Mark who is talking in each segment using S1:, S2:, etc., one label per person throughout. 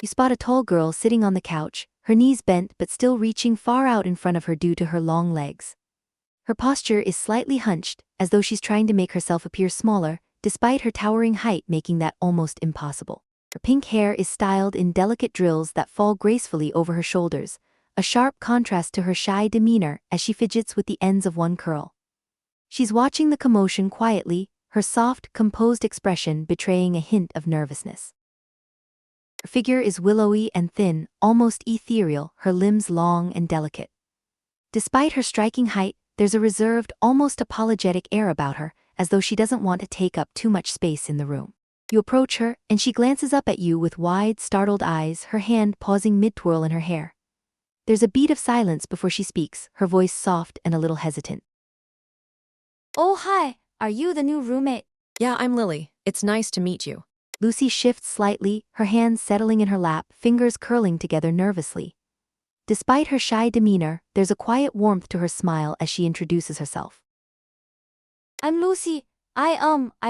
S1: You spot a tall girl sitting on the couch, her knees bent but still reaching far out in front of her due to her long legs. Her posture is slightly hunched, as though she's trying to make herself appear smaller, despite her towering height making that almost impossible. Her pink hair is styled in delicate drills that fall gracefully over her shoulders, a sharp contrast to her shy demeanor as she fidgets with the ends of one curl. She's watching the commotion quietly, her soft, composed expression betraying a hint of nervousness. Her figure is willowy and thin, almost ethereal, her limbs long and delicate. Despite her striking height, there's a reserved, almost apologetic air about her, as though she doesn't want to take up too much space in the room. You approach her, and she glances up at you with wide, startled eyes, her hand pausing mid-twirl in her hair. There's a beat of silence before she speaks, her voice soft and a little hesitant.
S2: Oh hi, are you the new roommate?
S3: Yeah, I'm Lily. It's nice to meet you.
S1: Lucy shifts slightly, her hands settling in her lap, fingers curling together nervously. Despite her shy demeanor, there's a quiet warmth to her smile as she introduces herself.
S2: I'm Lucy. I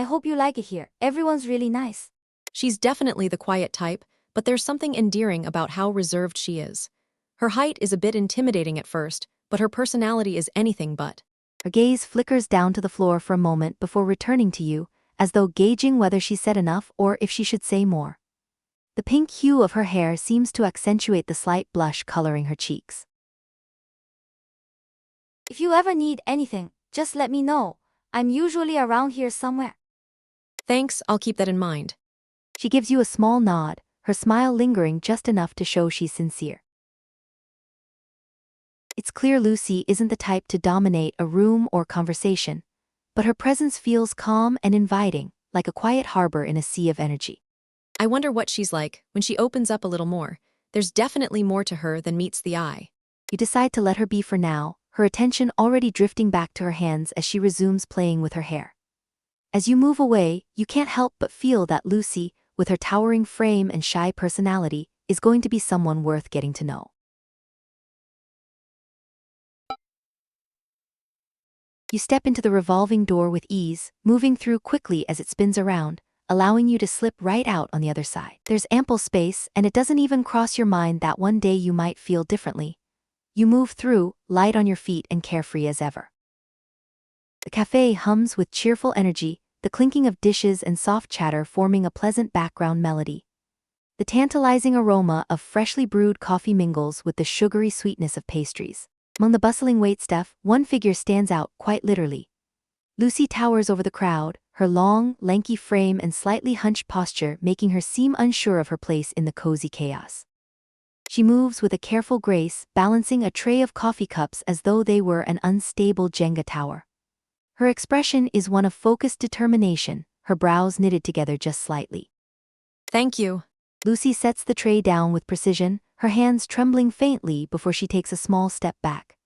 S2: hope you like it here. Everyone's really nice.
S3: She's definitely the quiet type, but there's something endearing about how reserved she is. Her height is a bit intimidating at first, but her personality is anything but.
S1: Her gaze flickers down to the floor for a moment before returning to you, as though gauging whether she said enough or if she should say more. The pink hue of her hair seems to accentuate the slight blush coloring her cheeks.
S2: If you ever need anything, just let me know. I'm usually around here somewhere.
S3: Thanks, I'll keep that in mind.
S1: She gives you a small nod, her smile lingering just enough to show she's sincere. It's clear Lucy isn't the type to dominate a room or conversation, but her presence feels calm and inviting, like a quiet harbor in a sea of energy.
S3: I wonder what she's like when she opens up a little more. There's definitely more to her than meets the eye.
S1: You decide to let her be for now, her attention already drifting back to her hands as she resumes playing with her hair. As you move away, you can't help but feel that Lucy, with her towering frame and shy personality, is going to be someone worth getting to know. You step into the revolving door with ease, moving through quickly as it spins around, allowing you to slip right out on the other side. There's ample space, and it doesn't even cross your mind that one day you might feel differently. You move through, light on your feet and carefree as ever. The cafe hums with cheerful energy, the clinking of dishes and soft chatter forming a pleasant background melody. The tantalizing aroma of freshly brewed coffee mingles with the sugary sweetness of pastries. Among the bustling waitstaff, one figure stands out, quite literally. Lucy towers over the crowd, her long, lanky frame and slightly hunched posture making her seem unsure of her place in the cozy chaos. She moves with a careful grace, balancing a tray of coffee cups as though they were an unstable Jenga tower. Her expression is one of focused determination, her brows knitted together just slightly.
S3: Thank you.
S1: Lucy sets the tray down with precision, her hands trembling faintly before she takes a small step back.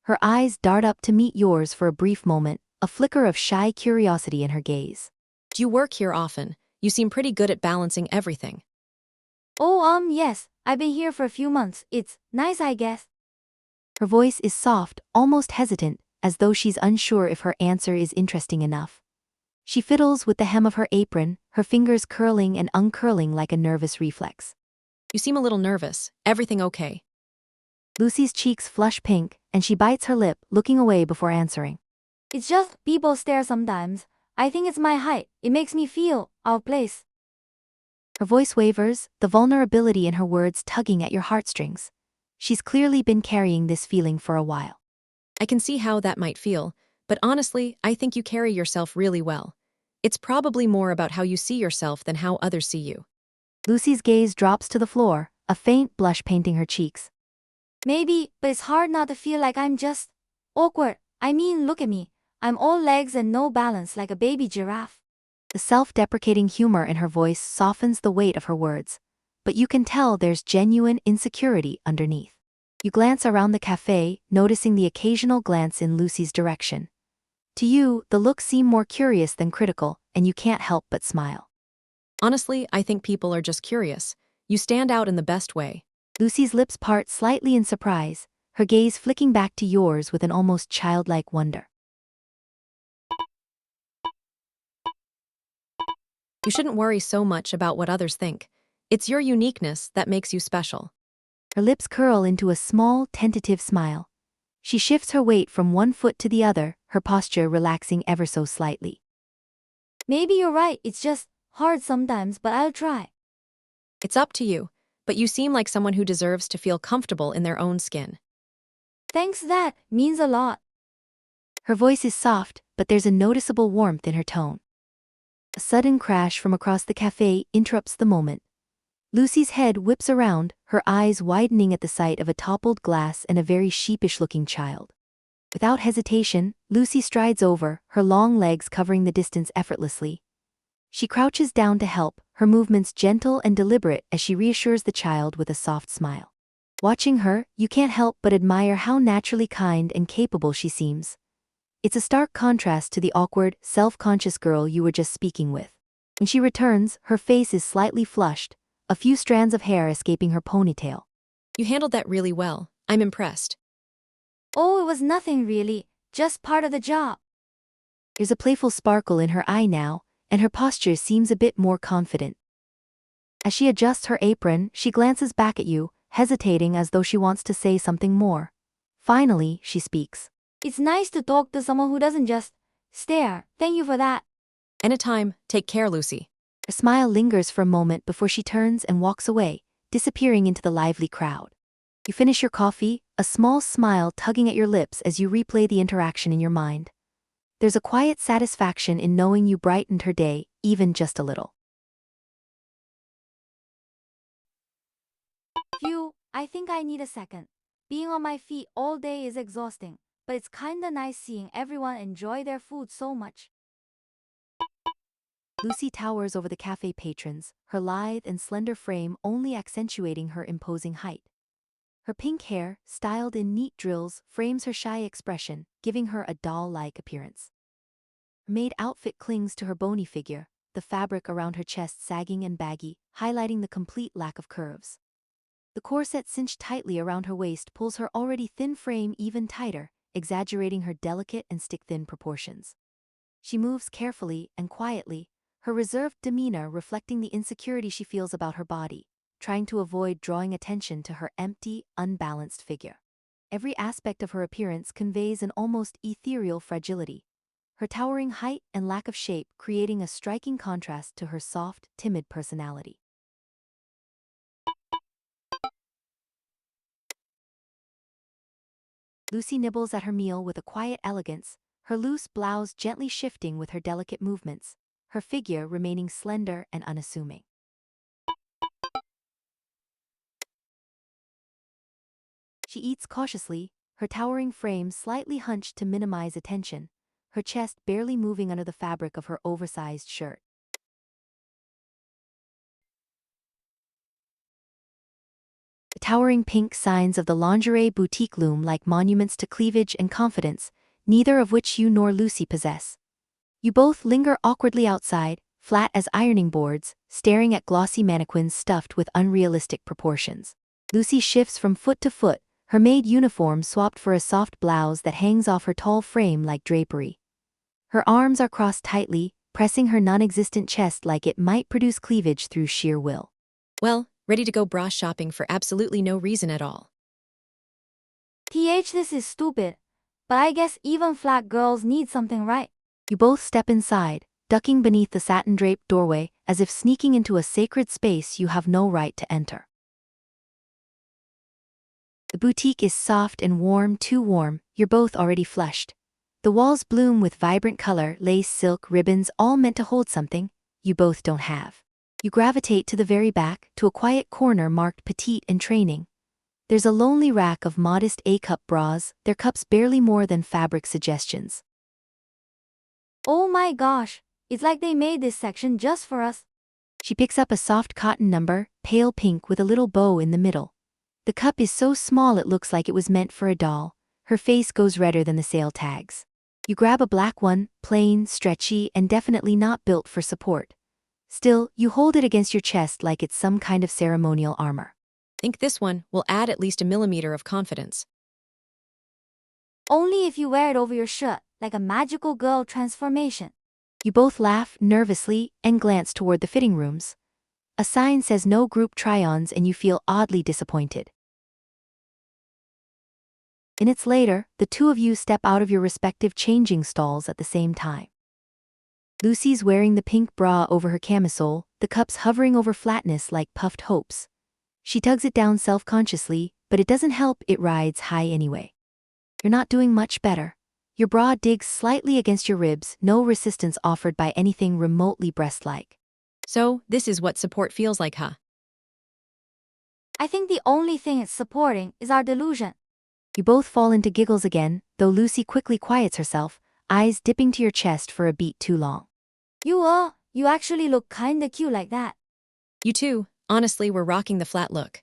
S1: Her eyes dart up to meet yours for a brief moment, a flicker of shy curiosity in her gaze.
S3: Do you work here often? You seem pretty good at balancing everything.
S2: Oh, yes. I've been here for a few months. It's nice, I guess.
S1: Her voice is soft, almost hesitant, as though she's unsure if her answer is interesting enough. She fiddles with the hem of her apron, her fingers curling and uncurling like a nervous reflex.
S3: You seem a little nervous. Everything okay?
S1: Lucy's cheeks flush pink, and she bites her lip, looking away before answering.
S2: It's just people stare sometimes. I think it's my height. It makes me feel out of place.
S1: Her voice wavers, the vulnerability in her words tugging at your heartstrings. She's clearly been carrying this feeling for a while.
S3: I can see how that might feel, but honestly, I think you carry yourself really well. It's probably more about how you see yourself than how others see you.
S1: Lucy's gaze drops to the floor, a faint blush painting her cheeks.
S2: Maybe, but it's hard not to feel like I'm just awkward. I mean, look at me. I'm all legs and no balance like a baby giraffe.
S1: The self-deprecating humor in her voice softens the weight of her words, but you can tell there's genuine insecurity underneath. You glance around the cafe, noticing the occasional glance in Lucy's direction. To you, the looks seem more curious than critical, and you can't help but smile.
S3: Honestly, I think people are just curious. You stand out in the best way.
S1: Lucy's lips part slightly in surprise, her gaze flicking back to yours with an almost childlike wonder.
S3: You shouldn't worry so much about what others think. It's your uniqueness that makes you special.
S1: Her lips curl into a small, tentative smile. She shifts her weight from one foot to the other, her posture relaxing ever so slightly.
S2: Maybe you're right, it's just hard sometimes, but I'll try.
S3: It's up to you, but you seem like someone who deserves to feel comfortable in their own skin.
S2: Thanks, that means a lot.
S1: Her voice is soft, but there's a noticeable warmth in her tone. A sudden crash from across the cafe interrupts the moment. Lucy's head whips around, her eyes widening at the sight of a toppled glass and a very sheepish-looking child. Without hesitation, Lucy strides over, her long legs covering the distance effortlessly. She crouches down to help, her movements gentle and deliberate as she reassures the child with a soft smile. Watching her, you can't help but admire how naturally kind and capable she seems. It's a stark contrast to the awkward, self-conscious girl you were just speaking with. When she returns, her face is slightly flushed, a few strands of hair escaping her ponytail.
S3: You handled that really well. I'm impressed.
S2: Oh, it was nothing really, just part of the job.
S1: There's a playful sparkle in her eye now, and her posture seems a bit more confident. As she adjusts her apron, she glances back at you, hesitating as though she wants to say something more. Finally, she speaks.
S2: It's nice to talk to someone who doesn't just stare. Thank you for that.
S3: Anytime, take care, Lucy.
S1: Her smile lingers for a moment before she turns and walks away, disappearing into the lively crowd. You finish your coffee, a small smile tugging at your lips as you replay the interaction in your mind. There's a quiet satisfaction in knowing you brightened her day, even just a little.
S2: Phew, I think I need a second. Being on my feet all day is exhausting, but it's kinda nice seeing everyone enjoy their food so much.
S1: Lucy towers over the cafe patrons, her lithe and slender frame only accentuating her imposing height. Her pink hair, styled in neat drills, frames her shy expression, giving her a doll-like appearance. Her maid outfit clings to her bony figure, the fabric around her chest sagging and baggy, highlighting the complete lack of curves. The corset cinched tightly around her waist pulls her already thin frame even tighter, exaggerating her delicate and stick-thin proportions. She moves carefully and quietly, her reserved demeanor reflecting the insecurity she feels about her body, trying to avoid drawing attention to her empty, unbalanced figure. Every aspect of her appearance conveys an almost ethereal fragility, her towering height and lack of shape creating a striking contrast to her soft, timid personality. Lucy nibbles at her meal with a quiet elegance, her loose blouse gently shifting with her delicate movements, her figure remaining slender and unassuming. She eats cautiously, her towering frame slightly hunched to minimize attention, her chest barely moving under the fabric of her oversized shirt. The towering pink signs of the lingerie boutique loom like monuments to cleavage and confidence, neither of which you nor Lucy possess. You both linger awkwardly outside, flat as ironing boards, staring at glossy mannequins stuffed with unrealistic proportions. Lucy shifts from foot to foot, her maid uniform swapped for a soft blouse that hangs off her tall frame like drapery. Her arms are crossed tightly, pressing her non-existent chest like it might produce cleavage through sheer will.
S3: Well, ready to go bra shopping for absolutely no reason at all.
S2: This is stupid, but I guess even flat girls need something, right?
S1: You both step inside, ducking beneath the satin-draped doorway, as if sneaking into a sacred space you have no right to enter. The boutique is soft and warm, too warm, you're both already flushed. The walls bloom with vibrant color, lace, silk, ribbons, all meant to hold something you both don't have. You gravitate to the very back, to a quiet corner marked petite and training. There's a lonely rack of modest A-cup bras, their cups barely more than fabric suggestions.
S2: Oh my gosh, it's like they made this section just for us.
S1: She picks up a soft cotton number, pale pink with a little bow in the middle. The cup is so small it looks like it was meant for a doll. Her face goes redder than the sale tags. You grab a black one, plain, stretchy, and definitely not built for support. Still, you hold it against your chest like it's some kind of ceremonial armor.
S3: Think this one will add at least a millimeter of confidence.
S2: Only if you wear it over your shirt, like a magical girl transformation.
S1: You both laugh nervously and glance toward the fitting rooms. A sign says no group try-ons and you feel oddly disappointed. Minutes later, the two of you step out of your respective changing stalls at the same time. Lucy's wearing the pink bra over her camisole, the cups hovering over flatness like puffed hopes. She tugs it down self-consciously, but it doesn't help, it rides high anyway. You're not doing much better. Your bra digs slightly against your ribs, no resistance offered by anything remotely breast-like.
S3: So, this is what support feels like, huh?
S2: I think the only thing it's supporting is our delusion.
S1: You both fall into giggles again, though Lucy quickly quiets herself, eyes dipping to your chest for a beat too long.
S2: You actually look kinda cute like that.
S3: You too. Honestly, we're rocking the flat look.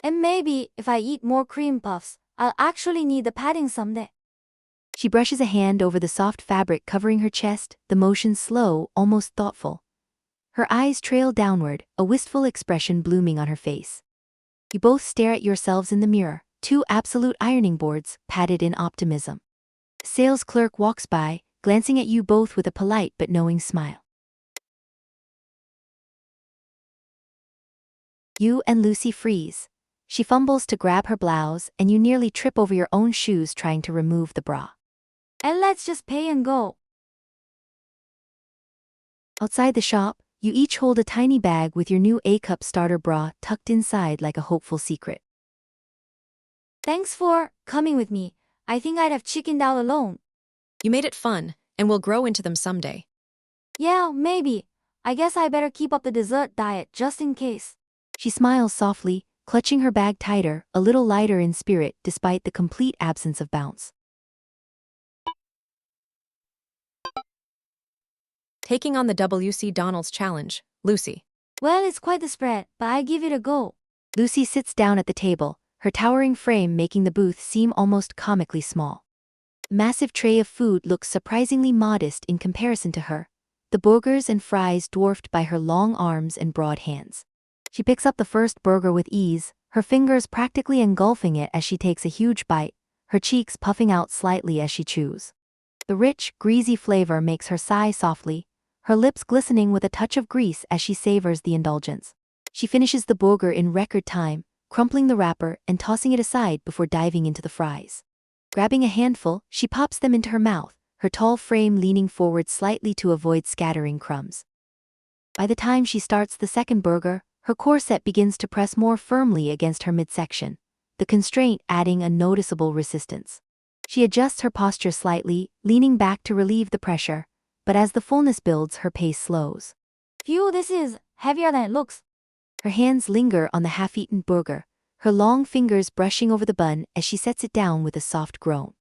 S2: And maybe, if I eat more cream puffs, I'll actually need the padding someday.
S1: She brushes a hand over the soft fabric covering her chest, the motion slow, almost thoughtful. Her eyes trail downward, a wistful expression blooming on her face. You both stare at yourselves in the mirror, two absolute ironing boards, padded in optimism. A sales clerk walks by, glancing at you both with a polite but knowing smile. You and Lucy freeze. She fumbles to grab her blouse, and you nearly trip over your own shoes trying to remove the bra.
S2: And let's just pay and go.
S1: Outside the shop, you each hold a tiny bag with your new A-cup starter bra tucked inside like a hopeful secret.
S2: Thanks for coming with me. I think I'd have chickened out alone.
S3: You made it fun, and we'll grow into them someday.
S2: Yeah, maybe. I guess I better keep up the dessert diet just in case.
S1: She smiles softly, clutching her bag tighter, a little lighter in spirit despite the complete absence of bounce.
S3: Taking on the W.C. Donald's challenge, Lucy.
S2: Well, it's quite the spread, but I give it a go.
S1: Lucy sits down at the table, her towering frame making the booth seem almost comically small. The massive tray of food looks surprisingly modest in comparison to her, the burgers and fries dwarfed by her long arms and broad hands. She picks up the first burger with ease, her fingers practically engulfing it as she takes a huge bite, her cheeks puffing out slightly as she chews. The rich, greasy flavor makes her sigh softly, her lips glistening with a touch of grease as she savors the indulgence. She finishes the burger in record time, crumpling the wrapper and tossing it aside before diving into the fries. Grabbing a handful, she pops them into her mouth, her tall frame leaning forward slightly to avoid scattering crumbs. By the time she starts the second burger, her corset begins to press more firmly against her midsection, the constraint adding a noticeable resistance. She adjusts her posture slightly, leaning back to relieve the pressure, but as the fullness builds, her pace slows.
S2: Phew, this is heavier than it looks.
S1: Her hands linger on the half-eaten burger, her long fingers brushing over the bun as she sets it down with a soft groan.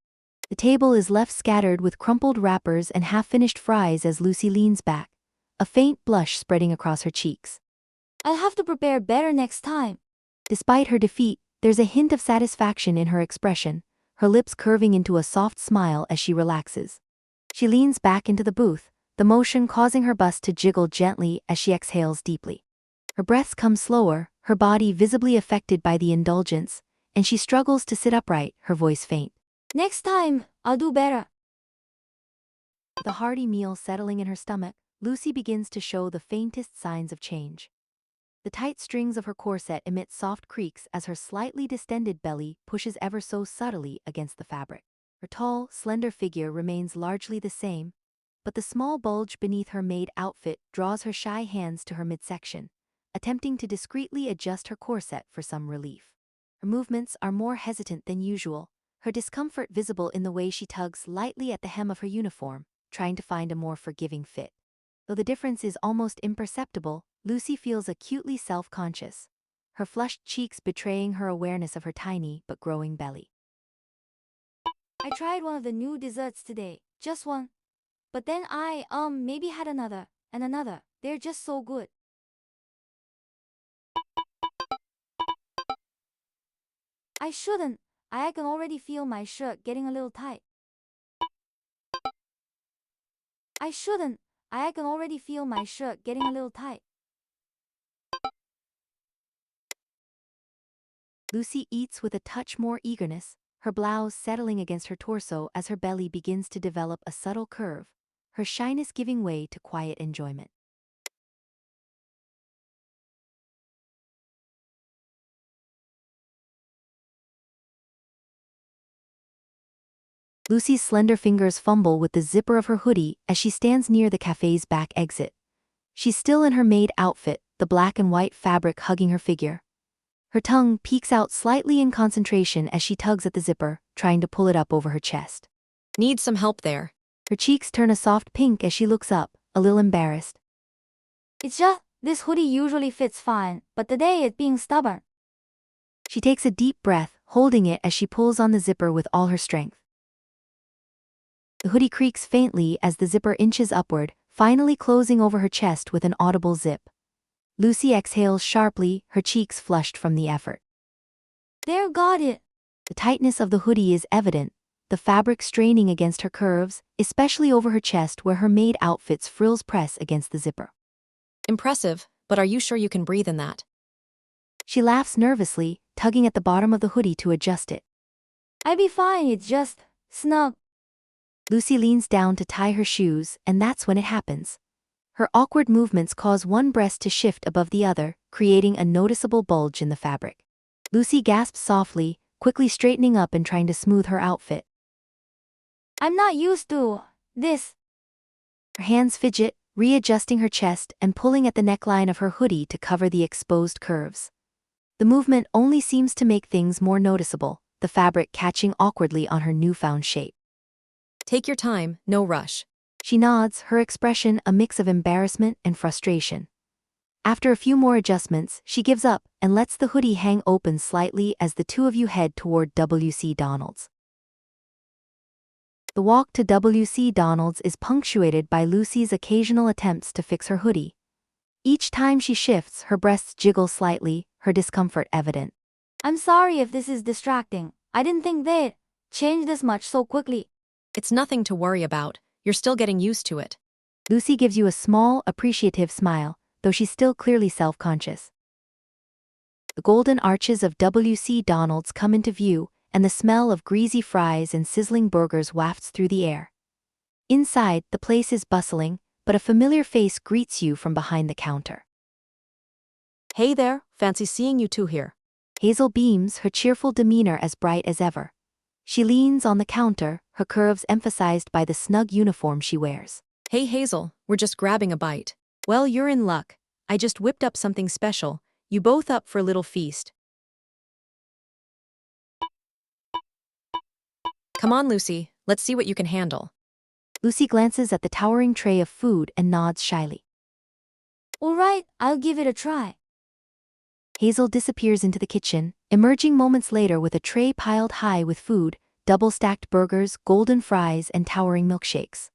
S1: The table is left scattered with crumpled wrappers and half-finished fries as Lucy leans back, a faint blush spreading across her cheeks.
S2: I'll have to prepare better next time.
S1: Despite her defeat, there's a hint of satisfaction in her expression, her lips curving into a soft smile as she relaxes. She leans back into the booth, the motion causing her bust to jiggle gently as she exhales deeply. Her breaths come slower, her body visibly affected by the indulgence, and she struggles to sit upright, her voice faint.
S2: Next time, I'll do better.
S1: The hearty meal settling in her stomach, Lucy begins to show the faintest signs of change. The tight strings of her corset emit soft creaks as her slightly distended belly pushes ever so subtly against the fabric. Her tall, slender figure remains largely the same, but the small bulge beneath her maid outfit draws her shy hands to her midsection, attempting to discreetly adjust her corset for some relief. Her movements are more hesitant than usual, her discomfort visible in the way she tugs lightly at the hem of her uniform, trying to find a more forgiving fit. Though the difference is almost imperceptible, Lucy feels acutely self-conscious, her flushed cheeks betraying her awareness of her tiny but growing belly.
S2: I tried one of the new desserts today, just one. But then I, maybe had another, and another. They're just so good. I shouldn't. I can already feel my shirt getting a little tight. I shouldn't. I can already feel my shirt getting a little tight.
S1: Lucy eats with a touch more eagerness, her blouse settling against her torso as her belly begins to develop a subtle curve, her shyness giving way to quiet enjoyment. Lucy's slender fingers fumble with the zipper of her hoodie as she stands near the cafe's back exit. She's still in her maid outfit, the black and white fabric hugging her figure. Her tongue peeks out slightly in concentration as she tugs at the zipper, trying to pull it up over her chest.
S3: Need some help there.
S1: Her cheeks turn a soft pink as she looks up, a little embarrassed.
S2: It's just, this hoodie usually fits fine, but today it's being stubborn.
S1: She takes a deep breath, holding it as she pulls on the zipper with all her strength. The hoodie creaks faintly as the zipper inches upward, finally closing over her chest with an audible zip. Lucy exhales sharply, her cheeks flushed from the effort.
S2: There, got it.
S1: The tightness of the hoodie is evident, the fabric straining against her curves, especially over her chest where her maid outfit's frills press against the zipper.
S3: Impressive, but are you sure you can breathe in that?
S1: She laughs nervously, tugging at the bottom of the hoodie to adjust it.
S2: I be fine, it's just snug.
S1: Lucy leans down to tie her shoes, and that's when it happens. Her awkward movements cause one breast to shift above the other, creating a noticeable bulge in the fabric. Lucy gasps softly, quickly straightening up and trying to smooth her outfit.
S2: I'm not used to this.
S1: Her hands fidget, readjusting her chest and pulling at the neckline of her hoodie to cover the exposed curves. The movement only seems to make things more noticeable, the fabric catching awkwardly on her newfound shape.
S3: Take your time, no rush.
S1: She nods, her expression a mix of embarrassment and frustration. After a few more adjustments, she gives up and lets the hoodie hang open slightly as the two of you head toward W.C. Donald's. The walk to W.C. Donald's is punctuated by Lucy's occasional attempts to fix her hoodie. Each time she shifts, her breasts jiggle slightly, her discomfort evident.
S2: I'm sorry if this is distracting. I didn't think they'd change this much so quickly.
S3: It's nothing to worry about, you're still getting used to it.
S1: Lucy gives you a small, appreciative smile, though she's still clearly self-conscious. The golden arches of W.C. Donald's come into view, and the smell of greasy fries and sizzling burgers wafts through the air. Inside, the place is bustling, but a familiar face greets you from behind the counter.
S4: Hey there, fancy seeing you two here.
S1: Hazel beams, her cheerful demeanor as bright as ever. She leans on the counter, her curves emphasized by the snug uniform she wears.
S3: Hey Hazel, we're just grabbing a bite.
S4: Well, you're in luck. I just whipped up something special. You both up for a little feast?
S3: Come on, Lucy, let's see what you can handle.
S1: Lucy glances at the towering tray of food and nods shyly.
S2: All right, I'll give it a try.
S1: Hazel disappears into the kitchen, emerging moments later with a tray piled high with food, double-stacked burgers, golden fries, and towering milkshakes.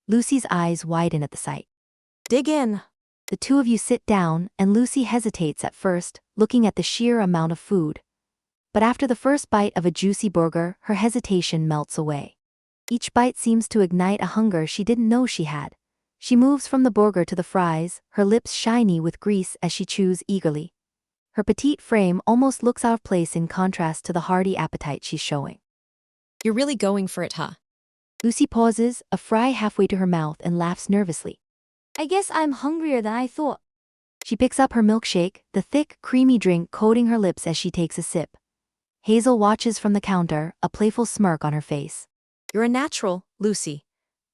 S1: Lucy's eyes widen at the sight.
S4: Dig in.
S1: The two of you sit down, and Lucy hesitates at first, looking at the sheer amount of food. But after the first bite of a juicy burger, her hesitation melts away. Each bite seems to ignite a hunger she didn't know she had. She moves from the burger to the fries, her lips shiny with grease as she chews eagerly. Her petite frame almost looks out of place in contrast to the hearty appetite she's showing.
S3: You're really going for it, huh?
S1: Lucy pauses, a fry halfway to her mouth, and laughs nervously.
S2: I guess I'm hungrier than I thought.
S1: She picks up her milkshake, the thick, creamy drink coating her lips as she takes a sip. Hazel watches from the counter, a playful smirk on her face.
S4: You're a natural, Lucy.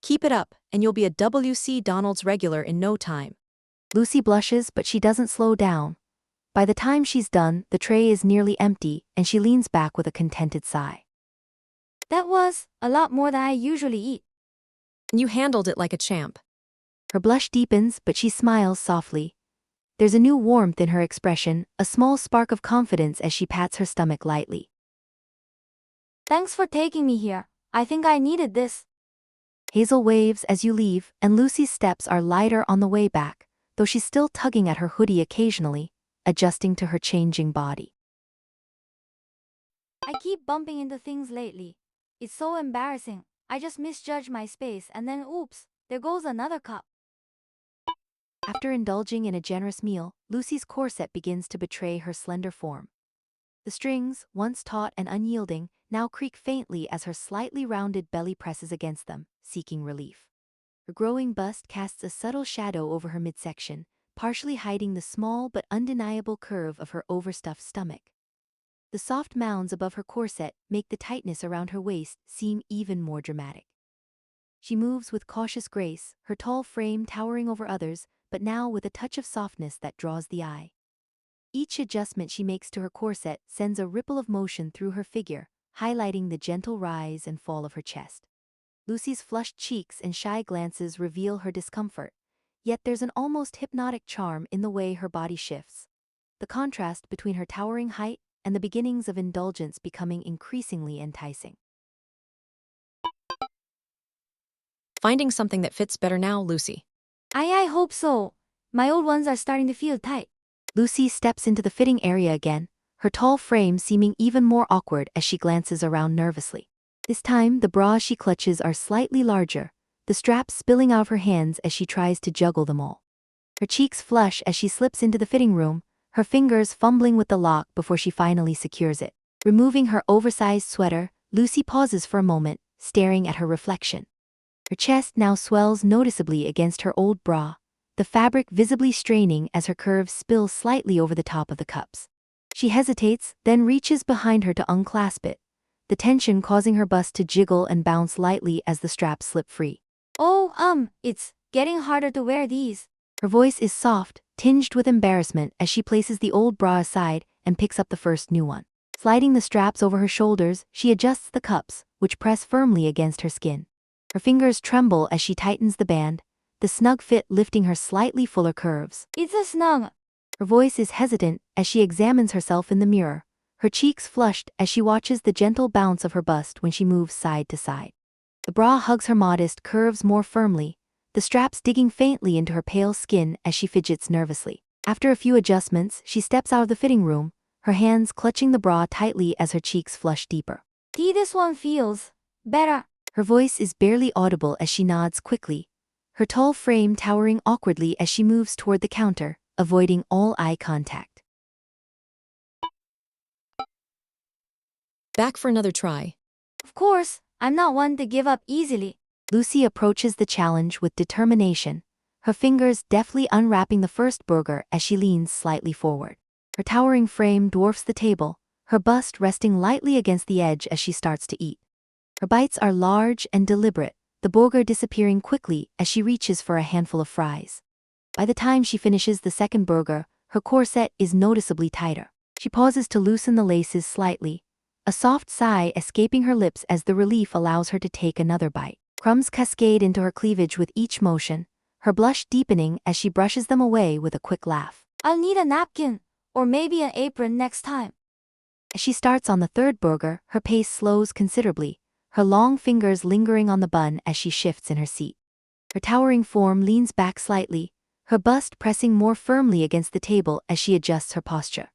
S4: Keep it up, and you'll be a W.C. Donald's regular in no time.
S1: Lucy blushes, but she doesn't slow down. By the time she's done, the tray is nearly empty, and she leans back with a contented sigh.
S2: That was a lot more than I usually eat.
S3: You handled it like a champ.
S1: Her blush deepens, but she smiles softly. There's a new warmth in her expression, a small spark of confidence as she pats her stomach lightly.
S2: Thanks for taking me here. I think I needed this.
S1: Hazel waves as you leave, and Lucy's steps are lighter on the way back, though she's still tugging at her hoodie occasionally, adjusting to her changing body.
S2: I keep bumping into things lately. It's so embarrassing. I just misjudged my space and then oops, there goes another cup.
S1: After indulging in a generous meal, Lucy's corset begins to betray her slender form. The strings, once taut and unyielding, now creak faintly as her slightly rounded belly presses against them, seeking relief. Her growing bust casts a subtle shadow over her midsection, partially hiding the small but undeniable curve of her overstuffed stomach. The soft mounds above her corset make the tightness around her waist seem even more dramatic. She moves with cautious grace, her tall frame towering over others, but now with a touch of softness that draws the eye. Each adjustment she makes to her corset sends a ripple of motion through her figure, highlighting the gentle rise and fall of her chest. Lucy's flushed cheeks and shy glances reveal her discomfort, yet there's an almost hypnotic charm in the way her body shifts. The contrast between her towering height and the beginnings of indulgence becoming increasingly enticing.
S3: Finding something that fits better now, Lucy.
S2: I hope so. My old ones are starting to feel tight.
S1: Lucy steps into the fitting area again, her tall frame seeming even more awkward as she glances around nervously. This time, the bras she clutches are slightly larger, the straps spilling out of her hands as she tries to juggle them all. Her cheeks flush as she slips into the fitting room, her fingers fumbling with the lock before she finally secures it. Removing her oversized sweater, Lucy pauses for a moment, staring at her reflection. Her chest now swells noticeably against her old bra, the fabric visibly straining as her curves spill slightly over the top of the cups. She hesitates, then reaches behind her to unclasp it, the tension causing her bust to jiggle and bounce lightly as the straps slip free.
S2: Oh, it's getting harder to wear these.
S1: Her voice is soft, tinged with embarrassment as she places the old bra aside and picks up the first new one. Sliding the straps over her shoulders, she adjusts the cups, which press firmly against her skin. Her fingers tremble as she tightens the band, the snug fit lifting her slightly fuller curves.
S2: It's a snug.
S1: Her voice is hesitant as she examines herself in the mirror, her cheeks flushed as she watches the gentle bounce of her bust when she moves side to side. The bra hugs her modest curves more firmly, the straps digging faintly into her pale skin as she fidgets nervously. After a few adjustments, she steps out of the fitting room, her hands clutching the bra tightly as her cheeks flush deeper.
S2: This one feels better.
S1: Her voice is barely audible as she nods quickly, her tall frame towering awkwardly as she moves toward the counter, avoiding all eye contact.
S3: Back for another try.
S2: Of course, I'm not one to give up easily.
S1: Lucy approaches the challenge with determination, her fingers deftly unwrapping the first burger as she leans slightly forward. Her towering frame dwarfs the table, her bust resting lightly against the edge as she starts to eat. Her bites are large and deliberate, the burger disappearing quickly as she reaches for a handful of fries. By the time she finishes the second burger, her corset is noticeably tighter. She pauses to loosen the laces slightly, a soft sigh escaping her lips as the relief allows her to take another bite. Crumbs cascade into her cleavage with each motion, her blush deepening as she brushes them away with a quick laugh.
S2: I'll need a napkin, or maybe an apron next time.
S1: As she starts on the third burger, her pace slows considerably, her long fingers lingering on the bun as she shifts in her seat. Her towering form leans back slightly, her bust pressing more firmly against the table as she adjusts her posture.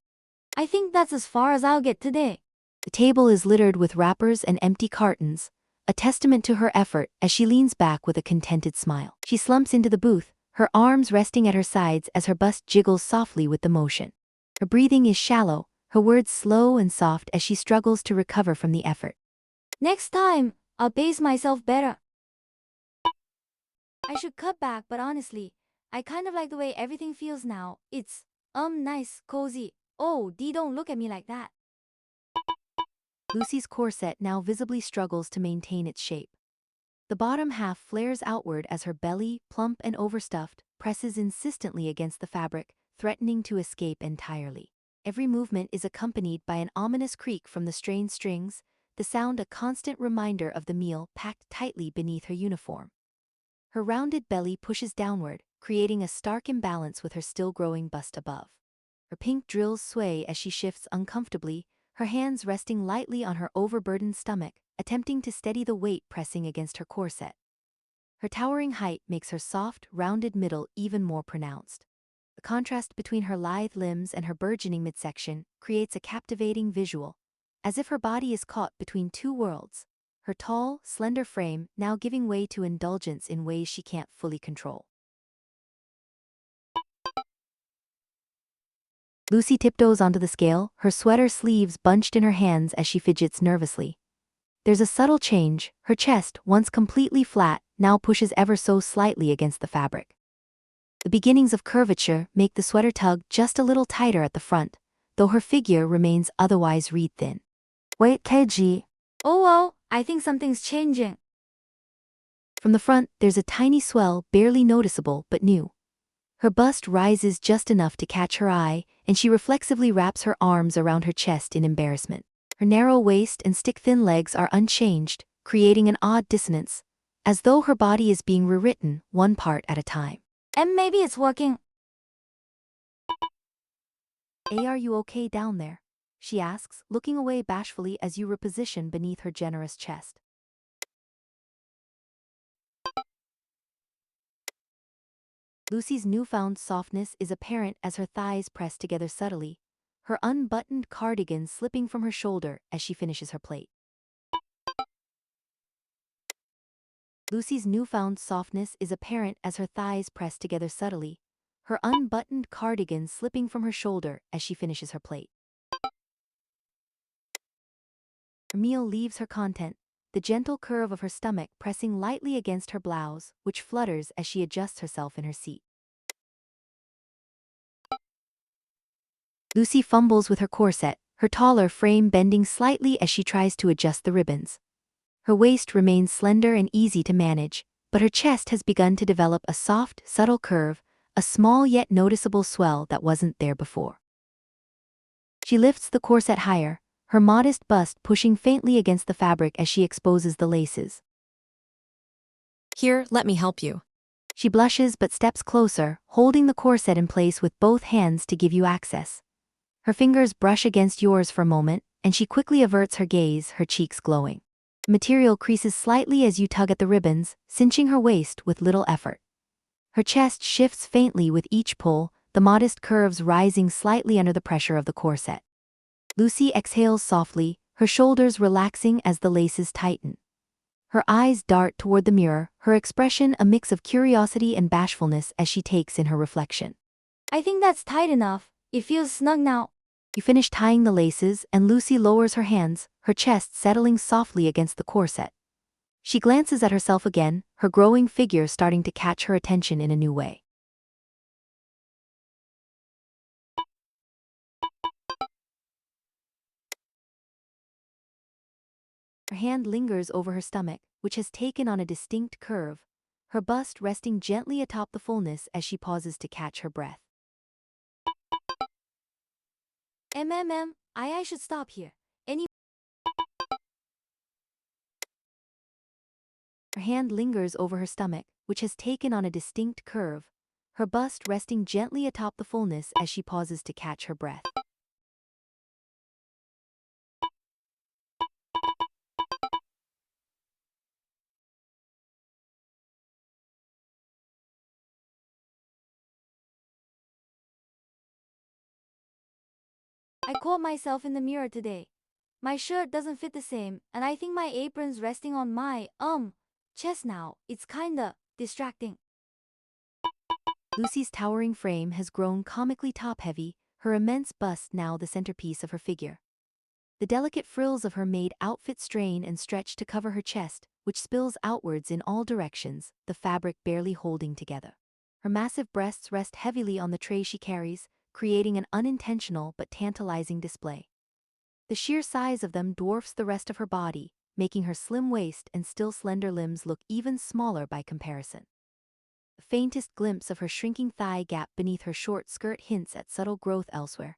S2: I think that's as far as I'll get today.
S1: The table is littered with wrappers and empty cartons, a testament to her effort as she leans back with a contented smile. She slumps into the booth, her arms resting at her sides as her bust jiggles softly with the motion. Her breathing is shallow, her words slow and soft as she struggles to recover from the effort.
S2: Next time, I'll pace myself better. I should cut back, but honestly, I kind of like the way everything feels now. It's, nice, cozy. Oh, don't look at me like that.
S1: Lucy's corset now visibly struggles to maintain its shape. The bottom half flares outward as her belly, plump and overstuffed, presses insistently against the fabric, threatening to escape entirely. Every movement is accompanied by an ominous creak from the strained strings, the sound a constant reminder of the meal packed tightly beneath her uniform. Her rounded belly pushes downward, creating a stark imbalance with her still-growing bust above. Her pink drills sway as she shifts uncomfortably, her hands resting lightly on her overburdened stomach, attempting to steady the weight pressing against her corset. Her towering height makes her soft, rounded middle even more pronounced. The contrast between her lithe limbs and her burgeoning midsection creates a captivating visual, as if her body is caught between two worlds, her tall, slender frame now giving way to indulgence in ways she can't fully control. Lucy tiptoes onto the scale, her sweater sleeves bunched in her hands as she fidgets nervously. There's a subtle change, her chest, once completely flat, now pushes ever so slightly against the fabric. The beginnings of curvature make the sweater tug just a little tighter at the front, though her figure remains otherwise reed-thin.
S2: Wait, KG. Oh, I think something's changing.
S1: From the front, there's a tiny swell, barely noticeable but new. Her bust rises just enough to catch her eye, and she reflexively wraps her arms around her chest in embarrassment. Her narrow waist and stick-thin legs are unchanged, creating an odd dissonance, as though her body is being rewritten one part at a time.
S2: And maybe it's working.
S1: Are you okay down there? She asks, looking away bashfully as you reposition beneath her generous chest. Lucy's newfound softness is apparent as her thighs press together subtly, her unbuttoned cardigan slipping from her shoulder as she finishes her plate. Lucy's newfound softness is apparent as her thighs press together subtly, her unbuttoned cardigan slipping from her shoulder as she finishes her plate. Her meal leaves her content, the gentle curve of her stomach pressing lightly against her blouse, which flutters as she adjusts herself in her seat. Lucy fumbles with her corset, her taller frame bending slightly as she tries to adjust the ribbons. Her waist remains slender and easy to manage, but her chest has begun to develop a soft, subtle curve, a small yet noticeable swell that wasn't there before. She lifts the corset higher, her modest bust pushing faintly against the fabric as she exposes the laces.
S3: Here, let me help you.
S1: She blushes but steps closer, holding the corset in place with both hands to give you access. Her fingers brush against yours for a moment, and she quickly averts her gaze, her cheeks glowing. The material creases slightly as you tug at the ribbons, cinching her waist with little effort. Her chest shifts faintly with each pull, the modest curves rising slightly under the pressure of the corset. Lucy exhales softly, her shoulders relaxing as the laces tighten. Her eyes dart toward the mirror, her expression a mix of curiosity and bashfulness as she takes in her reflection.
S2: I think that's tight enough. It feels snug now.
S1: You finish tying the laces, and Lucy lowers her hands, her chest settling softly against the corset. She glances at herself again, her growing figure starting to catch her attention in a new way. Her hand lingers over her stomach, which has taken on a distinct curve, her bust resting gently atop the fullness as she pauses to catch her breath.
S2: I should stop here.
S1: Her hand lingers over her stomach, which has taken on a distinct curve, her bust resting gently atop the fullness as she pauses to catch her breath.
S2: I caught myself in the mirror today. My shirt doesn't fit the same, and I think my apron's resting on my, chest now. It's kinda distracting.
S1: Lucy's towering frame has grown comically top-heavy, her immense bust now the centerpiece of her figure. The delicate frills of her maid outfit strain and stretch to cover her chest, which spills outwards in all directions, the fabric barely holding together. Her massive breasts rest heavily on the tray she carries, creating an unintentional but tantalizing display. The sheer size of them dwarfs the rest of her body, making her slim waist and still slender limbs look even smaller by comparison. The faintest glimpse of her shrinking thigh gap beneath her short skirt hints at subtle growth elsewhere,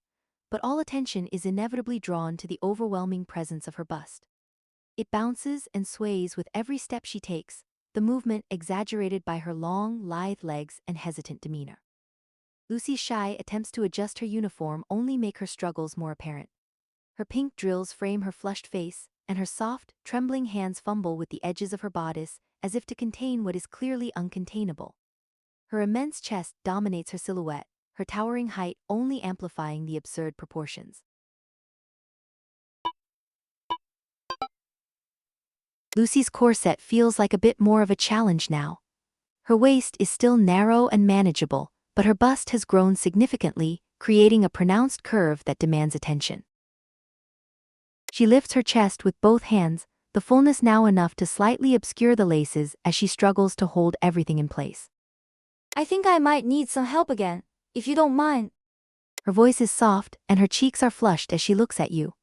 S1: but all attention is inevitably drawn to the overwhelming presence of her bust. It bounces and sways with every step she takes, the movement exaggerated by her long, lithe legs and hesitant demeanor. Lucy's shy attempts to adjust her uniform only make her struggles more apparent. Her pink drills frame her flushed face, and her soft, trembling hands fumble with the edges of her bodice as if to contain what is clearly uncontainable. Her immense chest dominates her silhouette, her towering height only amplifying the absurd proportions. Lucy's corset feels like a bit more of a challenge now. Her waist is still narrow and manageable, but her bust has grown significantly, creating a pronounced curve that demands attention. She lifts her chest with both hands, the fullness now enough to slightly obscure the laces as she struggles to hold everything in place.
S2: I think I might need some help again, if you don't mind.
S1: Her voice is soft, and her cheeks are flushed as she looks at you.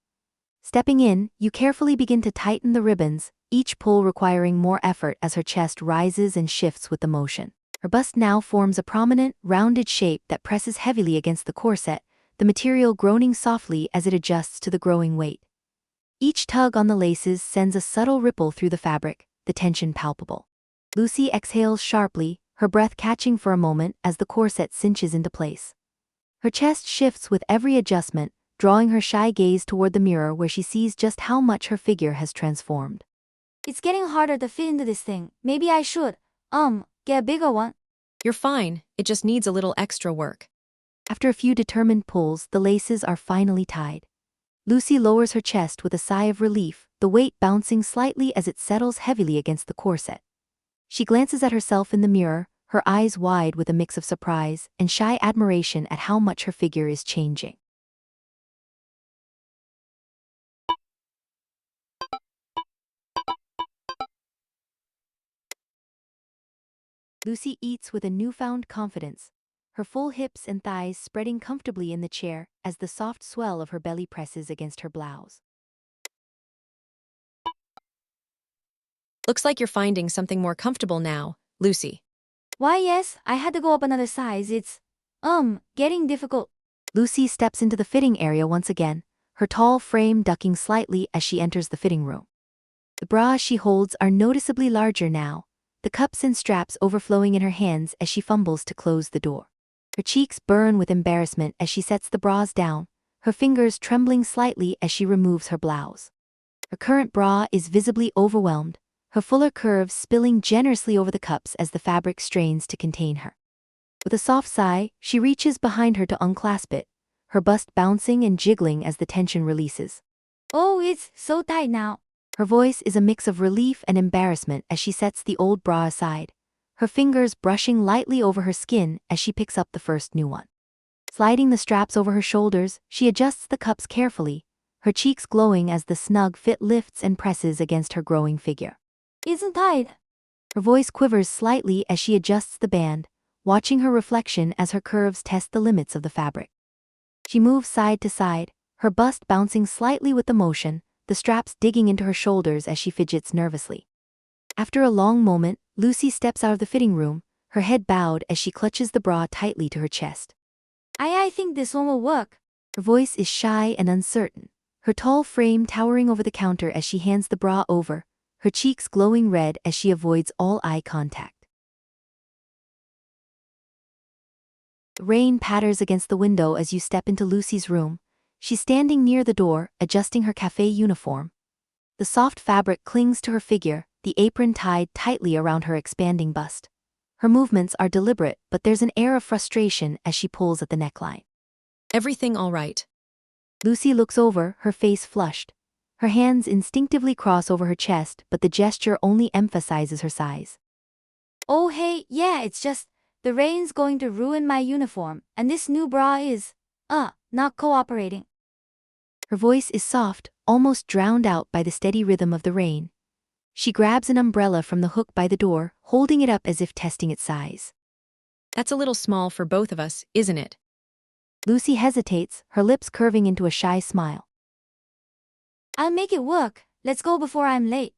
S1: Stepping in, you carefully begin to tighten the ribbons, each pull requiring more effort as her chest rises and shifts with the motion. Her bust now forms a prominent, rounded shape that presses heavily against the corset, the material groaning softly as it adjusts to the growing weight. Each tug on the laces sends a subtle ripple through the fabric, the tension palpable. Lucy exhales sharply, her breath catching for a moment as the corset cinches into place. Her chest shifts with every adjustment, drawing her shy gaze toward the mirror where she sees just how much her figure has transformed.
S2: It's getting harder to fit into this thing. Maybe I should, get a bigger one.
S3: You're fine, it just needs a little extra work.
S1: After a few determined pulls, the laces are finally tied. Lucy lowers her chest with a sigh of relief, the weight bouncing slightly as it settles heavily against the corset. She glances at herself in the mirror, her eyes wide with a mix of surprise and shy admiration at how much her figure is changing. Lucy eats with a newfound confidence, her full hips and thighs spreading comfortably in the chair as the soft swell of her belly presses against her blouse.
S3: Looks like you're finding something more comfortable now, Lucy.
S2: Why yes, I had to go up another size. It's, getting difficult.
S1: Lucy steps into the fitting area once again, her tall frame ducking slightly as she enters the fitting room. The bras she holds are noticeably larger now, the cups and straps overflowing in her hands as she fumbles to close the door. Her cheeks burn with embarrassment as she sets the bras down, her fingers trembling slightly as she removes her blouse. Her current bra is visibly overwhelmed, her fuller curves spilling generously over the cups as the fabric strains to contain her. With a soft sigh, she reaches behind her to unclasp it, her bust bouncing and jiggling as the tension releases.
S2: Oh, it's so tight now.
S1: Her voice is a mix of relief and embarrassment as she sets the old bra aside, her fingers brushing lightly over her skin as she picks up the first new one. Sliding the straps over her shoulders, she adjusts the cups carefully, her cheeks glowing as the snug fit lifts and presses against her growing figure.
S2: Isn't tight.
S1: Her voice quivers slightly as she adjusts the band, watching her reflection as her curves test the limits of the fabric. She moves side to side, her bust bouncing slightly with the motion, the straps digging into her shoulders as she fidgets nervously. After a long moment, Lucy steps out of the fitting room, her head bowed as she clutches the bra tightly to her chest.
S2: I think this one will work.
S1: Her voice is shy and uncertain, her tall frame towering over the counter as she hands the bra over, her cheeks glowing red as she avoids all eye contact. The rain patters against the window as you step into Lucy's room. She's standing near the door, adjusting her cafe uniform. The soft fabric clings to her figure, the apron tied tightly around her expanding bust. Her movements are deliberate, but there's an air of frustration as she pulls at the neckline.
S3: Everything all right?
S1: Lucy looks over, her face flushed. Her hands instinctively cross over her chest, but the gesture only emphasizes her size.
S2: Oh hey, yeah, it's just, the rain's going to ruin my uniform, and this new bra is, not cooperating.
S1: Her voice is soft, almost drowned out by the steady rhythm of the rain. She grabs an umbrella from the hook by the door, holding it up as if testing its size.
S3: That's a little small for both of us, isn't it?
S1: Lucy hesitates, her lips curving into a shy smile.
S2: I'll make it work. Let's go before I'm late.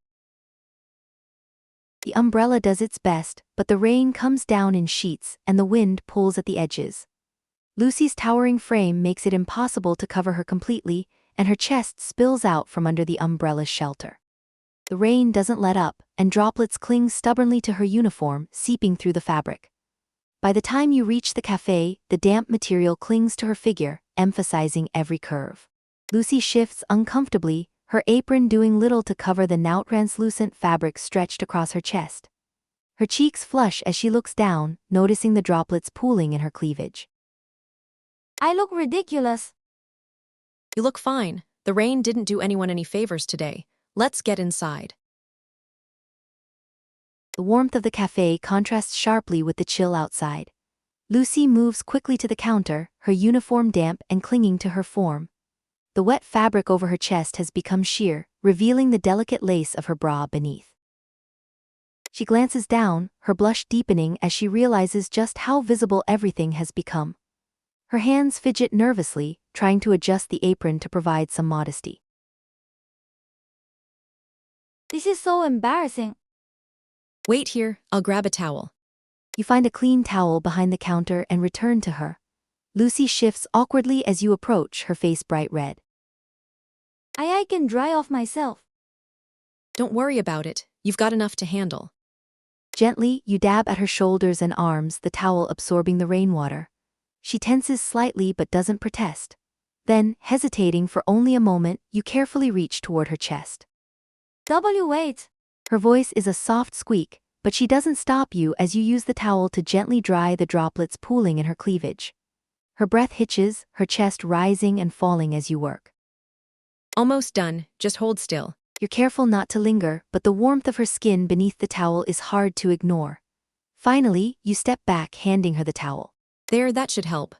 S1: The umbrella does its best, but the rain comes down in sheets and the wind pulls at the edges. Lucy's towering frame makes it impossible to cover her completely, and her chest spills out from under the umbrella's shelter. The rain doesn't let up, and droplets cling stubbornly to her uniform, seeping through the fabric. By the time you reach the cafe, the damp material clings to her figure, emphasizing every curve. Lucy shifts uncomfortably, her apron doing little to cover the now translucent fabric stretched across her chest. Her cheeks flush as she looks down, noticing the droplets pooling in her cleavage.
S2: I look ridiculous.
S3: You look fine. The rain didn't do anyone any favors today. Let's get inside.
S1: The warmth of the cafe contrasts sharply with the chill outside. Lucy moves quickly to the counter, her uniform damp and clinging to her form. The wet fabric over her chest has become sheer, revealing the delicate lace of her bra beneath. She glances down, her blush deepening as she realizes just how visible everything has become. Her hands fidget nervously, trying to adjust the apron to provide some modesty.
S2: This is so embarrassing.
S3: Wait here, I'll grab a towel.
S1: You find a clean towel behind the counter and return to her. Lucy shifts awkwardly as you approach, her face bright red.
S2: I can dry off myself.
S3: Don't worry about it, you've got enough to handle.
S1: Gently, you dab at her shoulders and arms, the towel absorbing the rainwater. She tenses slightly but doesn't protest. Then, hesitating for only a moment, you carefully reach toward her chest.
S2: Wait.
S1: Her voice is a soft squeak, but she doesn't stop you as you use the towel to gently dry the droplets pooling in her cleavage. Her breath hitches, her chest rising and falling as you work.
S3: Almost done, just hold still.
S1: You're careful not to linger, but the warmth of her skin beneath the towel is hard to ignore. Finally, you step back, handing her the towel.
S3: There, that should help.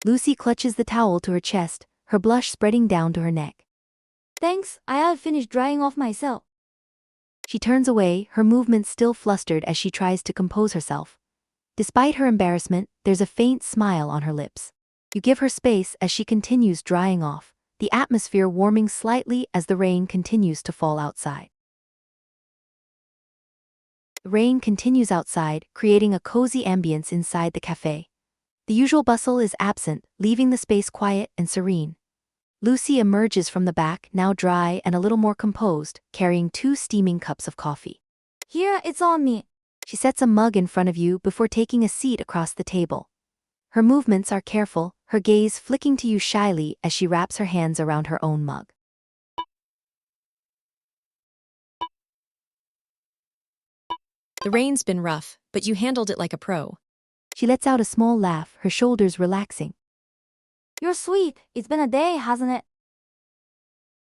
S1: Lucy clutches the towel to her chest, her blush spreading down to her neck.
S2: Thanks, I'll finish drying off myself.
S1: She turns away, her movements still flustered as she tries to compose herself. Despite her embarrassment, there's a faint smile on her lips. You give her space as she continues drying off, the atmosphere warming slightly as the rain continues to fall outside. The rain continues outside, creating a cozy ambience inside the cafe. The usual bustle is absent, leaving the space quiet and serene. Lucy emerges from the back, now dry and a little more composed, carrying 2 steaming cups of coffee.
S2: Here, it's on me.
S1: She sets a mug in front of you before taking a seat across the table. Her movements are careful, her gaze flicking to you shyly as she wraps her hands around her own mug.
S3: The rain's been rough, but you handled it like a pro.
S1: She lets out a small laugh, her shoulders relaxing.
S2: You're sweet. It's been a day, hasn't it?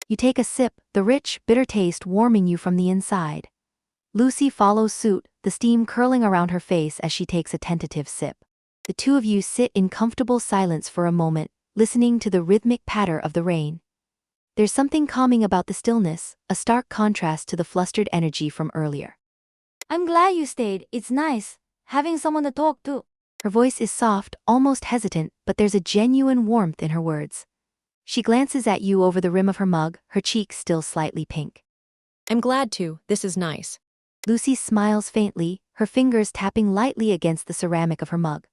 S1: You take a sip, the rich, bitter taste warming you from the inside. Lucy follows suit, the steam curling around her face as she takes a tentative sip. The two of you sit in comfortable silence for a moment, listening to the rhythmic patter of the rain. There's something calming about the stillness, a stark contrast to the flustered energy from earlier.
S2: I'm glad you stayed. It's nice having someone to talk to.
S1: Her voice is soft, almost hesitant, but there's a genuine warmth in her words. She glances at you over the rim of her mug, her cheeks still slightly pink.
S3: I'm glad to, this is nice.
S1: Lucy smiles faintly, her fingers tapping lightly against the ceramic of her mug.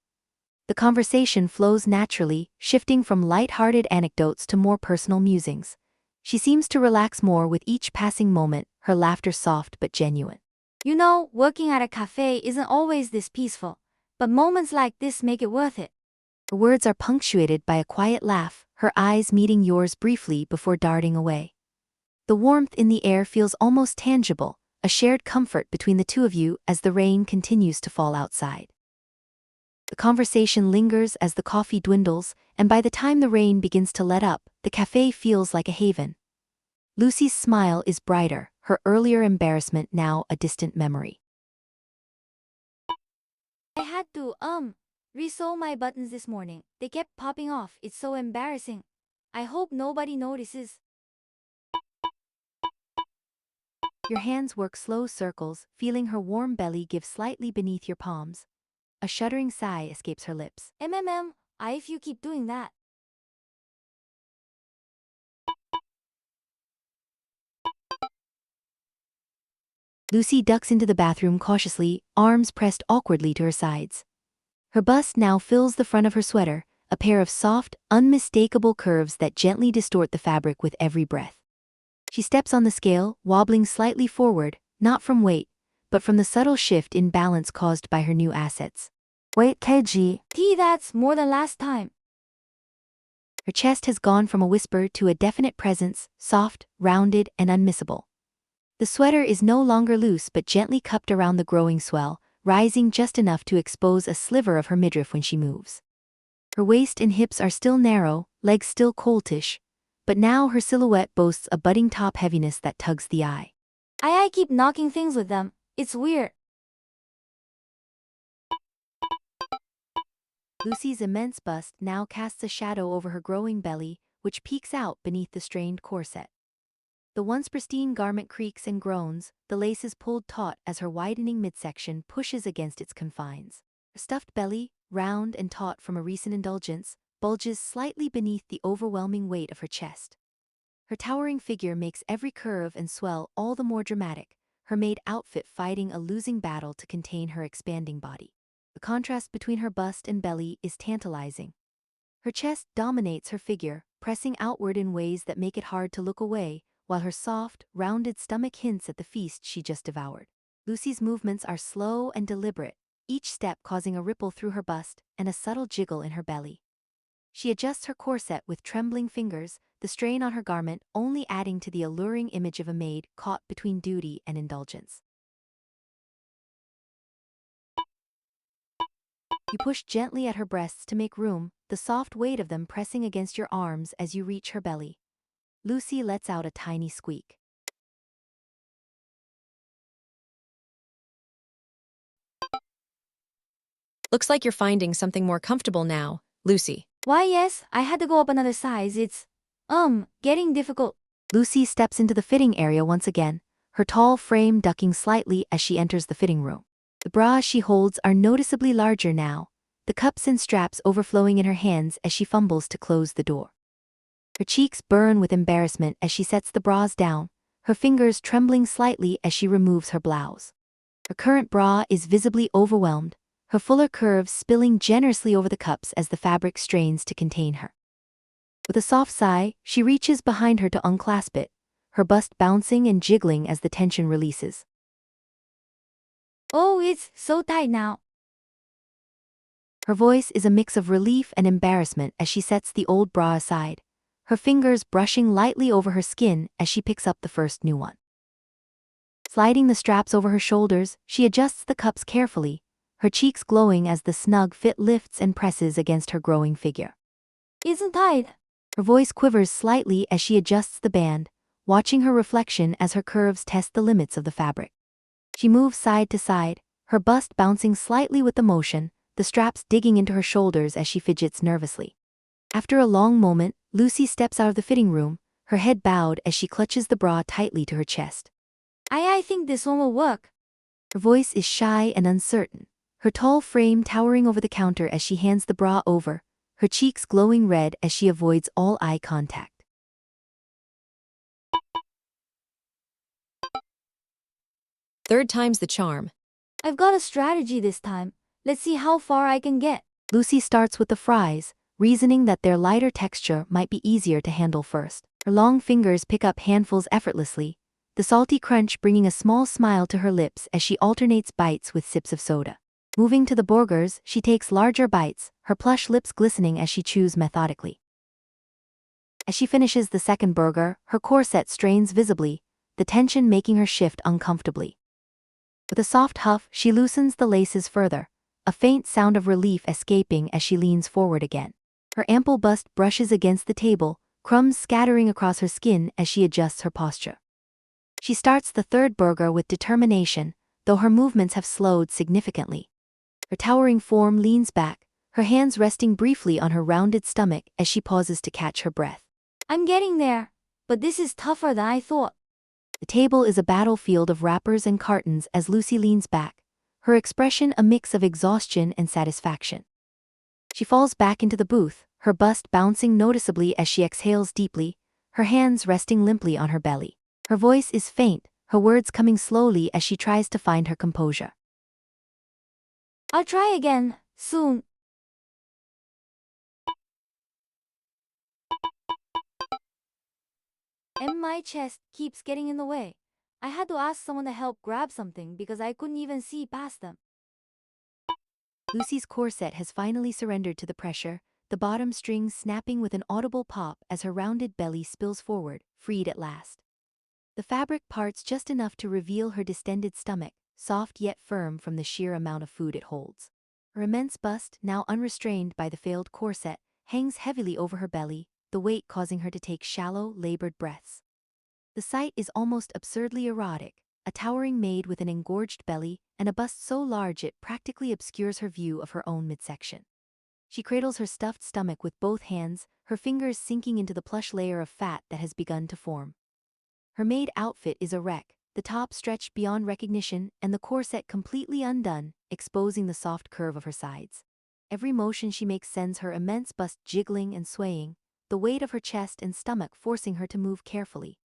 S1: The conversation flows naturally, shifting from light-hearted anecdotes to more personal musings. She seems to relax more with each passing moment, her laughter soft but genuine.
S2: You know, working at a cafe isn't always this peaceful, but moments like this make it worth it.
S1: Her words are punctuated by a quiet laugh, her eyes meeting yours briefly before darting away. The warmth in the air feels almost tangible, a shared comfort between the two of you as the rain continues to fall outside. The conversation lingers as the coffee dwindles, and by the time the rain begins to let up, the cafe feels like a haven. Lucy's smile is brighter, her earlier embarrassment now a distant memory.
S2: I had to, resew my buttons this morning. They kept popping off. It's so embarrassing. I hope nobody notices.
S1: Your hands work slow circles, feeling her warm belly give slightly beneath your palms. A shuddering sigh escapes her lips.
S2: If you keep doing that.
S1: Lucy ducks into the bathroom cautiously, arms pressed awkwardly to her sides. Her bust now fills the front of her sweater, a pair of soft, unmistakable curves that gently distort the fabric with every breath. She steps on the scale, wobbling slightly forward, not from weight, but from the subtle shift in balance caused by her new assets. Wait, kg.
S2: That's more than last time.
S1: Her chest has gone from a whisper to a definite presence, soft, rounded, and unmissable. The sweater is no longer loose but gently cupped around the growing swell, rising just enough to expose a sliver of her midriff when she moves. Her waist and hips are still narrow, legs still coltish, but now her silhouette boasts a budding top heaviness that tugs the eye.
S2: I keep knocking things with them. It's weird.
S1: Lucy's immense bust now casts a shadow over her growing belly, which peeks out beneath the strained corset. The once pristine garment creaks and groans, the laces pulled taut as her widening midsection pushes against its confines. Her stuffed belly, round and taut from a recent indulgence, bulges slightly beneath the overwhelming weight of her chest. Her towering figure makes every curve and swell all the more dramatic, her maid outfit fighting a losing battle to contain her expanding body. The contrast between her bust and belly is tantalizing. Her chest dominates her figure, pressing outward in ways that make it hard to look away, while her soft, rounded stomach hints at the feast she just devoured. Lucy's movements are slow and deliberate, each step causing a ripple through her bust and a subtle jiggle in her belly. She adjusts her corset with trembling fingers, the strain on her garment only adding to the alluring image of a maid caught between duty and indulgence. You push gently at her breasts to make room, the soft weight of them pressing against your arms as you reach her belly. Lucy lets out a tiny squeak.
S3: Looks like you're finding something more comfortable now, Lucy.
S2: Why yes, I had to go up another size. It's, getting difficult.
S1: Lucy steps into the fitting area once again, her tall frame ducking slightly as she enters the fitting room. The bras she holds are noticeably larger now, the cups and straps overflowing in her hands as she fumbles to close the door. Her cheeks burn with embarrassment as she sets the bras down, her fingers trembling slightly as she removes her blouse. Her current bra is visibly overwhelmed, her fuller curves spilling generously over the cups as the fabric strains to contain her. With a soft sigh, she reaches behind her to unclasp it, her bust bouncing and jiggling as the tension releases.
S2: Oh, it's so tight now.
S1: Her voice is a mix of relief and embarrassment as she sets the old bra aside, her fingers brushing lightly over her skin as she picks up the first new one. Sliding the straps over her shoulders, she adjusts the cups carefully, her cheeks glowing as the snug fit lifts and presses against her growing figure.
S2: Isn't tight.
S1: Her voice quivers slightly as she adjusts the band, watching her reflection as her curves test the limits of the fabric. She moves side to side, her bust bouncing slightly with the motion, the straps digging into her shoulders as she fidgets nervously. After a long moment, Lucy steps out of the fitting room, her head bowed as she clutches the bra tightly to her chest.
S2: I think this one will work.
S1: Her voice is shy and uncertain, her tall frame towering over the counter as she hands the bra over, her cheeks glowing red as she avoids all eye contact.
S3: Third time's the charm.
S2: I've got a strategy this time. Let's see how far I can get.
S1: Lucy starts with the fries, reasoning that their lighter texture might be easier to handle first. Her long fingers pick up handfuls effortlessly, the salty crunch bringing a small smile to her lips as she alternates bites with sips of soda. Moving to the burgers, she takes larger bites, her plush lips glistening as she chews methodically. As she finishes the second burger, her corset strains visibly, the tension making her shift uncomfortably. With a soft huff, she loosens the laces further, a faint sound of relief escaping as she leans forward again. Her ample bust brushes against the table, crumbs scattering across her skin as she adjusts her posture. She starts the third burger with determination, though her movements have slowed significantly. Her towering form leans back, her hands resting briefly on her rounded stomach as she pauses to catch her breath.
S2: I'm getting there, but this is tougher than I thought.
S1: The table is a battlefield of wrappers and cartons as Lucy leans back, her expression a mix of exhaustion and satisfaction. She falls back into the booth, her bust bouncing noticeably as she exhales deeply, her hands resting limply on her belly. Her voice is faint, her words coming slowly as she tries to find her composure.
S2: I'll try again, soon. And my chest keeps getting in the way. I had to ask someone to help grab something because I couldn't even see past them.
S1: Lucy's corset has finally surrendered to the pressure, the bottom strings snapping with an audible pop as her rounded belly spills forward, freed at last. The fabric parts just enough to reveal her distended stomach, soft yet firm from the sheer amount of food it holds. Her immense bust, now unrestrained by the failed corset, hangs heavily over her belly, the weight causing her to take shallow, labored breaths. The sight is almost absurdly erotic, a towering maid with an engorged belly and a bust so large it practically obscures her view of her own midsection. She cradles her stuffed stomach with both hands, her fingers sinking into the plush layer of fat that has begun to form. Her maid outfit is a wreck, the top stretched beyond recognition and the corset completely undone, exposing the soft curve of her sides. Every motion she makes sends her immense bust jiggling and swaying, the weight of her chest and stomach forcing her to move carefully.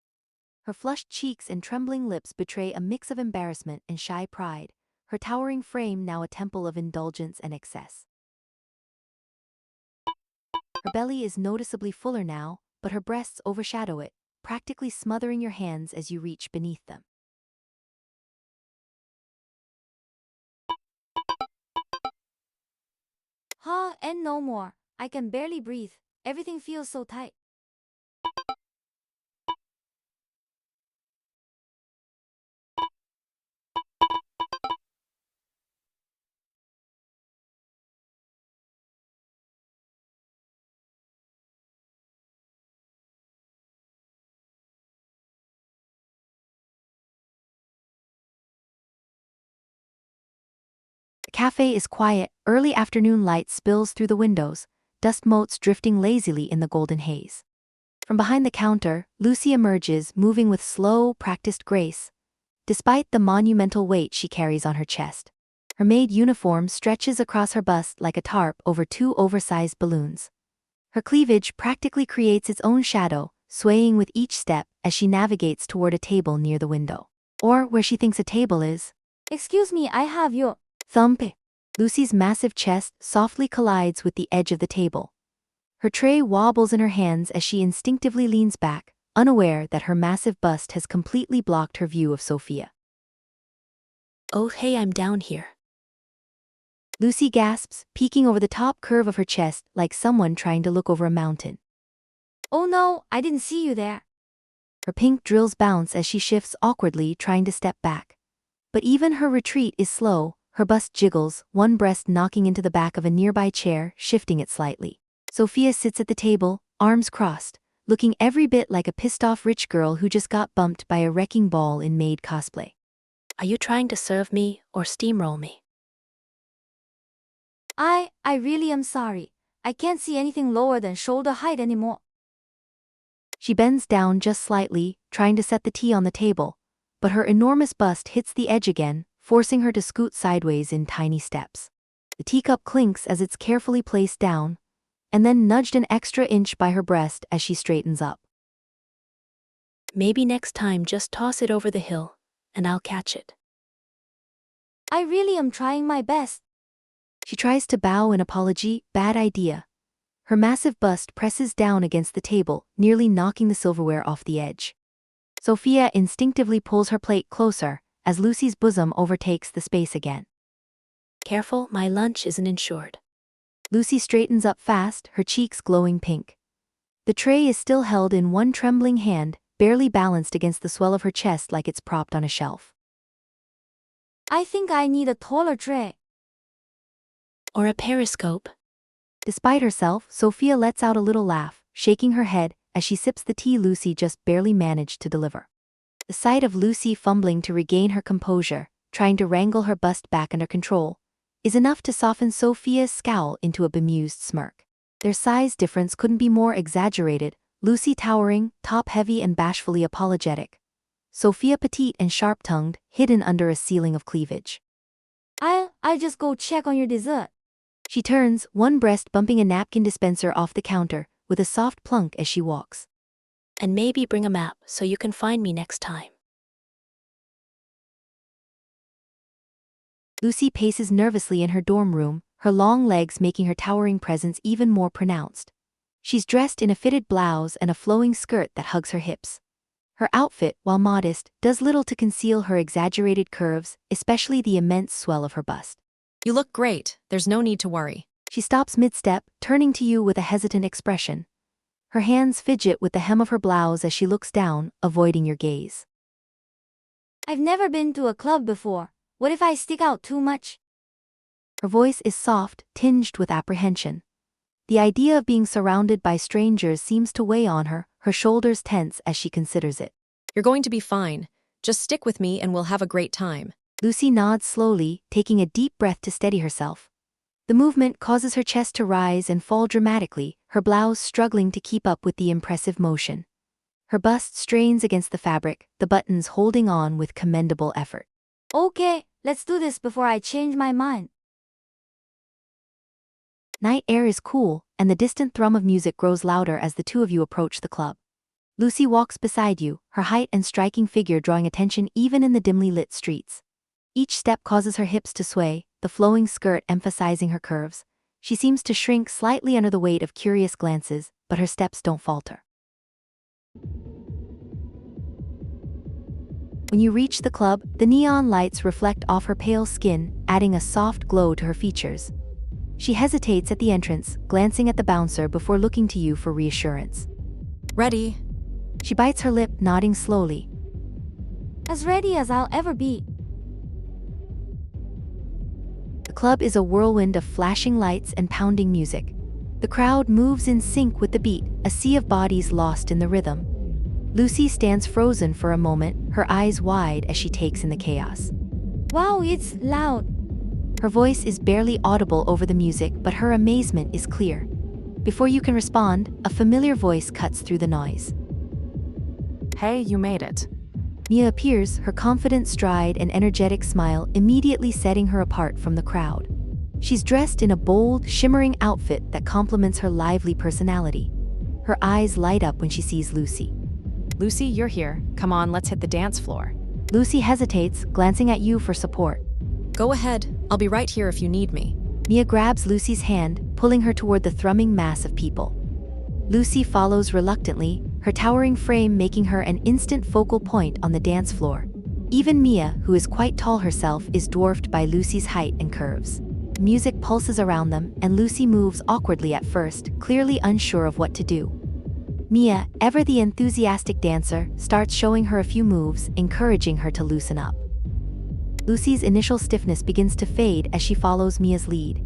S1: Her flushed cheeks and trembling lips betray a mix of embarrassment and shy pride, her towering frame now a temple of indulgence and excess. Her belly is noticeably fuller now, but her breasts overshadow it, practically smothering your hands as you reach beneath them.
S2: And no more. I can barely breathe. Everything feels so tight.
S1: The cafe is quiet, early afternoon light spills through the windows, dust motes drifting lazily in the golden haze. From behind the counter, Lucy emerges, moving with slow, practiced grace, despite the monumental weight she carries on her chest. Her maid uniform stretches across her bust like a tarp over two oversized balloons. Her cleavage practically creates its own shadow, swaying with each step as she navigates toward a table near the window. Or where she thinks a table is.
S2: Excuse me, I have your...
S1: Thump. Lucy's massive chest softly collides with the edge of the table. Her tray wobbles in her hands as she instinctively leans back, unaware that her massive bust has completely blocked her view of Sophia.
S4: Oh hey, I'm down here.
S1: Lucy gasps, peeking over the top curve of her chest like someone trying to look over a mountain.
S2: Oh no, I didn't see you there.
S1: Her pink drills bounce as she shifts awkwardly, trying to step back. But even her retreat is slow, her bust jiggles, one breast knocking into the back of a nearby chair, shifting it slightly. Sophia sits at the table, arms crossed, looking every bit like a pissed-off rich girl who just got bumped by a wrecking ball in maid cosplay.
S4: Are you trying to serve me or steamroll me?
S2: I really am sorry. I can't see anything lower than shoulder height anymore.
S1: She bends down just slightly, trying to set the tea on the table, but her enormous bust hits the edge again, forcing her to scoot sideways in tiny steps. The teacup clinks as it's carefully placed down, and then nudged an extra inch by her breast as she straightens up.
S4: Maybe next time just toss it over the hill, and I'll catch it.
S2: I really am trying my best.
S1: She tries to bow in apology, bad idea. Her massive bust presses down against the table, nearly knocking the silverware off the edge. Sophia instinctively pulls her plate closer, as Lucy's bosom overtakes the space again.
S4: Careful, my lunch isn't insured.
S1: Lucy straightens up fast, her cheeks glowing pink. The tray is still held in one trembling hand, barely balanced against the swell of her chest like it's propped on a shelf.
S2: I think I need a taller tray.
S4: Or a periscope.
S1: Despite herself, Sophia lets out a little laugh, shaking her head as she sips the tea Lucy just barely managed to deliver. The sight of Lucy fumbling to regain her composure, trying to wrangle her bust back under control, is enough to soften Sophia's scowl into a bemused smirk. Their size difference couldn't be more exaggerated, Lucy towering, top-heavy and bashfully apologetic. Sophia petite and sharp-tongued, hidden under a ceiling of cleavage.
S2: I'll just go check on your dessert.
S1: She turns, one breast bumping a napkin dispenser off the counter, with a soft plunk as she walks.
S4: And maybe bring a map so you can find me next time.
S1: Lucy paces nervously in her dorm room, her long legs making her towering presence even more pronounced. She's dressed in a fitted blouse and a flowing skirt that hugs her hips. Her outfit, while modest, does little to conceal her exaggerated curves, especially the immense swell of her bust.
S3: You look great, there's no need to worry.
S1: She stops mid-step, turning to you with a hesitant expression. Her hands fidget with the hem of her blouse as she looks down, avoiding your gaze.
S2: I've never been to a club before. What if I stick out too much?
S1: Her voice is soft, tinged with apprehension. The idea of being surrounded by strangers seems to weigh on her, her shoulders tense as she considers it.
S3: You're going to be fine. Just stick with me and we'll have a great time.
S1: Lucy nods slowly, taking a deep breath to steady herself. The movement causes her chest to rise and fall dramatically, her blouse struggling to keep up with the impressive motion. Her bust strains against the fabric, the buttons holding on with commendable effort.
S2: Okay, let's do this before I change my mind.
S1: Night air is cool, and the distant thrum of music grows louder as the two of you approach the club. Lucy walks beside you, her height and striking figure drawing attention even in the dimly lit streets. Each step causes her hips to sway, the flowing skirt emphasizing her curves. She seems to shrink slightly under the weight of curious glances, but her steps don't falter. When you reach the club, the neon lights reflect off her pale skin, adding a soft glow to her features. She hesitates at the entrance, glancing at the bouncer before looking to you for reassurance.
S4: Ready?
S1: She bites her lip, nodding slowly.
S2: As ready as I'll ever be.
S1: The club is a whirlwind of flashing lights and pounding music. The crowd moves in sync with the beat, a sea of bodies lost in the rhythm. Lucy stands frozen for a moment, her eyes wide as she takes in the chaos.
S2: Wow, it's loud.
S1: Her voice is barely audible over the music, but her amazement is clear. Before you can respond, a familiar voice cuts through the noise.
S4: Hey, you made it.
S1: Mia appears, her confident stride and energetic smile immediately setting her apart from the crowd. She's dressed in a bold, shimmering outfit that complements her lively personality. Her eyes light up when she sees Lucy.
S4: Lucy, you're here. Come on, let's hit the dance floor.
S1: Lucy hesitates, glancing at you for support.
S3: Go ahead, I'll be right here if you need me.
S1: Mia grabs Lucy's hand, pulling her toward the thrumming mass of people. Lucy follows reluctantly, her towering frame making her an instant focal point on the dance floor. Even Mia, who is quite tall herself, is dwarfed by Lucy's height and curves. Music pulses around them, and Lucy moves awkwardly at first, clearly unsure of what to do. Mia, ever the enthusiastic dancer, starts showing her a few moves, encouraging her to loosen up. Lucy's initial stiffness begins to fade as she follows Mia's lead.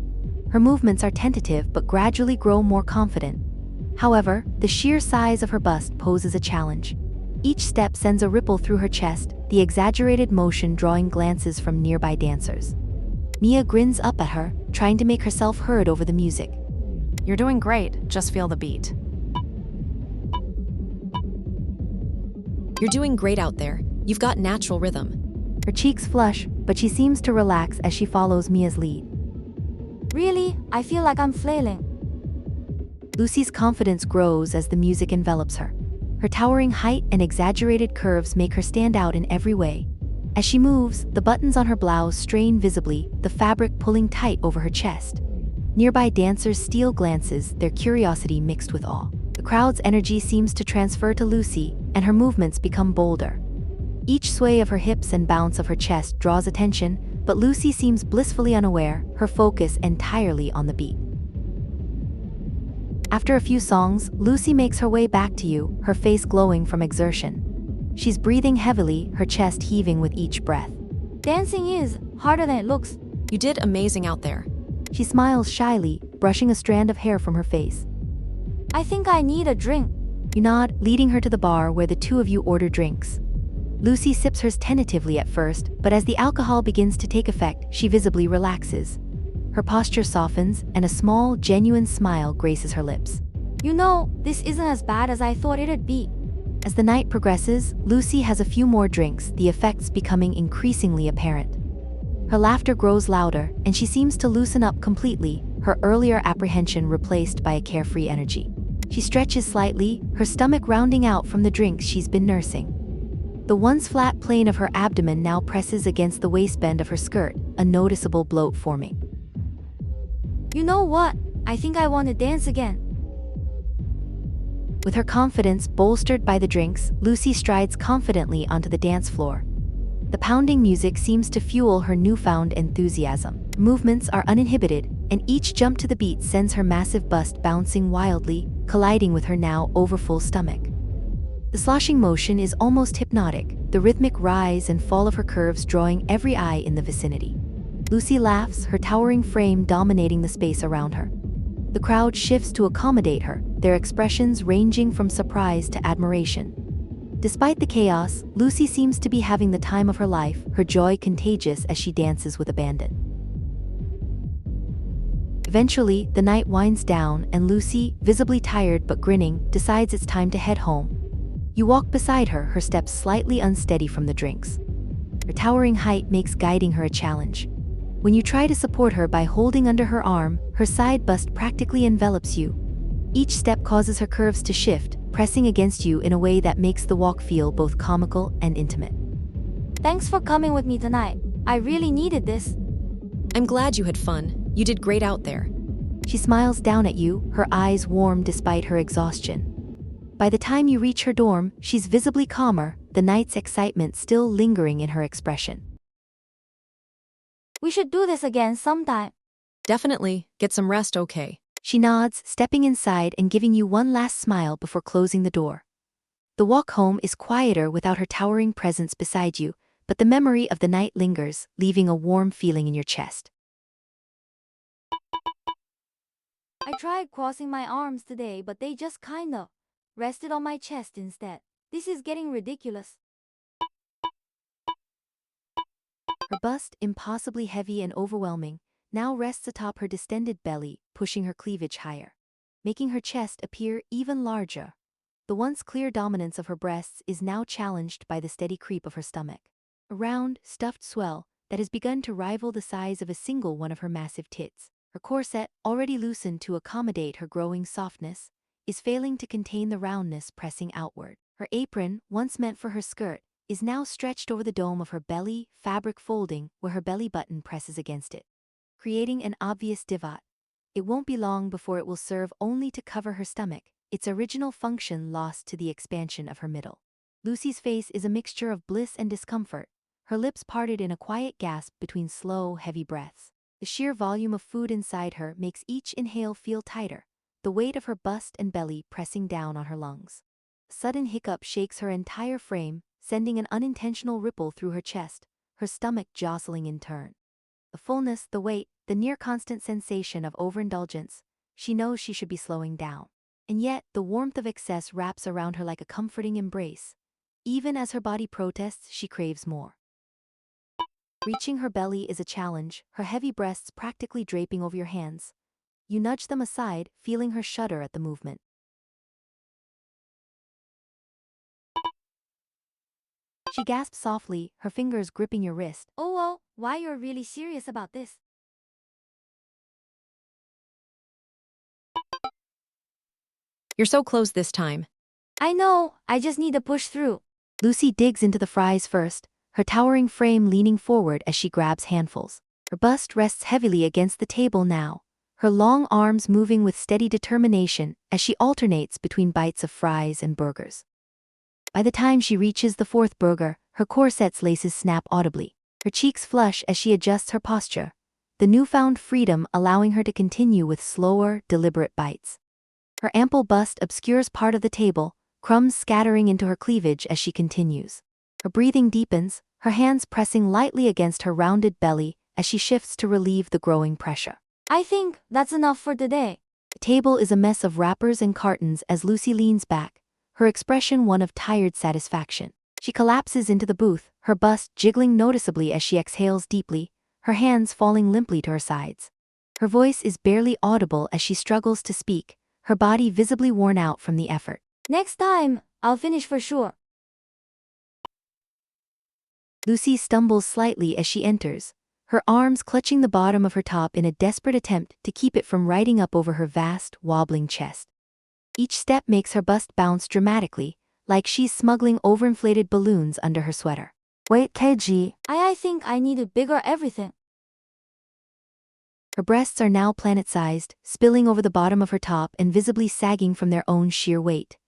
S1: Her movements are tentative but gradually grow more confident. However, the sheer size of her bust poses a challenge. Each step sends a ripple through her chest, the exaggerated motion drawing glances from nearby dancers. Mia grins up at her, trying to make herself heard over the music.
S4: You're doing great, just feel the beat.
S3: You're doing great out there. You've got natural rhythm.
S1: Her cheeks flush, but she seems to relax as she follows Mia's lead.
S2: Really, I feel like I'm flailing.
S1: Lucy's confidence grows as the music envelops her. Her towering height and exaggerated curves make her stand out in every way. As she moves, the buttons on her blouse strain visibly, the fabric pulling tight over her chest. Nearby dancers steal glances, their curiosity mixed with awe. The crowd's energy seems to transfer to Lucy, and her movements become bolder. Each sway of her hips and bounce of her chest draws attention, but Lucy seems blissfully unaware, her focus entirely on the beat. After a few songs, Lucy makes her way back to you, her face glowing from exertion. She's breathing heavily, her chest heaving with each breath.
S2: Dancing is harder than it looks.
S3: You did amazing out there.
S1: She smiles shyly, brushing a strand of hair from her face.
S2: I think I need a drink.
S1: You nod, leading her to the bar where the two of you order drinks. Lucy sips hers tentatively at first, but as the alcohol begins to take effect, she visibly relaxes. Her posture softens, and a small, genuine smile graces her lips.
S2: You know, this isn't as bad as I thought it'd be.
S1: As the night progresses, Lucy has a few more drinks, the effects becoming increasingly apparent. Her laughter grows louder, and she seems to loosen up completely, her earlier apprehension replaced by a carefree energy. She stretches slightly, her stomach rounding out from the drinks she's been nursing. The once flat plane of her abdomen now presses against the waistband of her skirt, a noticeable bloat forming.
S2: You know what? I think I want to dance again.
S1: With her confidence bolstered by the drinks, Lucy strides confidently onto the dance floor. The pounding music seems to fuel her newfound enthusiasm. Movements are uninhibited, and each jump to the beat sends her massive bust bouncing wildly, colliding with her now overfull stomach. The sloshing motion is almost hypnotic, the rhythmic rise and fall of her curves drawing every eye in the vicinity. Lucy laughs, her towering frame dominating the space around her. The crowd shifts to accommodate her, their expressions ranging from surprise to admiration. Despite the chaos, Lucy seems to be having the time of her life, her joy contagious as she dances with abandon. Eventually, the night winds down and Lucy, visibly tired but grinning, decides it's time to head home. You walk beside her, her steps slightly unsteady from the drinks. Her towering height makes guiding her a challenge. When you try to support her by holding under her arm, her side bust practically envelops you. Each step causes her curves to shift, pressing against you in a way that makes the walk feel both comical and intimate.
S2: Thanks for coming with me tonight. I really needed this.
S3: I'm glad you had fun. You did great out there.
S1: She smiles down at you, her eyes warm despite her exhaustion. By the time you reach her dorm, she's visibly calmer, the night's excitement still lingering in her expression.
S2: We should do this again sometime.
S3: Definitely. Get some rest, okay?
S1: She nods, stepping inside and giving you one last smile before closing the door. The walk home is quieter without her towering presence beside you, but the memory of the night lingers, leaving a warm feeling in your chest.
S2: I tried crossing my arms today, but they just kinda rested on my chest instead. This is getting ridiculous.
S1: Her bust, impossibly heavy and overwhelming, now rests atop her distended belly, pushing her cleavage higher, making her chest appear even larger. The once clear dominance of her breasts is now challenged by the steady creep of her stomach. A round, stuffed swell that has begun to rival the size of a single one of her massive tits. Her corset, already loosened to accommodate her growing softness, is failing to contain the roundness pressing outward. Her apron, once meant for her skirt, is now stretched over the dome of her belly, fabric folding where her belly button presses against it, creating an obvious divot. It won't be long before it will serve only to cover her stomach, its original function lost to the expansion of her middle. Lucy's face is a mixture of bliss and discomfort, her lips parted in a quiet gasp between slow, heavy breaths. The sheer volume of food inside her makes each inhale feel tighter, the weight of her bust and belly pressing down on her lungs. A sudden hiccup shakes her entire frame, sending an unintentional ripple through her chest, her stomach jostling in turn. The fullness, the weight, the near-constant sensation of overindulgence, she knows she should be slowing down. And yet, the warmth of excess wraps around her like a comforting embrace. Even as her body protests, she craves more. Reaching her belly is a challenge, her heavy breasts practically draping over your hands. You nudge them aside, feeling her shudder at the movement. She gasps softly, her fingers gripping your wrist.
S2: Oh well, why you're really serious about this?
S3: You're so close this time.
S2: I know, I just need to push through.
S1: Lucy digs into the fries first, her towering frame leaning forward as she grabs handfuls. Her bust rests heavily against the table now, her long arms moving with steady determination as she alternates between bites of fries and burgers. By the time she reaches the fourth burger, her corset's laces snap audibly. Her cheeks flush as she adjusts her posture, the newfound freedom allowing her to continue with slower, deliberate bites. Her ample bust obscures part of the table, crumbs scattering into her cleavage as she continues. Her breathing deepens, her hands pressing lightly against her rounded belly as she shifts to relieve the growing pressure.
S2: I think that's enough for today.
S1: The table is a mess of wrappers and cartons as Lucy leans back, her expression one of tired satisfaction. She collapses into the booth, her bust jiggling noticeably as she exhales deeply, her hands falling limply to her sides. Her voice is barely audible as she struggles to speak, her body visibly worn out from the effort.
S2: Next time, I'll finish for sure.
S1: Lucy stumbles slightly as she enters, her arms clutching the bottom of her top in a desperate attempt to keep it from riding up over her vast, wobbling chest. Each step makes her bust bounce dramatically, like she's smuggling overinflated balloons under her sweater. Wait, KG.
S2: I think I need a bigger everything.
S1: Her breasts are now planet-sized, spilling over the bottom of her top and visibly sagging from their own sheer weight.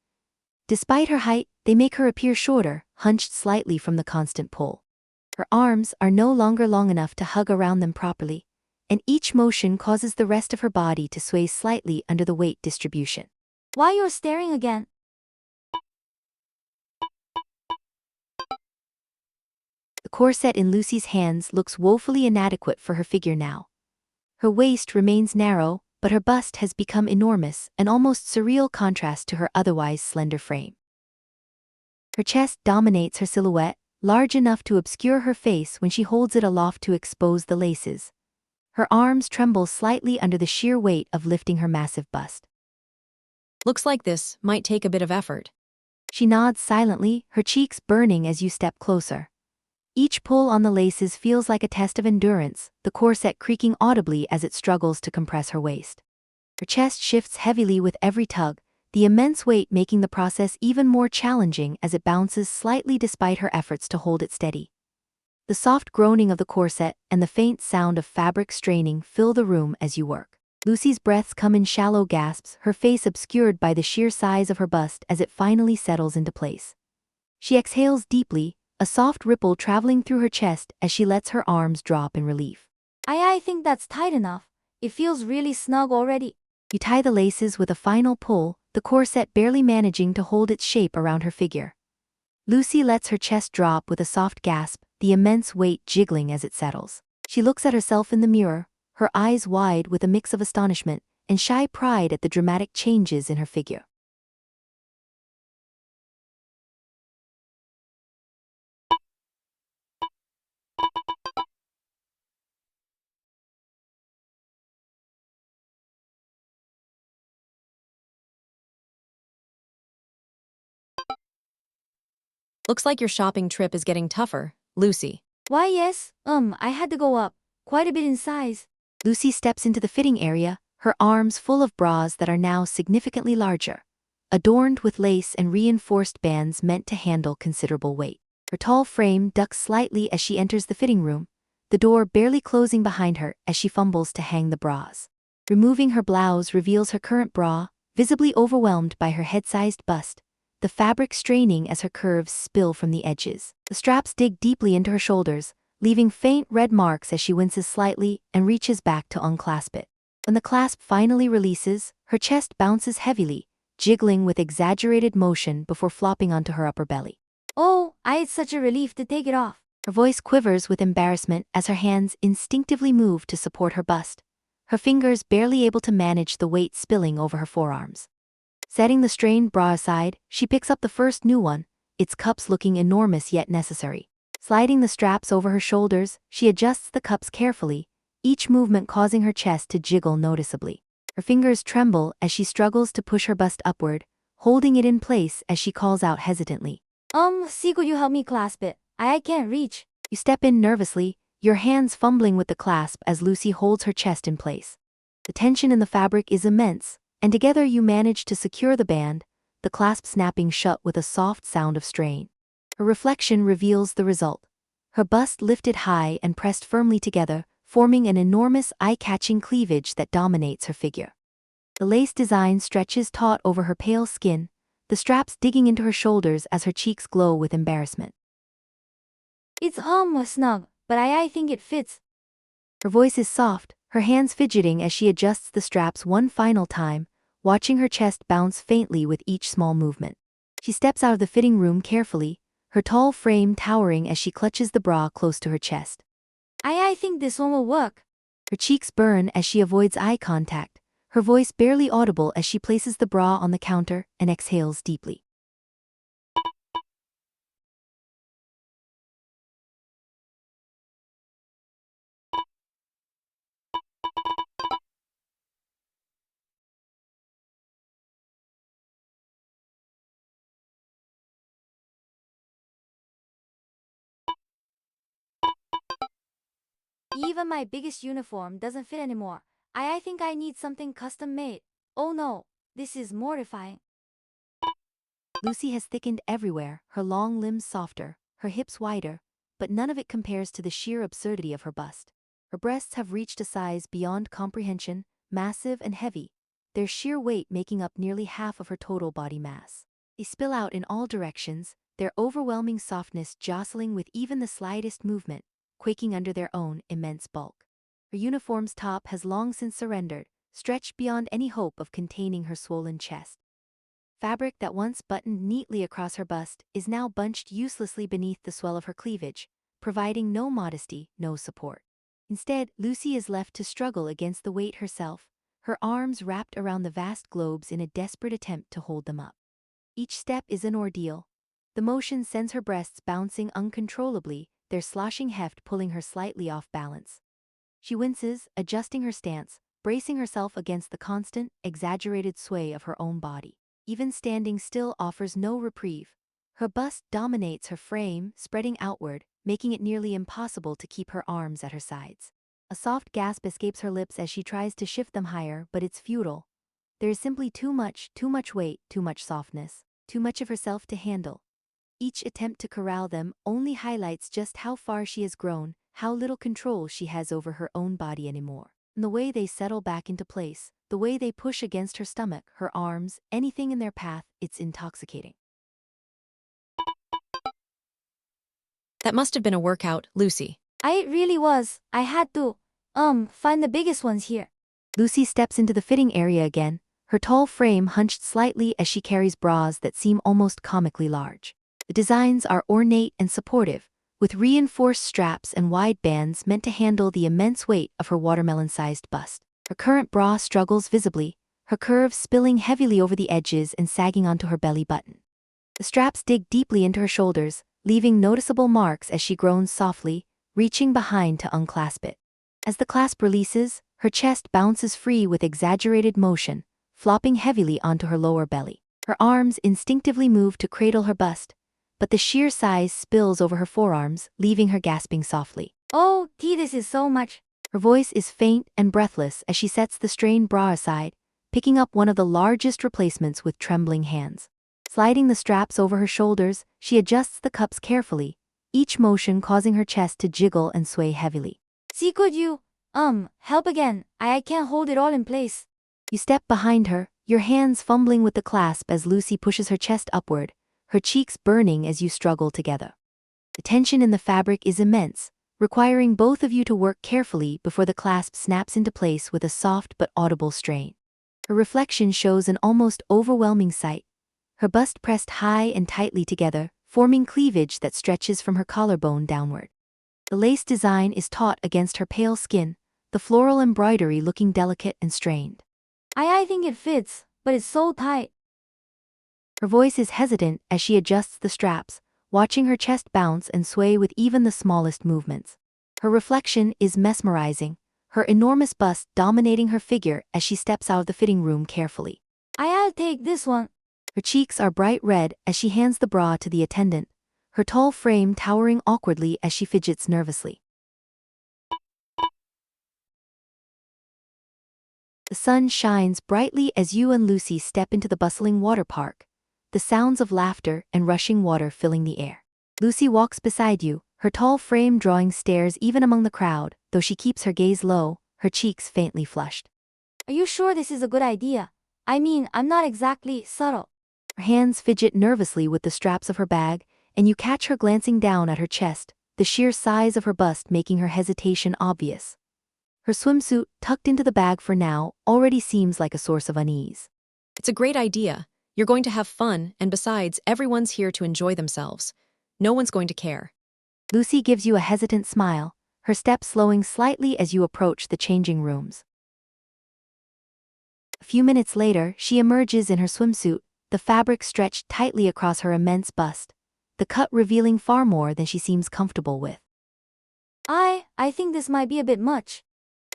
S1: Despite her height, they make her appear shorter, hunched slightly from the constant pull. Her arms are no longer long enough to hug around them properly, and each motion causes the rest of her body to sway slightly under the weight distribution.
S2: Why you're staring again?
S1: The corset in Lucy's hands looks woefully inadequate for her figure now. Her waist remains narrow, but her bust has become enormous, an almost surreal contrast to her otherwise slender frame. Her chest dominates her silhouette, large enough to obscure her face when she holds it aloft to expose the laces. Her arms tremble slightly under the sheer weight of lifting her massive bust.
S3: Looks like this might take a bit of effort.
S1: She nods silently, her cheeks burning as you step closer. Each pull on the laces feels like a test of endurance, the corset creaking audibly as it struggles to compress her waist. Her chest shifts heavily with every tug, the immense weight making the process even more challenging as it bounces slightly despite her efforts to hold it steady. The soft groaning of the corset and the faint sound of fabric straining fill the room as you work. Lucy's breaths come in shallow gasps, her face obscured by the sheer size of her bust as it finally settles into place. She exhales deeply, a soft ripple traveling through her chest as she lets her arms drop in relief.
S2: I think that's tight enough. It feels really snug already.
S1: You tie the laces with a final pull, the corset barely managing to hold its shape around her figure. Lucy lets her chest drop with a soft gasp, the immense weight jiggling as it settles. She looks at herself in the mirror, her eyes wide with a mix of astonishment and shy pride at the dramatic changes in her figure.
S3: Looks like your shopping trip is getting tougher, Lucy.
S2: Why yes, I had to go up quite a bit in size.
S1: Lucy steps into the fitting area, her arms full of bras that are now significantly larger, adorned with lace and reinforced bands meant to handle considerable weight. Her tall frame ducks slightly as she enters the fitting room, the door barely closing behind her as she fumbles to hang the bras. Removing her blouse reveals her current bra, visibly overwhelmed by her head-sized bust, the fabric straining as her curves spill from the edges. The straps dig deeply into her shoulders, leaving faint red marks as she winces slightly and reaches back to unclasp it. When the clasp finally releases, her chest bounces heavily, jiggling with exaggerated motion before flopping onto her upper belly.
S2: Oh, it's such a relief to take it off.
S1: Her voice quivers with embarrassment as her hands instinctively move to support her bust, her fingers barely able to manage the weight spilling over her forearms. Setting the strained bra aside, she picks up the first new one, its cups looking enormous yet necessary. Sliding the straps over her shoulders, she adjusts the cups carefully, each movement causing her chest to jiggle noticeably. Her fingers tremble as she struggles to push her bust upward, holding it in place as she calls out hesitantly.
S2: See, could you help me clasp it? I can't reach.
S1: You step in nervously, your hands fumbling with the clasp as Lucy holds her chest in place. The tension in the fabric is immense, and together you manage to secure the band, the clasp snapping shut with a soft sound of strain. Her reflection reveals the result. Her bust lifted high and pressed firmly together, forming an enormous eye-catching cleavage that dominates her figure. The lace design stretches taut over her pale skin, the straps digging into her shoulders as her cheeks glow with embarrassment.
S2: It's snug, but I think it fits.
S1: Her voice is soft, her hands fidgeting as she adjusts the straps one final time, watching her chest bounce faintly with each small movement. She steps out of the fitting room carefully, her tall frame towering as she clutches the bra close to her chest.
S2: I think this one will work.
S1: Her cheeks burn as she avoids eye contact, her voice barely audible as she places the bra on the counter and exhales deeply.
S2: Even my biggest uniform doesn't fit anymore. I think I need something custom made. Oh no, this is mortifying.
S1: Lucy has thickened everywhere, her long limbs softer, her hips wider, but none of it compares to the sheer absurdity of her bust. Her breasts have reached a size beyond comprehension, massive and heavy, their sheer weight making up nearly half of her total body mass. They spill out in all directions, their overwhelming softness jostling with even the slightest movement, quaking under their own immense bulk. Her uniform's top has long since surrendered, stretched beyond any hope of containing her swollen chest. Fabric that once buttoned neatly across her bust is now bunched uselessly beneath the swell of her cleavage, providing no modesty, no support. Instead, Lucy is left to struggle against the weight herself, her arms wrapped around the vast globes in a desperate attempt to hold them up. Each step is an ordeal. The motion sends her breasts bouncing uncontrollably, their sloshing heft pulling her slightly off balance. She winces, adjusting her stance, bracing herself against the constant, exaggerated sway of her own body. Even standing still offers no reprieve. Her bust dominates her frame, spreading outward, making it nearly impossible to keep her arms at her sides. A soft gasp escapes her lips as she tries to shift them higher, but it's futile. There is simply too much weight, too much softness, too much of herself to handle. Each attempt to corral them only highlights just how far she has grown, how little control she has over her own body anymore. And the way they settle back into place, the way they push against her stomach, her arms, anything in their path, it's intoxicating.
S3: That must have been a workout, Lucy.
S2: It really was. I had to, find the biggest ones here.
S1: Lucy steps into the fitting area again, her tall frame hunched slightly as she carries bras that seem almost comically large. The designs are ornate and supportive, with reinforced straps and wide bands meant to handle the immense weight of her watermelon-sized bust. Her current bra struggles visibly, her curves spilling heavily over the edges and sagging onto her belly button. The straps dig deeply into her shoulders, leaving noticeable marks as she groans softly, reaching behind to unclasp it. As the clasp releases, her chest bounces free with exaggerated motion, flopping heavily onto her lower belly. Her arms instinctively move to cradle her bust, but the sheer size spills over her forearms, leaving her gasping softly.
S2: Oh, this is so much.
S1: Her voice is faint and breathless as she sets the strained bra aside, picking up one of the largest replacements with trembling hands. Sliding the straps over her shoulders, she adjusts the cups carefully, each motion causing her chest to jiggle and sway heavily.
S2: See, could you, help again? I can't hold it all in place.
S1: You step behind her, your hands fumbling with the clasp as Lucy pushes her chest upward, her cheeks burning as you struggle together. The tension in the fabric is immense, requiring both of you to work carefully before the clasp snaps into place with a soft but audible strain. Her reflection shows an almost overwhelming sight, her bust pressed high and tightly together, forming cleavage that stretches from her collarbone downward. The lace design is taut against her pale skin, the floral embroidery looking delicate and strained.
S2: I think it fits, but it's so tight.
S1: Her voice is hesitant as she adjusts the straps, watching her chest bounce and sway with even the smallest movements. Her reflection is mesmerizing, her enormous bust dominating her figure as she steps out of the fitting room carefully.
S2: I'll take this one.
S1: Her cheeks are bright red as she hands the bra to the attendant, her tall frame towering awkwardly as she fidgets nervously. The sun shines brightly as you and Lucy step into the bustling water park, the sounds of laughter and rushing water filling the air. Lucy walks beside you, her tall frame drawing stares even among the crowd, though she keeps her gaze low, her cheeks faintly flushed.
S2: Are you sure this is a good idea? I mean, I'm not exactly subtle.
S1: Her hands fidget nervously with the straps of her bag, and you catch her glancing down at her chest, the sheer size of her bust making her hesitation obvious. Her swimsuit, tucked into the bag for now, already seems like a source of unease.
S3: It's a great idea. You're going to have fun, and besides, everyone's here to enjoy themselves. No one's going to care.
S1: Lucy gives you a hesitant smile, her step slowing slightly as you approach the changing rooms. A few minutes later, she emerges in her swimsuit, the fabric stretched tightly across her immense bust, the cut revealing far more than she seems comfortable with.
S2: I think this might be a bit much.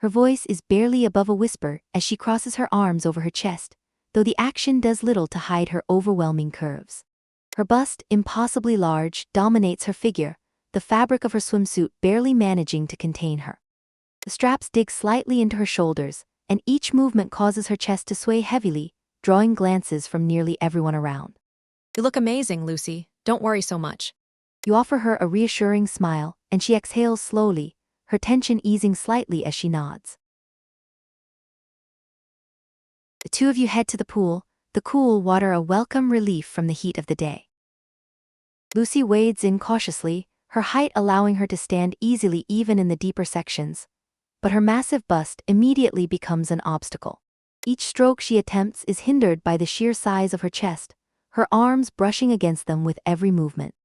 S1: Her voice is barely above a whisper as she crosses her arms over her chest, though the action does little to hide her overwhelming curves. Her bust, impossibly large, dominates her figure, the fabric of her swimsuit barely managing to contain her. The straps dig slightly into her shoulders, and each movement causes her chest to sway heavily, drawing glances from nearly everyone around.
S3: You look amazing, Lucy. Don't worry so much.
S1: You offer her a reassuring smile, and she exhales slowly, her tension easing slightly as she nods. The two of you head to the pool, the cool water a welcome relief from the heat of the day. Lucy wades in cautiously, her height allowing her to stand easily even in the deeper sections, but her massive bust immediately becomes an obstacle. Each stroke she attempts is hindered by the sheer size of her chest, her arms brushing against them with every movement.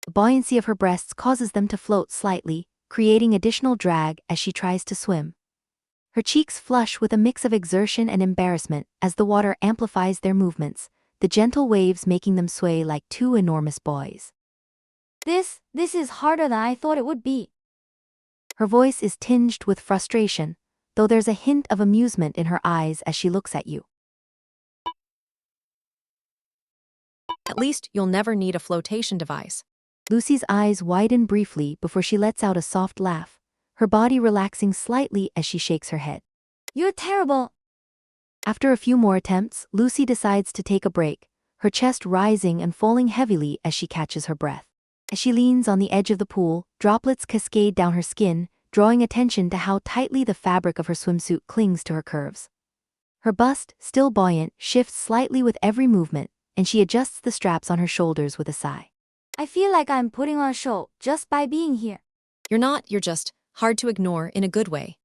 S1: The buoyancy of her breasts causes them to float slightly, creating additional drag as she tries to swim. Her cheeks flush with a mix of exertion and embarrassment as the water amplifies their movements, the gentle waves making them sway like two enormous buoys.
S2: This is harder than I thought it would be.
S1: Her voice is tinged with frustration, though there's a hint of amusement in her eyes as she looks at you.
S3: At least you'll never need a flotation device.
S1: Lucy's eyes widen briefly before she lets out a soft laugh, her body relaxing slightly as she shakes her head.
S2: You're terrible.
S1: After a few more attempts, Lucy decides to take a break, her chest rising and falling heavily as she catches her breath. As she leans on the edge of the pool, droplets cascade down her skin, drawing attention to how tightly the fabric of her swimsuit clings to her curves. Her bust, still buoyant, shifts slightly with every movement, and she adjusts the straps on her shoulders with a sigh.
S2: I feel like I'm putting on a show just by being here.
S3: You're not, you're just hard to ignore in a good way.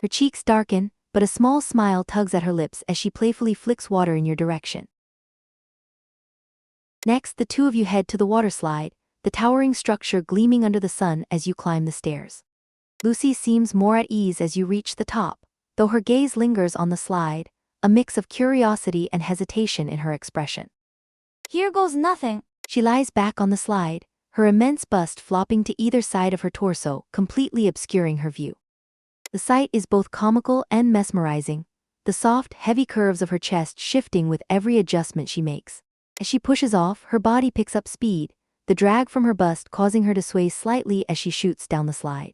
S1: Her cheeks darken, but a small smile tugs at her lips as she playfully flicks water in your direction. Next, the two of you head to the water slide, the towering structure gleaming under the sun as you climb the stairs. Lucy seems more at ease as you reach the top, though her gaze lingers on the slide, a mix of curiosity and hesitation in her expression.
S2: Here goes nothing.
S1: She lies back on the slide, her immense bust flopping to either side of her torso, completely obscuring her view. The sight is both comical and mesmerizing, the soft, heavy curves of her chest shifting with every adjustment she makes. As she pushes off, her body picks up speed, the drag from her bust causing her to sway slightly as she shoots down the slide.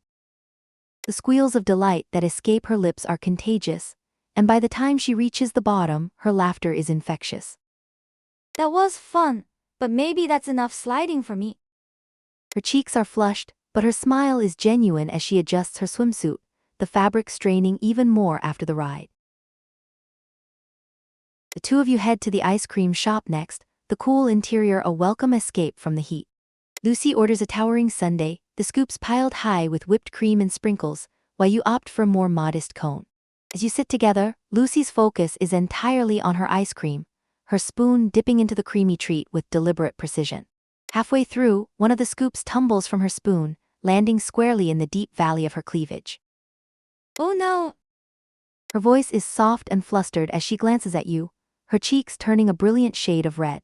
S1: The squeals of delight that escape her lips are contagious, and by the time she reaches the bottom, her laughter is infectious.
S2: That was fun, but maybe that's enough sliding for me.
S1: Her cheeks are flushed, but her smile is genuine as she adjusts her swimsuit, the fabric straining even more after the ride. The two of you head to the ice cream shop next, the cool interior a welcome escape from the heat. Lucy orders a towering sundae, the scoops piled high with whipped cream and sprinkles, while you opt for a more modest cone. As you sit together, Lucy's focus is entirely on her ice cream, her spoon dipping into the creamy treat with deliberate precision. Halfway through, one of the scoops tumbles from her spoon, landing squarely in the deep valley of her cleavage.
S2: Oh no!
S1: Her voice is soft and flustered as she glances at you, her cheeks turning a brilliant shade of red.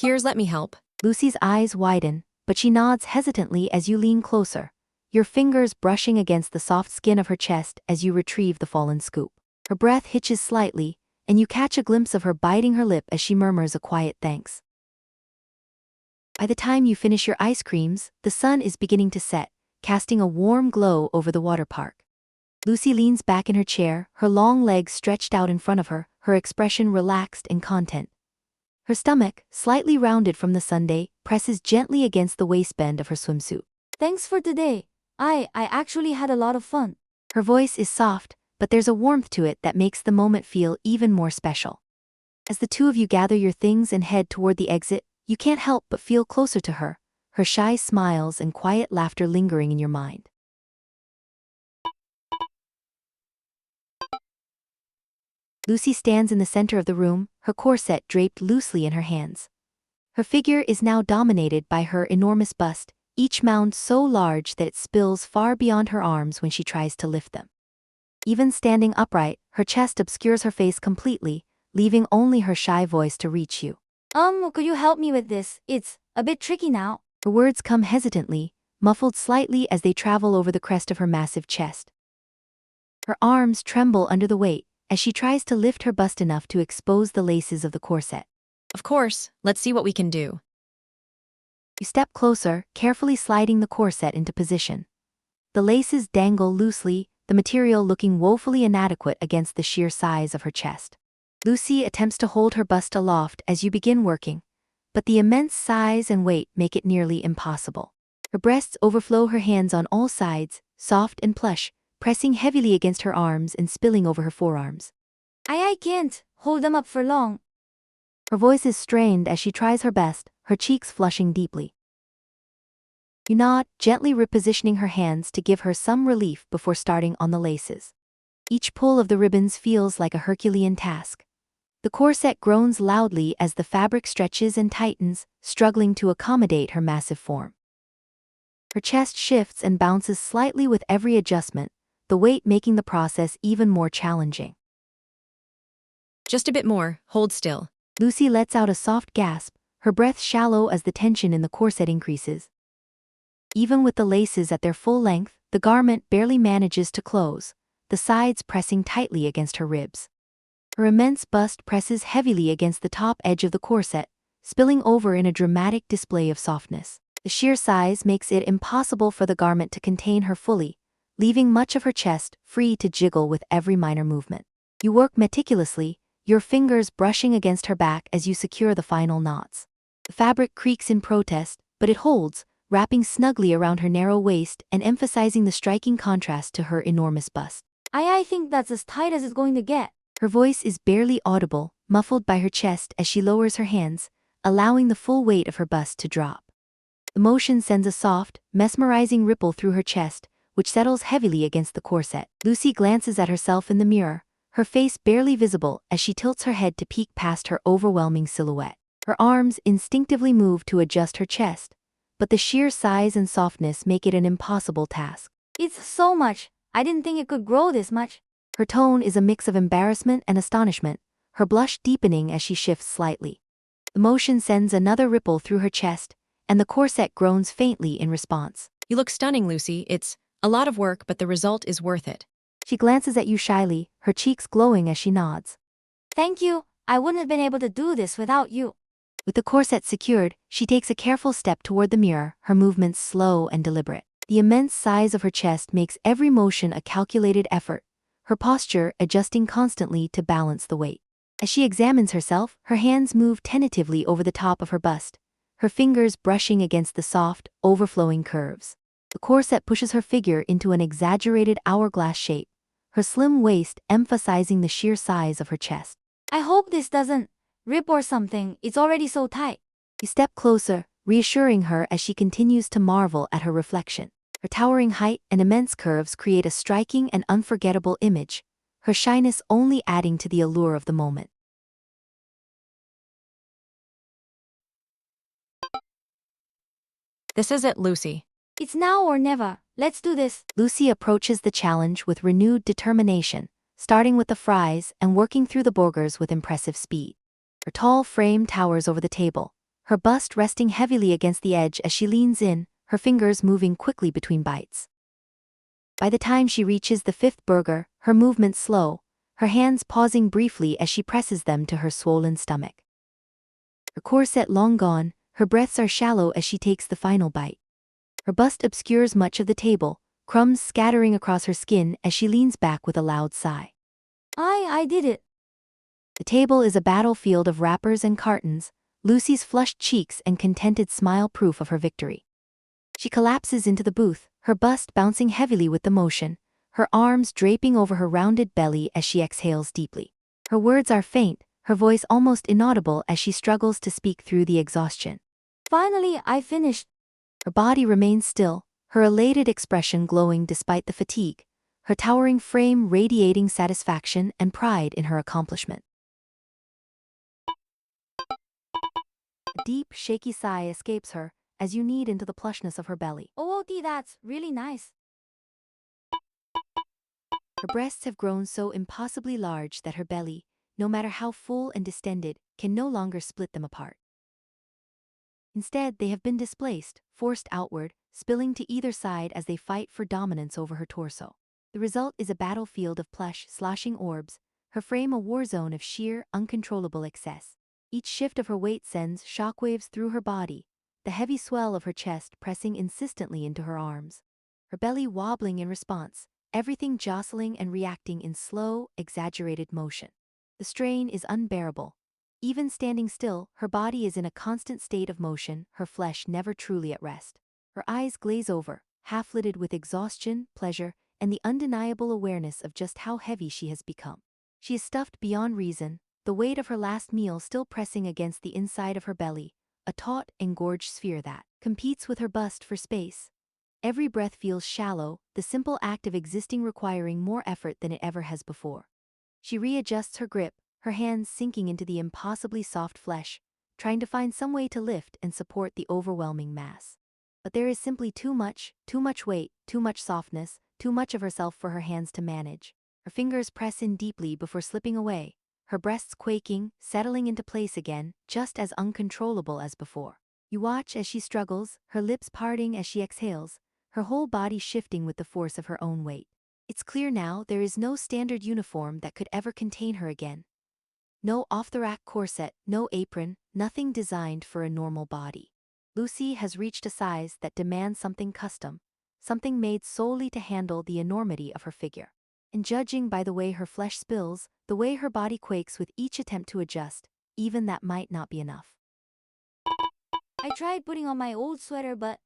S3: Here's let me help.
S1: Lucy's eyes widen, but she nods hesitantly as you lean closer, your fingers brushing against the soft skin of her chest as you retrieve the fallen scoop. Her breath hitches slightly, and you catch a glimpse of her biting her lip as she murmurs a quiet thanks. By the time you finish your ice creams, the sun is beginning to set, casting a warm glow over the water park. Lucy leans back in her chair, her long legs stretched out in front of her, her expression relaxed and content. Her stomach, slightly rounded from the sundae, presses gently against the waistband of her swimsuit.
S2: Thanks for today. I actually had a lot of fun.
S1: Her voice is soft, but there's a warmth to it that makes the moment feel even more special. As the two of you gather your things and head toward the exit, you can't help but feel closer to her, her shy smiles and quiet laughter lingering in your mind. Lucy stands in the center of the room, her corset draped loosely in her hands. Her figure is now dominated by her enormous bust, each mound so large that it spills far beyond her arms when she tries to lift them. Even standing upright, her chest obscures her face completely, leaving only her shy voice to reach you.
S2: Could you help me with this? It's a bit tricky now.
S1: Her words come hesitantly, muffled slightly as they travel over the crest of her massive chest. Her arms tremble under the weight, as she tries to lift her bust enough to expose the laces of the corset.
S3: Of course, let's see what we can do.
S1: You step closer, carefully sliding the corset into position. The laces dangle loosely, the material looking woefully inadequate against the sheer size of her chest. Lucy attempts to hold her bust aloft as you begin working, but the immense size and weight make it nearly impossible. Her breasts overflow her hands on all sides, soft and plush, pressing heavily against her arms and spilling over her forearms.
S2: I can't hold them up for long.
S1: Her voice is strained as she tries her best, her cheeks flushing deeply. You nod, gently repositioning her hands to give her some relief before starting on the laces. Each pull of the ribbons feels like a Herculean task. The corset groans loudly as the fabric stretches and tightens, struggling to accommodate her massive form. Her chest shifts and bounces slightly with every adjustment, the weight making the process even more challenging.
S3: Just a bit more, hold still.
S1: Lucy lets out a soft gasp, her breath shallow as the tension in the corset increases. Even with the laces at their full length, the garment barely manages to close, the sides pressing tightly against her ribs. Her immense bust presses heavily against the top edge of the corset, spilling over in a dramatic display of softness. The sheer size makes it impossible for the garment to contain her fully, leaving much of her chest free to jiggle with every minor movement. You work meticulously, your fingers brushing against her back as you secure the final knots. The fabric creaks in protest, but it holds, wrapping snugly around her narrow waist and emphasizing the striking contrast to her enormous bust.
S2: I think that's as tight as it's going to get.
S1: Her voice is barely audible, muffled by her chest as she lowers her hands, allowing the full weight of her bust to drop. The motion sends a soft, mesmerizing ripple through her chest, which settles heavily against the corset. Lucy glances at herself in the mirror, her face barely visible as she tilts her head to peek past her overwhelming silhouette. Her arms instinctively move to adjust her chest, but the sheer size and softness make it an impossible task.
S2: It's so much. I didn't think it could grow this much.
S1: Her tone is a mix of embarrassment and astonishment, her blush deepening as she shifts slightly. The motion sends another ripple through her chest, and the corset groans faintly in response.
S3: You look stunning, Lucy. It's a lot of work, but the result is worth it.
S1: She glances at you shyly, her cheeks glowing as she nods.
S2: Thank you. I wouldn't have been able to do this without you.
S1: With the corset secured, she takes a careful step toward the mirror, her movements slow and deliberate. The immense size of her chest makes every motion a calculated effort, her posture adjusting constantly to balance the weight. As she examines herself, her hands move tentatively over the top of her bust, her fingers brushing against the soft, overflowing curves. The corset pushes her figure into an exaggerated hourglass shape, her slim waist emphasizing the sheer size of her chest.
S2: I hope this doesn't rip or something. It's already so tight.
S1: You step closer, reassuring her as she continues to marvel at her reflection. Her towering height and immense curves create a striking and unforgettable image, her shyness only adding to the allure of the moment.
S3: This is it, Lucy.
S2: It's now or never. Let's do this.
S1: Lucy approaches the challenge with renewed determination, starting with the fries and working through the burgers with impressive speed. Her tall frame towers over the table, her bust resting heavily against the edge as she leans in, her fingers moving quickly between bites. By the time she reaches the fifth burger, her movements slow, her hands pausing briefly as she presses them to her swollen stomach. Her corset long gone, her breaths are shallow as she takes the final bite. Her bust obscures much of the table, crumbs scattering across her skin as she leans back with a loud sigh.
S2: I did it.
S1: The table is a battlefield of wrappers and cartons, Lucy's flushed cheeks and contented smile proof of her victory. She collapses into the booth, her bust bouncing heavily with the motion, her arms draping over her rounded belly as she exhales deeply. Her words are faint, her voice almost inaudible as she struggles to speak through the exhaustion.
S2: Finally, I finished.
S1: Her body remains still, her elated expression glowing despite the fatigue, her towering frame radiating satisfaction and pride in her accomplishment. A deep, shaky sigh escapes her as you knead into the plushness of her belly.
S2: OOT, that's really nice.
S1: Her breasts have grown so impossibly large that her belly, no matter how full and distended, can no longer split them apart. Instead, they have been displaced, forced outward, spilling to either side as they fight for dominance over her torso. The result is a battlefield of plush, sloshing orbs, her frame a war zone of sheer, uncontrollable excess. Each shift of her weight sends shockwaves through her body, the heavy swell of her chest pressing insistently into her arms. Her belly wobbling in response, everything jostling and reacting in slow, exaggerated motion. The strain is unbearable. Even standing still, her body is in a constant state of motion, her flesh never truly at rest. Her eyes glaze over, half-lidded with exhaustion, pleasure, and the undeniable awareness of just how heavy she has become. She is stuffed beyond reason, the weight of her last meal still pressing against the inside of her belly, a taut, engorged sphere that competes with her bust for space. Every breath feels shallow, the simple act of existing requiring more effort than it ever has before. She readjusts her grip, her hands sinking into the impossibly soft flesh, trying to find some way to lift and support the overwhelming mass. But there is simply too much weight, too much softness, too much of herself for her hands to manage. Her fingers press in deeply before slipping away, her breasts quaking, settling into place again, just as uncontrollable as before. You watch as she struggles, her lips parting as she exhales, her whole body shifting with the force of her own weight. It's clear now there is no standard uniform that could ever contain her again. No off-the-rack corset, no apron, nothing designed for a normal body. Lucy has reached a size that demands something custom, something made solely to handle the enormity of her figure. And judging by the way her flesh spills, the way her body quakes with each attempt to adjust, even that might not be enough.
S2: I tried putting on my old sweater but,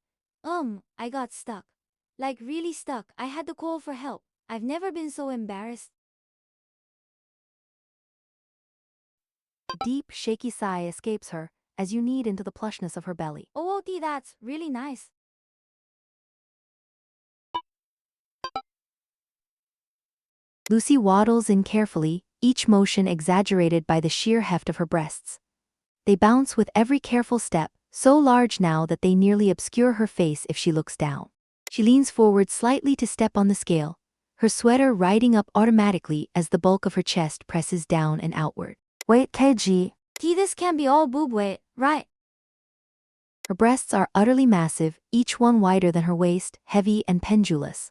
S2: I got stuck. Like really stuck. I had to call for help. I've never been so embarrassed.
S1: A deep, shaky sigh escapes her as you knead into the plushness of her belly.
S2: OOT, that's really nice.
S1: Lucy waddles in carefully, each motion exaggerated by the sheer heft of her breasts. They bounce with every careful step, so large now that they nearly obscure her face if she looks down. She leans forward slightly to step on the scale, her sweater riding up automatically as the bulk of her chest presses down and outward. Wait, kg.
S2: This can be all boob weight, right?
S1: Her breasts are utterly massive, each one wider than her waist, heavy and pendulous.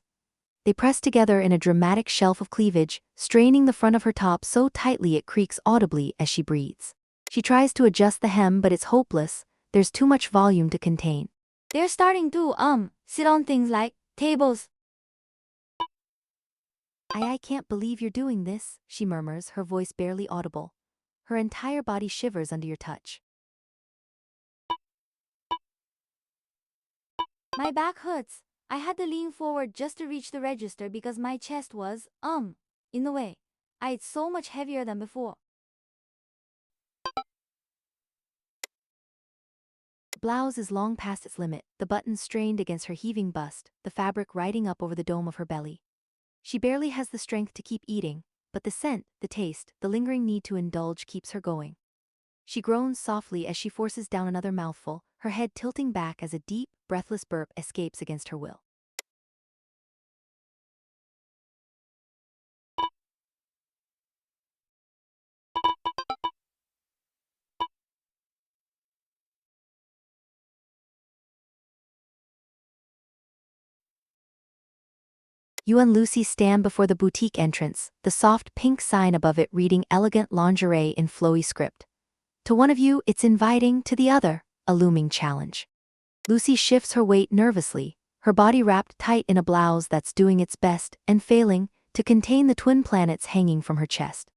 S1: They press together in a dramatic shelf of cleavage, straining the front of her top so tightly it creaks audibly as she breathes. She tries to adjust the hem but it's hopeless, there's too much volume to contain.
S2: They're starting to, sit on things like tables.
S1: I can't believe you're doing this, she murmurs, her voice barely audible. Her entire body shivers under your touch.
S2: My back hurts. I had to lean forward just to reach the register because my chest was, in the way. It's so much heavier than before.
S1: The blouse is long past its limit, the buttons strained against her heaving bust, the fabric riding up over the dome of her belly. She barely has the strength to keep eating, but the scent, the taste, the lingering need to indulge keeps her going. She groans softly as she forces down another mouthful, her head tilting back as a deep, breathless burp escapes against her will. You and Lucy stand before the boutique entrance, the soft pink sign above it reading elegant lingerie in flowy script. To one of you, it's inviting, to the other, a looming challenge. Lucy shifts her weight nervously, her body wrapped tight in a blouse that's doing its best and failing to contain the twin planets hanging from her chest.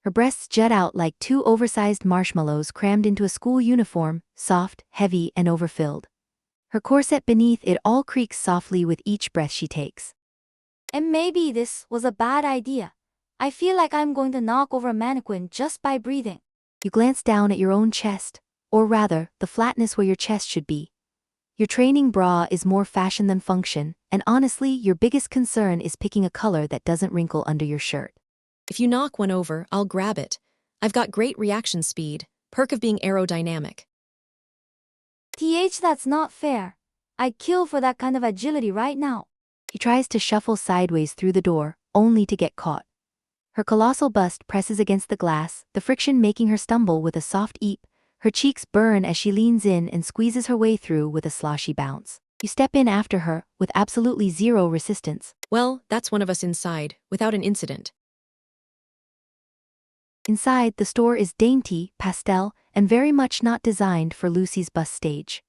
S1: Her breasts jut out like two oversized marshmallows crammed into a school uniform, soft, heavy, and overfilled. Her corset beneath it all creaks softly with each breath she takes.
S2: And maybe this was a bad idea. I feel like I'm going to knock over a mannequin just by breathing.
S1: You glance down at your own chest, or rather, the flatness where your chest should be. Your training bra is more fashion than function, and honestly, your biggest concern is picking a color that doesn't wrinkle under your shirt.
S3: If you knock one over, I'll grab it. I've got great reaction speed, perk of being aerodynamic.
S2: That's not fair. I'd kill for that kind of agility right now.
S1: She tries to shuffle sideways through the door, only to get caught. Her colossal bust presses against the glass, the friction making her stumble with a soft eep. Her cheeks burn as she leans in and squeezes her way through with a sloshy bounce. You step in after her, with absolutely zero resistance.
S3: Well, that's one of us inside, without an incident.
S1: Inside, the store is dainty, pastel, and very much not designed for Lucy's bust stage.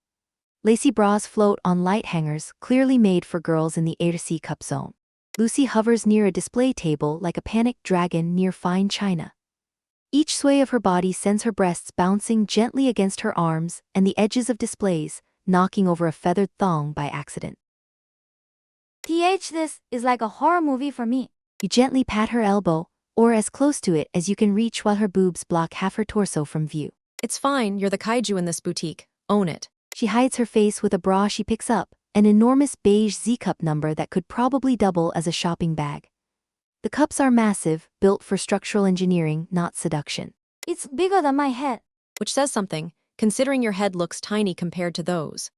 S1: Lacy bras float on light hangers, clearly made for girls in the A to C cup zone. Lucy hovers near a display table like a panicked dragon near fine china. Each sway of her body sends her breasts bouncing gently against her arms and the edges of displays, knocking over a feathered thong by accident.
S2: This is like a horror movie for me.
S1: You gently pat her elbow, or as close to it as you can reach while her boobs block half her torso from view.
S3: It's fine, you're the kaiju in this boutique. Own it.
S1: She hides her face with a bra she picks up, an enormous beige Z-cup number that could probably double as a shopping bag. The cups are massive, built for structural engineering, not seduction.
S2: It's bigger than my head.
S3: Which says something, considering your head looks tiny compared to those.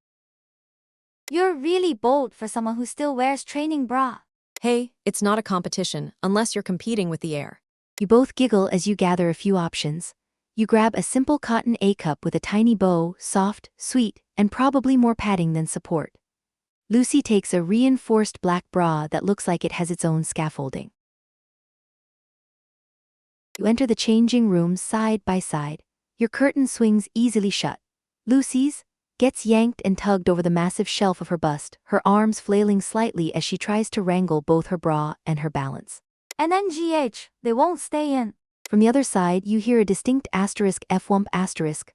S2: You're really bold for someone who still wears training bra.
S3: Hey, it's not a competition, unless you're competing with the air.
S1: You both giggle as you gather a few options. You grab a simple cotton A-cup with a tiny bow, soft, sweet, and probably more padding than support. Lucy takes a reinforced black bra that looks like it has its own scaffolding. You enter the changing rooms side by side. Your curtain swings easily shut. Lucy's gets yanked and tugged over the massive shelf of her bust, her arms flailing slightly as she tries to wrangle both her bra and her balance.
S2: NNGH, they won't stay in.
S1: From the other side, you hear a distinct asterisk F-wump asterisk.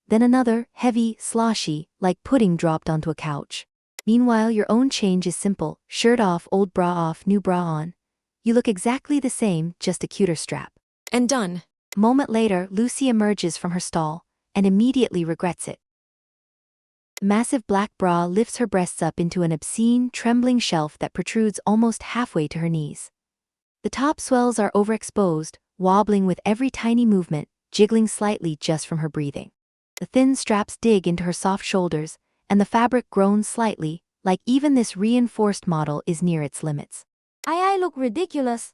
S1: Then another, heavy, sloshy, like pudding dropped onto a couch. Meanwhile, your own change is simple: shirt off, old bra off, new bra on. You look exactly the same, just a cuter strap.
S3: And done.
S1: A moment later, Lucy emerges from her stall and immediately regrets it. The massive black bra lifts her breasts up into an obscene, trembling shelf that protrudes almost halfway to her knees. The top swells are overexposed, wobbling with every tiny movement, jiggling slightly just from her breathing. The thin straps dig into her soft shoulders, and the fabric groans slightly, like even this reinforced model is near its limits.
S2: I look ridiculous.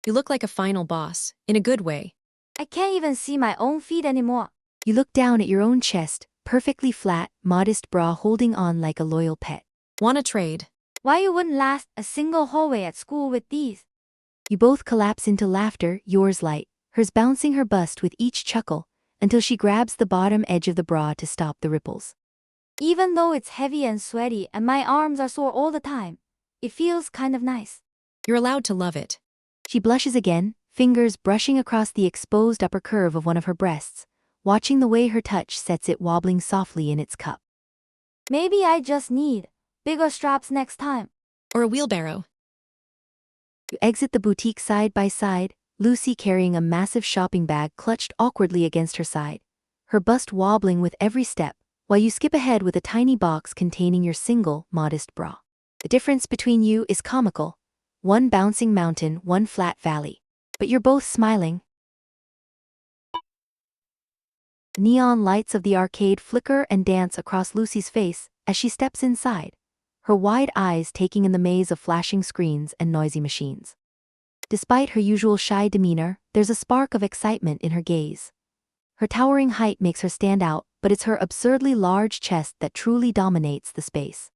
S3: You look like a final boss, in a good way.
S2: I can't even see my own feet anymore.
S1: You look down at your own chest, perfectly flat, modest bra holding on like a loyal pet.
S3: Wanna trade?
S2: Why you wouldn't last a single hallway at school with these?
S1: You both collapse into laughter, yours light, hers bouncing her bust with each chuckle, until she grabs the bottom edge of the bra to stop the ripples.
S2: Even though it's heavy and sweaty and my arms are sore all the time, it feels kind of nice.
S3: You're allowed to love it.
S1: She blushes again, fingers brushing across the exposed upper curve of one of her breasts, watching the way her touch sets it wobbling softly in its cup.
S2: Maybe I just need bigger straps next time.
S3: Or a wheelbarrow.
S1: You exit the boutique side by side, Lucy carrying a massive shopping bag clutched awkwardly against her side, her bust wobbling with every step, while you skip ahead with a tiny box containing your single, modest bra. The difference between you is comical. One bouncing mountain, one flat valley. But you're both smiling. The neon lights of the arcade flicker and dance across Lucy's face as she steps inside, her wide eyes taking in the maze of flashing screens and noisy machines. Despite her usual shy demeanor, there's a spark of excitement in her gaze. Her towering height makes her stand out, but it's her absurdly large chest that truly dominates the space.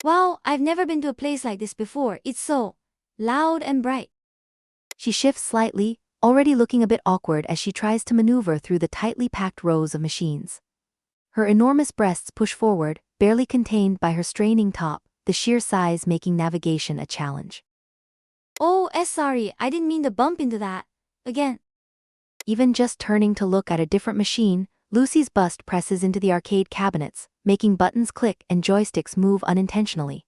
S2: Wow, I've never been to a place like this before. It's so loud and bright.
S1: She shifts slightly, already looking a bit awkward as she tries to maneuver through the tightly packed rows of machines. Her enormous breasts push forward, barely contained by her straining top, the sheer size making navigation a challenge.
S2: Oh, sorry, I didn't mean to bump into that. Again.
S1: Even just turning to look at a different machine, Lucy's bust presses into the arcade cabinets, making buttons click and joysticks move unintentionally.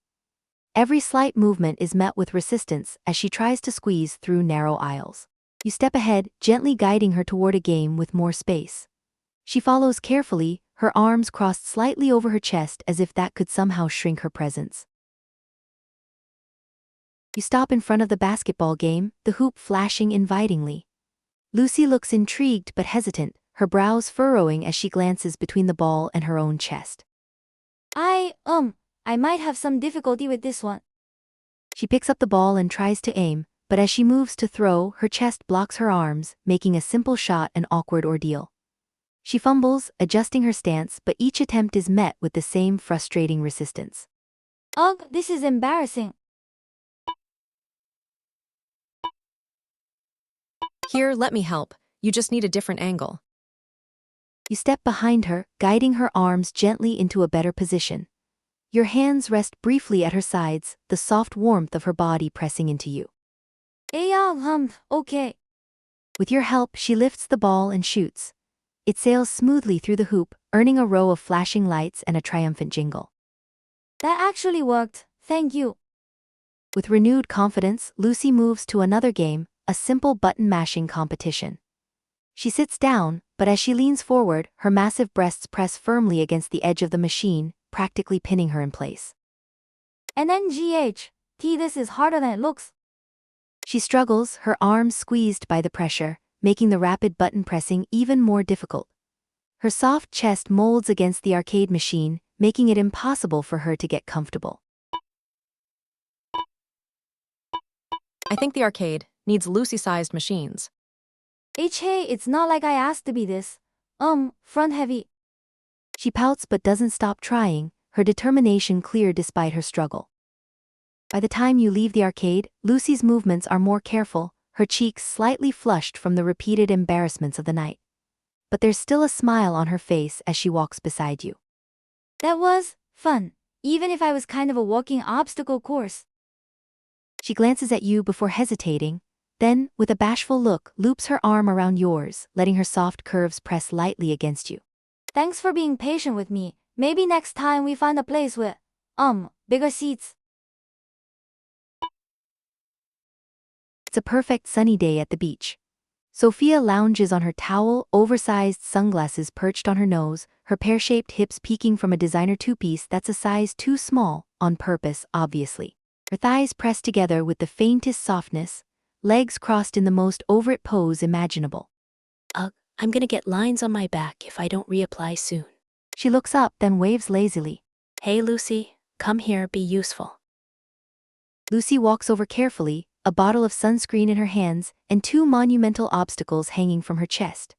S1: Every slight movement is met with resistance as she tries to squeeze through narrow aisles. You step ahead, gently guiding her toward a game with more space. She follows carefully, her arms crossed slightly over her chest as if that could somehow shrink her presence. You stop in front of the basketball game, the hoop flashing invitingly. Lucy looks intrigued but hesitant, her brows furrowing as she glances between the ball and her own chest.
S2: I might have some difficulty with this one.
S1: She picks up the ball and tries to aim, but as she moves to throw, her chest blocks her arms, making a simple shot an awkward ordeal. She fumbles, adjusting her stance, but each attempt is met with the same frustrating resistance.
S2: Ugh, this is embarrassing.
S3: Here, let me help. You just need a different angle.
S1: You step behind her, guiding her arms gently into a better position. Your hands rest briefly at her sides, the soft warmth of her body pressing into you.
S2: Okay.
S1: With your help, she lifts the ball and shoots. It sails smoothly through the hoop, earning a row of flashing lights and a triumphant jingle.
S2: That actually worked, thank you.
S1: With renewed confidence, Lucy moves to another game, a simple button mashing competition. She sits down, but as she leans forward, her massive breasts press firmly against the edge of the machine, practically pinning her in place.
S2: NNGH, this is harder than it looks.
S1: She struggles, her arms squeezed by the pressure, making the rapid button pressing even more difficult. Her soft chest molds against the arcade machine, making it impossible for her to get comfortable.
S3: I think the arcade needs Lucy-sized machines.
S2: Hey, it's not like I asked to be this. Front heavy.
S1: She pouts but doesn't stop trying, her determination clear despite her struggle. By the time you leave the arcade, Lucy's movements are more careful, her cheeks slightly flushed from the repeated embarrassments of the night. But there's still a smile on her face as she walks beside you.
S2: That was fun, even if I was kind of a walking obstacle course.
S1: She glances at you before hesitating, then, with a bashful look, loops her arm around yours, letting her soft curves press lightly against you.
S2: Thanks for being patient with me. Maybe next time we find a place with, bigger seats.
S1: It's a perfect sunny day at the beach. Sophia lounges on her towel, oversized sunglasses perched on her nose, her pear-shaped hips peeking from a designer two-piece that's a size too small, on purpose, obviously. Her thighs pressed together with the faintest softness, legs crossed in the most overt pose imaginable.
S4: Ugh, I'm gonna get lines on my back if I don't reapply soon.
S1: She looks up, then waves lazily.
S4: Hey Lucy, come here, be useful.
S1: Lucy walks over carefully, a bottle of sunscreen in her hands, and two monumental obstacles hanging from her chest.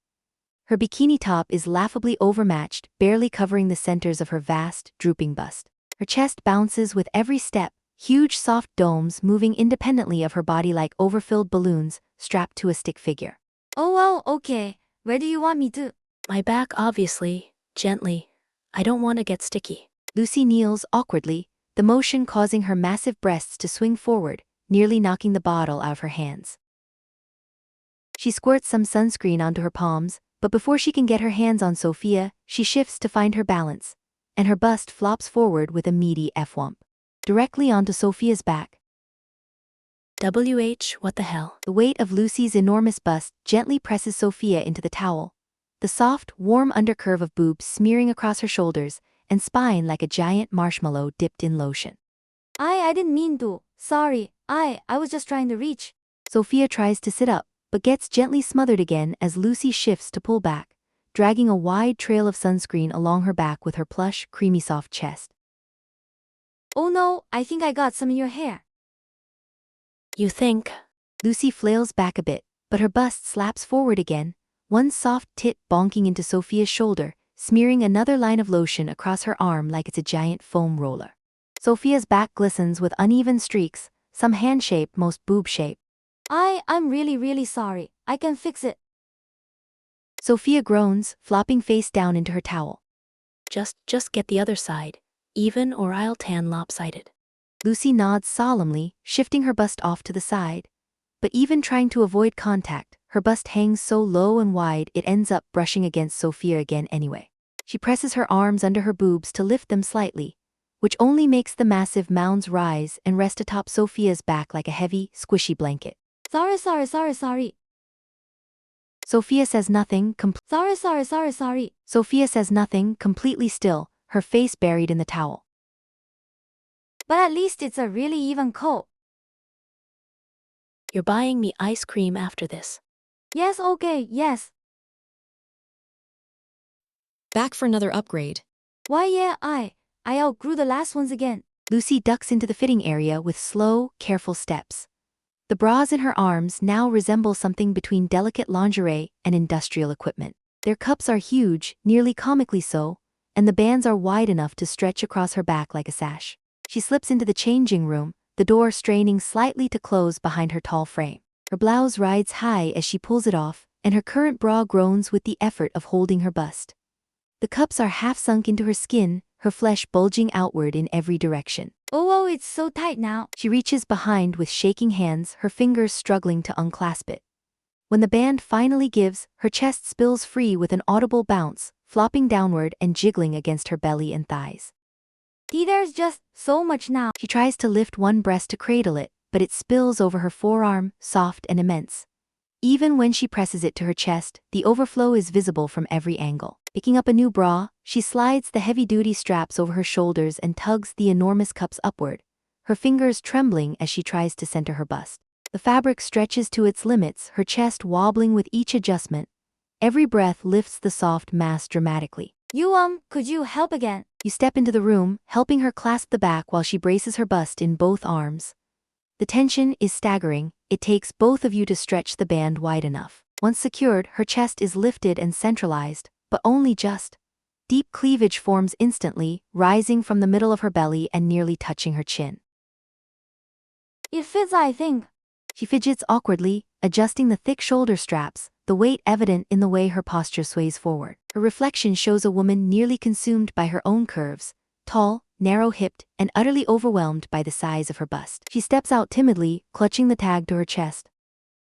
S1: Her bikini top is laughably overmatched, barely covering the centers of her vast, drooping bust. Her chest bounces with every step, huge soft domes moving independently of her body like overfilled balloons, strapped to a stick figure.
S2: Oh well, okay. Where do you want me to?
S4: My back, obviously, gently. I don't want to get sticky.
S1: Lucy kneels awkwardly, the motion causing her massive breasts to swing forward, nearly knocking the bottle out of her hands. She squirts some sunscreen onto her palms, but before she can get her hands on Sophia, she shifts to find her balance, and her bust flops forward with a meaty F-wump, directly onto Sophia's back.
S4: What the hell?
S1: The weight of Lucy's enormous bust gently presses Sophia into the towel, the soft, warm undercurve of boobs smearing across her shoulders, and spine like a giant marshmallow dipped in lotion.
S2: I didn't mean to. Sorry, I was just trying to reach.
S1: Sophia tries to sit up, but gets gently smothered again as Lucy shifts to pull back, dragging a wide trail of sunscreen along her back with her plush, creamy soft chest.
S2: Oh no, I think I got some in your hair.
S4: You think?
S1: Lucy flails back a bit, but her bust slaps forward again, one soft tit bonking into Sophia's shoulder, smearing another line of lotion across her arm like it's a giant foam roller. Sophia's back glistens with uneven streaks, some hand-shaped, most boob-shaped.
S2: I'm really sorry. I can fix it.
S1: Sophia groans, flopping face down into her towel.
S4: Just get the other side, even or I'll tan lopsided.
S1: Lucy nods solemnly, shifting her bust off to the side. But even trying to avoid contact, her bust hangs so low and wide it ends up brushing against Sophia again anyway. She presses her arms under her boobs to lift them slightly, which only makes the massive mounds rise and rest atop Sophia's back like a heavy, squishy blanket.
S2: Sorry.
S1: Sophia says nothing,
S2: Sorry.
S1: Sophia says nothing, completely still, her face buried in the towel.
S2: But at least it's a really even coat.
S4: You're buying me ice cream after this.
S2: Yes, okay, yes.
S3: Back for another upgrade.
S2: Why yeah, I outgrew the last ones again.
S1: Lucy ducks into the fitting area with slow, careful steps. The bras in her arms now resemble something between delicate lingerie and industrial equipment. Their cups are huge, nearly comically so, and the bands are wide enough to stretch across her back like a sash. She slips into the changing room, the door straining slightly to close behind her tall frame. Her blouse rides high as she pulls it off, and her current bra groans with the effort of holding her bust. The cups are half sunk into her skin, her flesh bulging outward in every direction.
S2: Oh, it's so tight now.
S1: She reaches behind with shaking hands, her fingers struggling to unclasp it. When the band finally gives, her chest spills free with an audible bounce, flopping downward and jiggling against her belly and thighs.
S2: There's just so much now.
S1: She tries to lift one breast to cradle it, but it spills over her forearm, soft and immense. Even when she presses it to her chest, the overflow is visible from every angle. Picking up a new bra, she slides the heavy-duty straps over her shoulders and tugs the enormous cups upward, her fingers trembling as she tries to center her bust. The fabric stretches to its limits, her chest wobbling with each adjustment. Every breath lifts the soft mass dramatically.
S2: Could you help again?
S1: You step into the room, helping her clasp the back while she braces her bust in both arms. The tension is staggering, it takes both of you to stretch the band wide enough. Once secured, her chest is lifted and centralized, but only just. Deep cleavage forms instantly, rising from the middle of her belly and nearly touching her chin.
S2: It fits, I think.
S1: She fidgets awkwardly, adjusting the thick shoulder straps, the weight evident in the way her posture sways forward. Her reflection shows a woman nearly consumed by her own curves, tall, narrow-hipped, and utterly overwhelmed by the size of her bust. She steps out timidly, clutching the tag to her chest.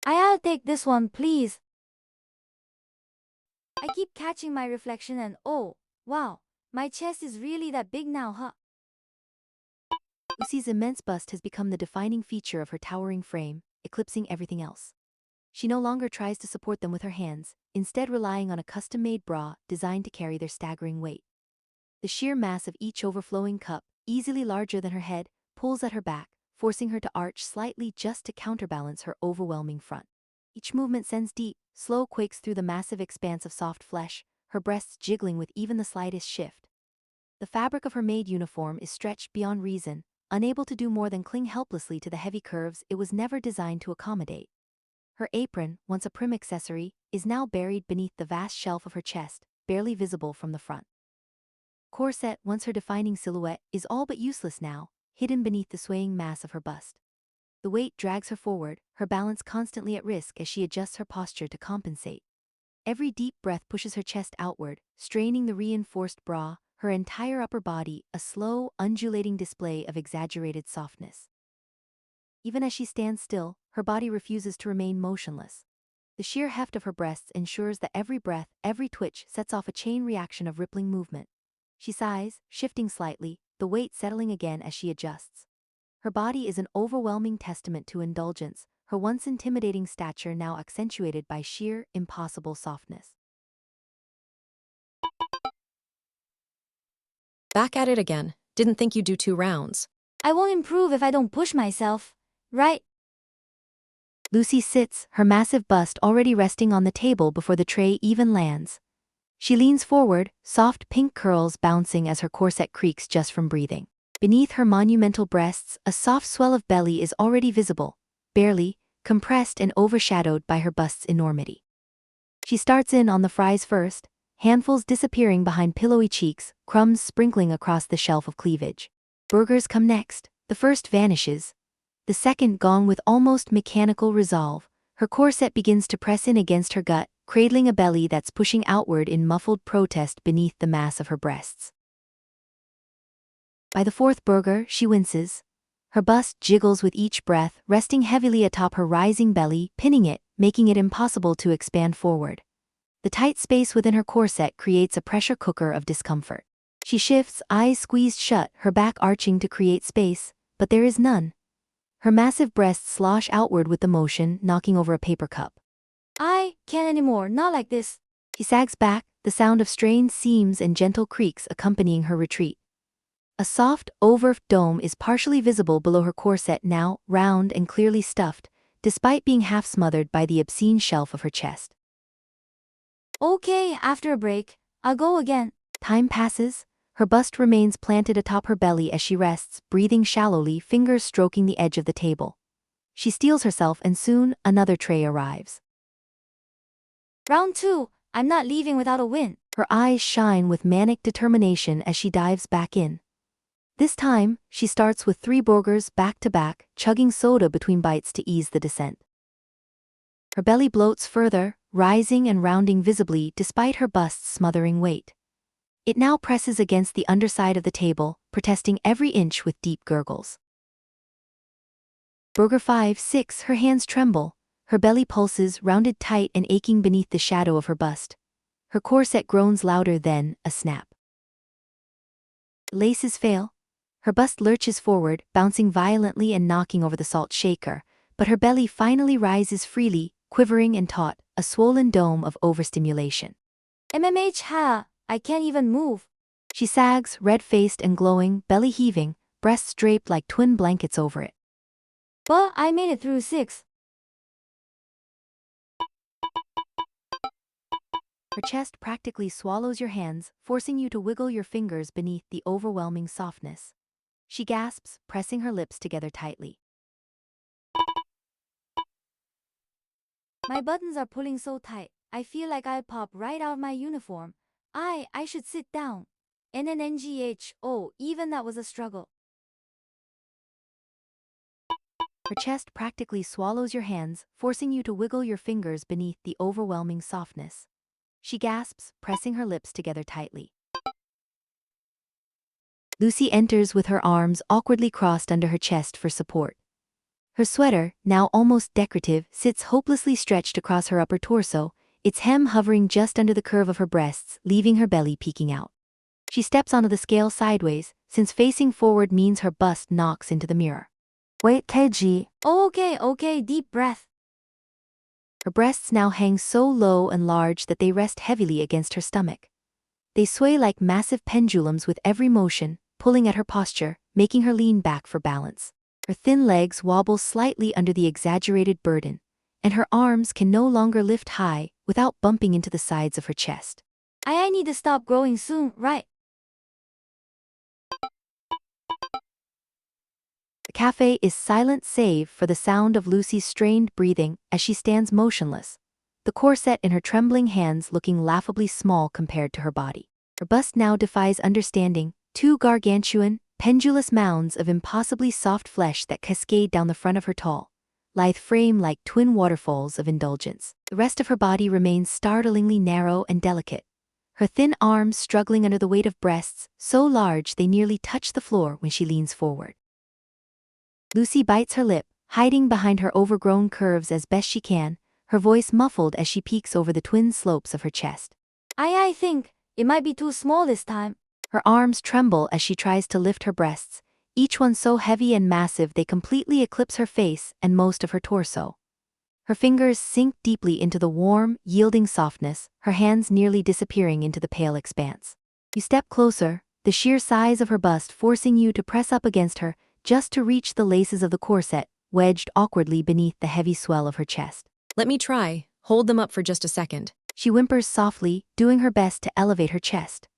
S2: I'll take this one, please. I keep catching my reflection and oh, wow, my chest is really that big now, huh?
S1: Lucy's immense bust has become the defining feature of her towering frame, eclipsing everything else. She no longer tries to support them with her hands, instead relying on a custom-made bra designed to carry their staggering weight. The sheer mass of each overflowing cup, easily larger than her head, pulls at her back, forcing her to arch slightly just to counterbalance her overwhelming front. Each movement sends deep, slow quakes through the massive expanse of soft flesh, her breasts jiggling with even the slightest shift. The fabric of her maid uniform is stretched beyond reason, unable to do more than cling helplessly to the heavy curves it was never designed to accommodate. Her apron, once a prim accessory, is now buried beneath the vast shelf of her chest, barely visible from the front. Corset, once her defining silhouette, is all but useless now, hidden beneath the swaying mass of her bust. The weight drags her forward, her balance constantly at risk as she adjusts her posture to compensate. Every deep breath pushes her chest outward, straining the reinforced bra, her entire upper body a slow, undulating display of exaggerated softness. Even as she stands still, her body refuses to remain motionless. The sheer heft of her breasts ensures that every breath, every twitch sets off a chain reaction of rippling movement. She sighs, shifting slightly, the weight settling again as she adjusts. Her body is an overwhelming testament to indulgence, her once intimidating stature now accentuated by sheer, impossible softness.
S3: Back at it again. Didn't think you'd do 2 rounds.
S2: I won't improve if I don't push myself, right?
S1: Lucy sits, her massive bust already resting on the table before the tray even lands. She leans forward, soft pink curls bouncing as her corset creaks just from breathing. Beneath her monumental breasts, a soft swell of belly is already visible, barely, compressed and overshadowed by her bust's enormity. She starts in on the fries first, handfuls disappearing behind pillowy cheeks, crumbs sprinkling across the shelf of cleavage. Burgers come next, the first vanishes. The second gone with almost mechanical resolve, her corset begins to press in against her gut, cradling a belly that's pushing outward in muffled protest beneath the mass of her breasts. By the fourth burger, she winces. Her bust jiggles with each breath, resting heavily atop her rising belly, pinning it, making it impossible to expand forward. The tight space within her corset creates a pressure cooker of discomfort. She shifts, eyes squeezed shut, her back arching to create space, but there is none. Her massive breasts slosh outward with the motion, knocking over a paper cup.
S2: I can't anymore, not like this.
S1: She sags back, the sound of strained seams and gentle creaks accompanying her retreat. A soft, overfed dome is partially visible below her corset now, round and clearly stuffed, despite being half smothered by the obscene shelf of her chest.
S2: Okay, after a break, I'll go again.
S1: Time passes. Her bust remains planted atop her belly as she rests, breathing shallowly, fingers stroking the edge of the table. She steels herself and soon, another tray arrives.
S2: Round 2, I'm not leaving without a win.
S1: Her eyes shine with manic determination as she dives back in. This time, she starts with 3 burgers back to back, chugging soda between bites to ease the descent. Her belly bloats further, rising and rounding visibly despite her bust's smothering weight. It now presses against the underside of the table, protesting every inch with deep gurgles. Burger 5, 6, her hands tremble, her belly pulses rounded tight and aching beneath the shadow of her bust. Her corset groans louder then, a snap. Laces fail. Her bust lurches forward, bouncing violently and knocking over the salt shaker, but her belly finally rises freely, quivering and taut, a swollen dome of overstimulation.
S2: MMH, I can't even move.
S1: She sags, red-faced and glowing, belly heaving, breasts draped like twin blankets over it.
S2: But I made it through 6.
S1: Her chest practically swallows your hands, forcing you to wiggle your fingers beneath the overwhelming softness. She gasps, pressing her lips together tightly.
S2: My buttons are pulling so tight, I feel like I'll pop right out of my uniform. I should sit down. NNNGH, oh, even that was a struggle.
S1: Her chest practically swallows your hands, forcing you to wiggle your fingers beneath the overwhelming softness. She gasps, pressing her lips together tightly. Lucy enters with her arms awkwardly crossed under her chest for support. Her sweater, now almost decorative, sits hopelessly stretched across her upper torso, its hem hovering just under the curve of her breasts, leaving her belly peeking out. She steps onto the scale sideways, since facing forward means her bust knocks into the mirror. Wait, KG.
S2: Okay, deep breath.
S1: Her breasts now hang so low and large that they rest heavily against her stomach. They sway like massive pendulums with every motion, pulling at her posture, making her lean back for balance. Her thin legs wobble slightly under the exaggerated burden, and her arms can no longer lift high without bumping into the sides of her chest.
S2: I need to stop growing soon, right?
S1: The cafe is silent save for the sound of Lucy's strained breathing as she stands motionless, the corset in her trembling hands looking laughably small compared to her body. Her bust now defies understanding, two gargantuan, pendulous mounds of impossibly soft flesh that cascade down the front of her tall, lithe frame like twin waterfalls of indulgence. The rest of her body remains startlingly narrow and delicate, her thin arms struggling under the weight of breasts so large they nearly touch the floor when she leans forward. Lucy bites her lip, hiding behind her overgrown curves as best she can, her voice muffled as she peeks over the twin slopes of her chest.
S2: I think it might be too small this time.
S1: Her arms tremble as she tries to lift her breasts, each one so heavy and massive they completely eclipse her face and most of her torso. Her fingers sink deeply into the warm, yielding softness, her hands nearly disappearing into the pale expanse. You step closer, the sheer size of her bust forcing you to press up against her, just to reach the laces of the corset, wedged awkwardly beneath the heavy swell of her chest.
S3: Let me try. Hold them up for just a second.
S1: She whimpers softly, doing her best to elevate her chest.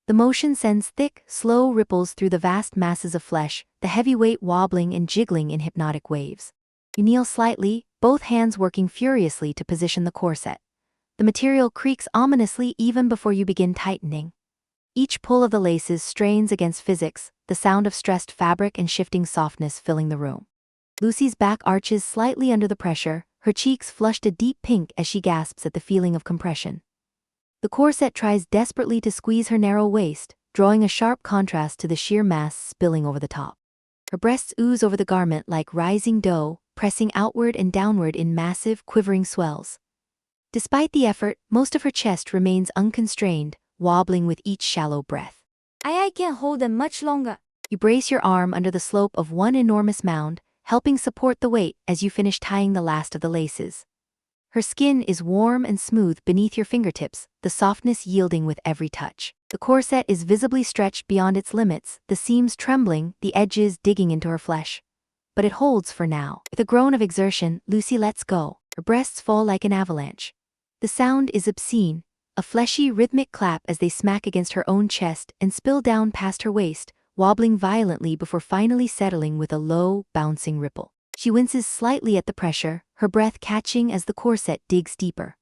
S1: The motion sends thick, slow ripples through the vast masses of flesh, the heavy weight wobbling and jiggling in hypnotic waves. You kneel slightly, both hands working furiously to position the corset. The material creaks ominously even before you begin tightening. Each pull of the laces strains against physics, the sound of stressed fabric and shifting softness filling the room. Lucy's back arches slightly under the pressure, her cheeks flushed a deep pink as she gasps at the feeling of compression. The corset tries desperately to squeeze her narrow waist, drawing a sharp contrast to the sheer mass spilling over the top. Her breasts ooze over the garment like rising dough, pressing outward and downward in massive, quivering swells. Despite the effort, most of her chest remains unconstrained, wobbling with each shallow breath.
S2: I can't hold them much longer.
S1: You brace your arm under the slope of one enormous mound, helping support the weight as you finish tying the last of the laces. Her skin is warm and smooth beneath your fingertips, the softness yielding with every touch. The corset is visibly stretched beyond its limits, the seams trembling, the edges digging into her flesh. But it holds for now. With a groan of exertion, Lucy lets go. Her breasts fall like an avalanche. The sound is obscene, a fleshy rhythmic clap as they smack against her own chest and spill down past her waist, wobbling violently before finally settling with a low, bouncing ripple. She winces slightly at the pressure, her breath catching as the corset digs deeper.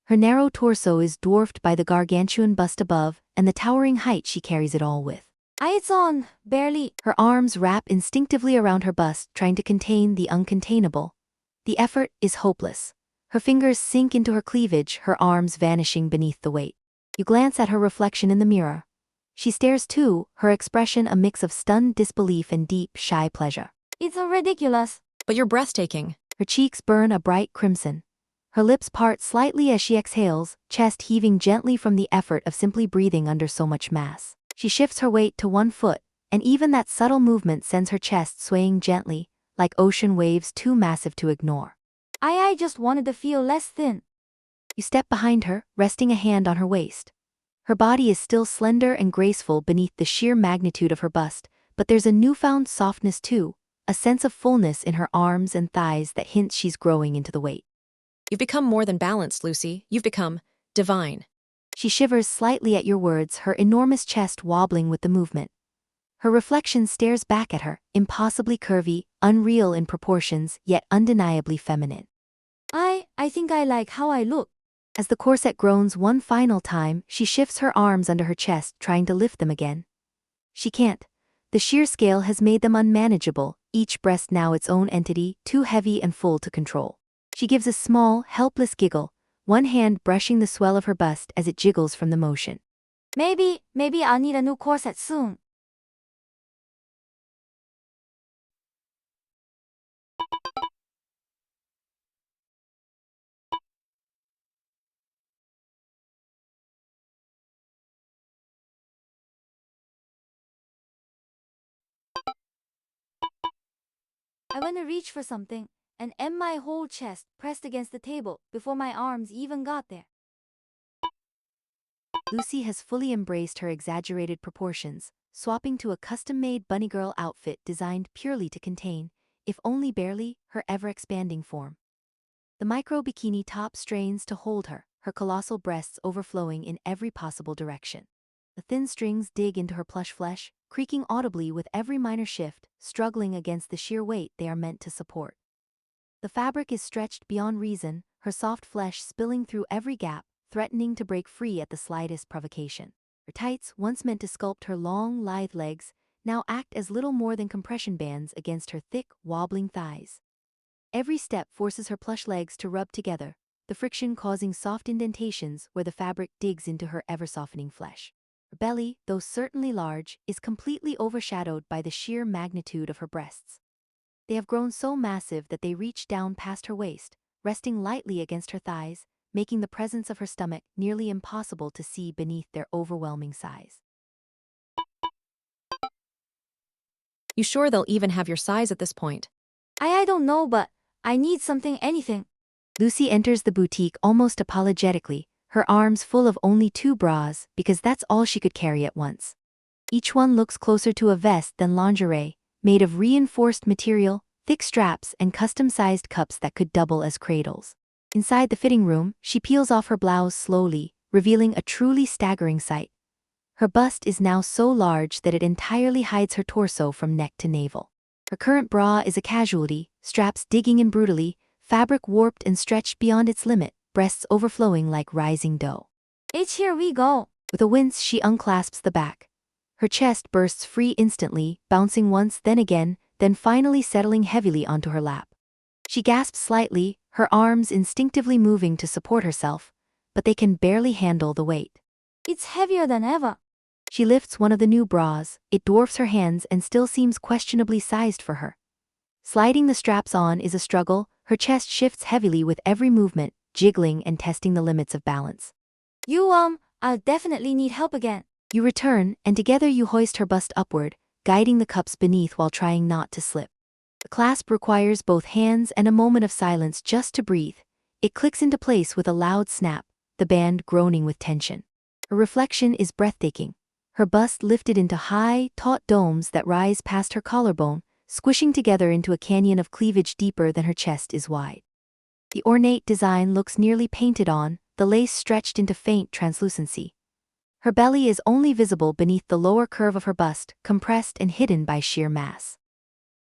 S1: Her narrow torso is dwarfed by the gargantuan bust above and the towering height she carries it all with.
S2: It's on, barely.
S1: Her arms wrap instinctively around her bust, trying to contain the uncontainable. The effort is hopeless. Her fingers sink into her cleavage, her arms vanishing beneath the weight. You glance at her reflection in the mirror. She stares too, her expression a mix of stunned disbelief and deep, shy pleasure.
S2: It's ridiculous.
S3: But you're breathtaking.
S1: Her cheeks burn a bright crimson. Her lips part slightly as she exhales, chest heaving gently from the effort of simply breathing under so much mass. She shifts her weight to one foot, and even that subtle movement sends her chest swaying gently, like ocean waves too massive to ignore.
S2: I just wanted to feel less thin.
S1: You step behind her, resting a hand on her waist. Her body is still slender and graceful beneath the sheer magnitude of her bust, but there's a newfound softness too, a sense of fullness in her arms and thighs that hints she's growing into the weight.
S3: You've become more than balanced, Lucy. You've become divine.
S1: She shivers slightly at your words, her enormous chest wobbling with the movement. Her reflection stares back at her, impossibly curvy, unreal in proportions, yet undeniably feminine.
S2: I think I like how I look.
S1: As the corset groans one final time, she shifts her arms under her chest, trying to lift them again. She can't. The sheer scale has made them unmanageable, each breast now its own entity, too heavy and full to control. She gives a small, helpless giggle, one hand brushing the swell of her bust as it jiggles from the motion.
S2: Maybe I'll need a new corset soon. I went to reach for something and my whole chest pressed against the table before my arms even got there.
S1: Lucy has fully embraced her exaggerated proportions, swapping to a custom-made bunny girl outfit designed purely to contain, if only barely, her ever-expanding form. The micro bikini top strains to hold her colossal breasts overflowing in every possible direction. The thin strings dig into her plush flesh, creaking audibly with every minor shift, struggling against the sheer weight they are meant to support. The fabric is stretched beyond reason, her soft flesh spilling through every gap, threatening to break free at the slightest provocation. Her tights, once meant to sculpt her long, lithe legs, now act as little more than compression bands against her thick, wobbling thighs. Every step forces her plush legs to rub together, the friction causing soft indentations where the fabric digs into her ever-softening flesh. Her belly, though certainly large, is completely overshadowed by the sheer magnitude of her breasts. They have grown so massive that they reach down past her waist, resting lightly against her thighs, making the presence of her stomach nearly impossible to see beneath their overwhelming size.
S3: You sure they'll even have your size at this point?
S2: I don't know, but I need anything.
S1: Lucy enters the boutique almost apologetically, her arms full of only 2 bras because that's all she could carry at once. Each one looks closer to a vest than lingerie, made of reinforced material, thick straps and custom-sized cups that could double as cradles. Inside the fitting room, she peels off her blouse slowly, revealing a truly staggering sight. Her bust is now so large that it entirely hides her torso from neck to navel. Her current bra is a casualty, straps digging in brutally, fabric warped and stretched beyond its limit, breasts overflowing like rising dough.
S2: Here we go.
S1: With a wince, she unclasps the back. Her chest bursts free instantly, bouncing once, then again, then finally settling heavily onto her lap. She gasps slightly, her arms instinctively moving to support herself, but they can barely handle the weight.
S2: It's heavier than ever.
S1: She lifts one of the new bras, it dwarfs her hands and still seems questionably sized for her. Sliding the straps on is a struggle, her chest shifts heavily with every movement, jiggling and testing the limits of balance.
S2: I'll definitely need help again.
S1: You return, and together you hoist her bust upward, guiding the cups beneath while trying not to slip. The clasp requires both hands and a moment of silence just to breathe. It clicks into place with a loud snap, the band groaning with tension. Her reflection is breathtaking. Her bust lifted into high, taut domes that rise past her collarbone, squishing together into a canyon of cleavage deeper than her chest is wide. The ornate design looks nearly painted on, the lace stretched into faint translucency. Her belly is only visible beneath the lower curve of her bust, compressed and hidden by sheer mass.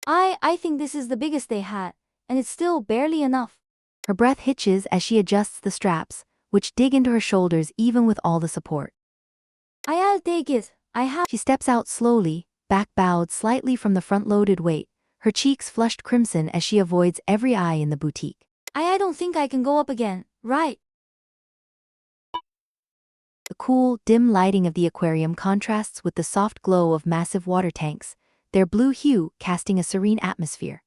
S2: I think this is the biggest they had, and it's still barely enough.
S1: Her breath hitches as she adjusts the straps, which dig into her shoulders even with all the support.
S2: I'll take it.
S1: She steps out slowly, back bowed slightly from the front-loaded weight, her cheeks flushed crimson as she avoids every eye in the boutique.
S2: I don't think I can go up again, right?
S1: The cool, dim lighting of the aquarium contrasts with the soft glow of massive water tanks, their blue hue casting a serene atmosphere.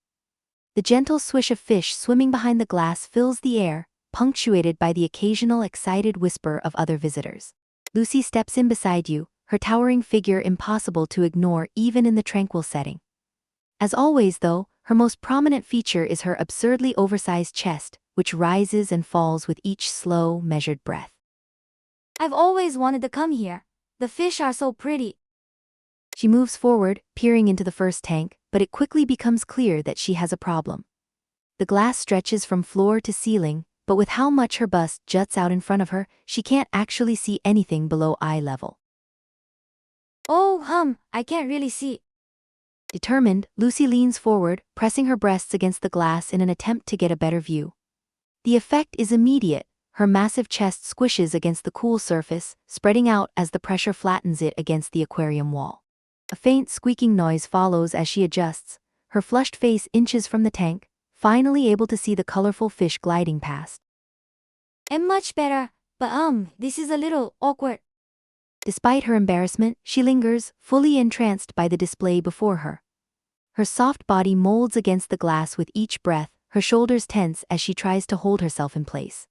S1: The gentle swish of fish swimming behind the glass fills the air, punctuated by the occasional excited whisper of other visitors. Lucy steps in beside you, her towering figure impossible to ignore even in the tranquil setting. As always though, her most prominent feature is her absurdly oversized chest, which rises and falls with each slow, measured breath.
S2: I've always wanted to come here. The fish are so pretty.
S1: She moves forward, peering into the first tank, but it quickly becomes clear that she has a problem. The glass stretches from floor to ceiling, but with how much her bust juts out in front of her, she can't actually see anything below eye level.
S2: I can't really see.
S1: Determined, Lucy leans forward, pressing her breasts against the glass in an attempt to get a better view. The effect is immediate. Her massive chest squishes against the cool surface, spreading out as the pressure flattens it against the aquarium wall. A faint squeaking noise follows as she adjusts, her flushed face inches from the tank, finally able to see the colorful fish gliding past.
S2: I'm much better, but this is a little awkward.
S1: Despite her embarrassment, she lingers, fully entranced by the display before her. Her soft body molds against the glass with each breath, her shoulders tense as she tries to hold herself in place.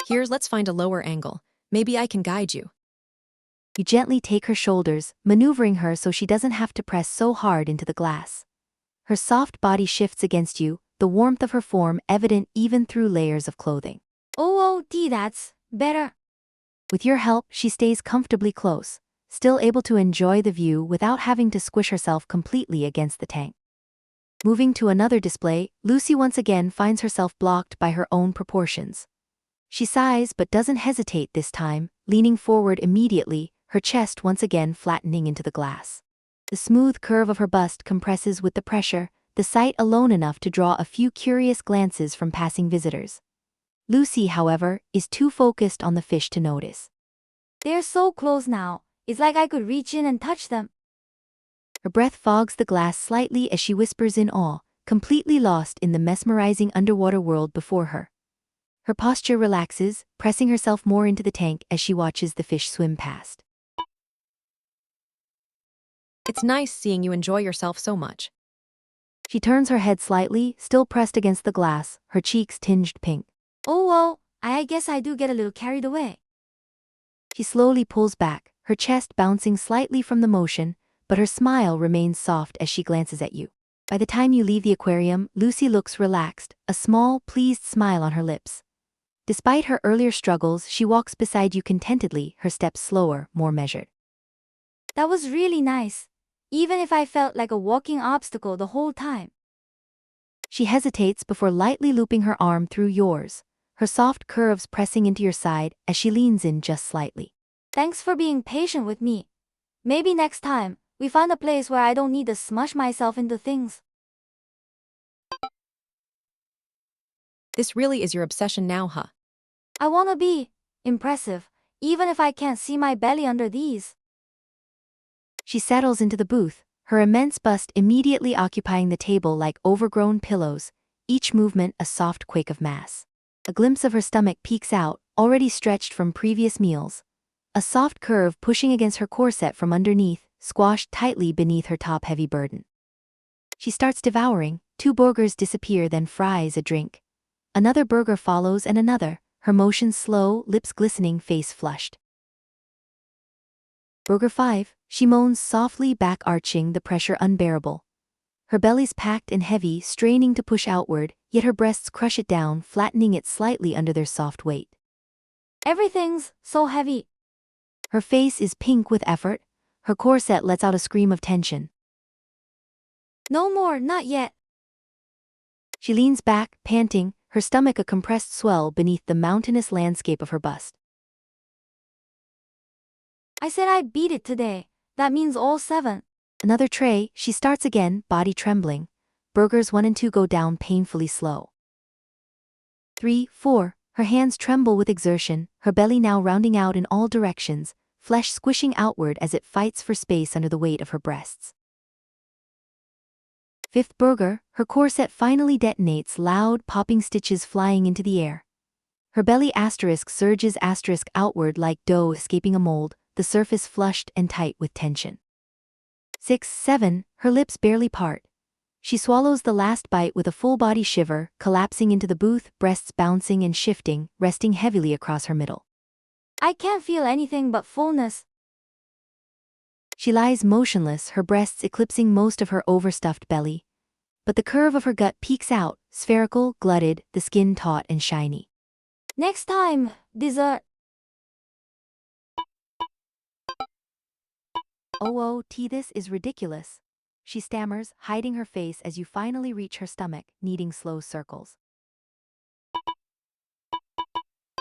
S3: Let's find a lower angle. Maybe I can guide you.
S1: You gently take her shoulders, maneuvering her so she doesn't have to press so hard into the glass. Her soft body shifts against you, the warmth of her form evident even through layers of clothing.
S2: Oh, that's better.
S1: With your help, she stays comfortably close, still able to enjoy the view without having to squish herself completely against the tank. Moving to another display, Lucy once again finds herself blocked by her own proportions. She sighs but doesn't hesitate this time, leaning forward immediately, her chest once again flattening into the glass. The smooth curve of her bust compresses with the pressure, the sight alone enough to draw a few curious glances from passing visitors. Lucy, however, is too focused on the fish to notice.
S2: They're so close now, it's like I could reach in and touch them.
S1: Her breath fogs the glass slightly as she whispers in awe, completely lost in the mesmerizing underwater world before her. Her posture relaxes, pressing herself more into the tank as she watches the fish swim past.
S3: It's nice seeing you enjoy yourself so much.
S1: She turns her head slightly, still pressed against the glass, her cheeks tinged pink.
S2: Oh, I guess I do get a little carried away.
S1: She slowly pulls back, her chest bouncing slightly from the motion, but her smile remains soft as she glances at you. By the time you leave the aquarium, Lucy looks relaxed, a small, pleased smile on her lips. Despite her earlier struggles, she walks beside you contentedly, her steps slower, more measured.
S2: That was really nice, even if I felt like a walking obstacle the whole time.
S1: She hesitates before lightly looping her arm through yours, her soft curves pressing into your side as she leans in just slightly.
S2: Thanks for being patient with me. Maybe next time, we find a place where I don't need to smush myself into things.
S3: This really is your obsession now, huh?
S2: I wanna be impressive, even if I can't see my belly under these.
S1: She settles into the booth, her immense bust immediately occupying the table like overgrown pillows, each movement a soft quake of mass. A glimpse of her stomach peeks out, already stretched from previous meals. A soft curve pushing against her corset from underneath, squashed tightly beneath her top-heavy burden. She starts devouring, 2 burgers disappear, then fries a drink. Another burger follows and another, her motions slow, lips glistening, face flushed. Burger 5, she moans softly, back arching, the pressure unbearable. Her belly's packed and heavy, straining to push outward, yet her breasts crush it down, flattening it slightly under their soft weight.
S2: Everything's so heavy.
S1: Her face is pink with effort, her corset lets out a scream of tension.
S2: No more, not yet.
S1: She leans back, panting, her stomach a compressed swell beneath the mountainous landscape of her bust.
S2: I said I'd beat it today. That means all 7.
S1: Another tray, she starts again, body trembling. Burgers 1 and 2 go down painfully slow. 3, 4, her hands tremble with exertion, her belly now rounding out in all directions, flesh squishing outward as it fights for space under the weight of her breasts. 5th burger, her corset finally detonates, loud popping stitches flying into the air. Her belly surges outward like dough escaping a mold, the surface flushed and tight with tension. 6, 7, her lips barely part. She swallows the last bite with a full-body shiver, collapsing into the booth, breasts bouncing and shifting, resting heavily across her middle.
S2: I can't feel anything but fullness.
S1: She lies motionless, her breasts eclipsing most of her overstuffed belly. But the curve of her gut peeks out, spherical, glutted, the skin taut and shiny.
S2: Next time, dessert.
S1: Oh, this is ridiculous. She stammers, hiding her face as you finally reach her stomach, kneading slow circles.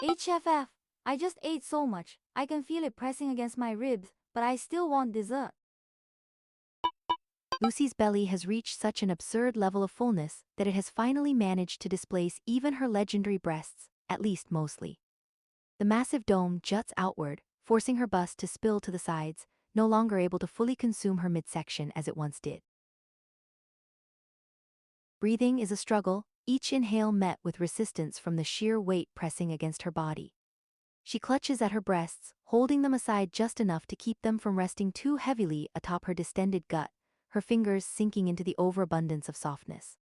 S2: HFF, I just ate so much, I can feel it pressing against my ribs, but I still want dessert.
S1: Lucy's belly has reached such an absurd level of fullness that it has finally managed to displace even her legendary breasts, at least mostly. The massive dome juts outward, forcing her bust to spill to the sides, no longer able to fully consume her midsection as it once did. Breathing is a struggle, each inhale met with resistance from the sheer weight pressing against her body. She clutches at her breasts, holding them aside just enough to keep them from resting too heavily atop her distended gut, her fingers sinking into the overabundance of softness.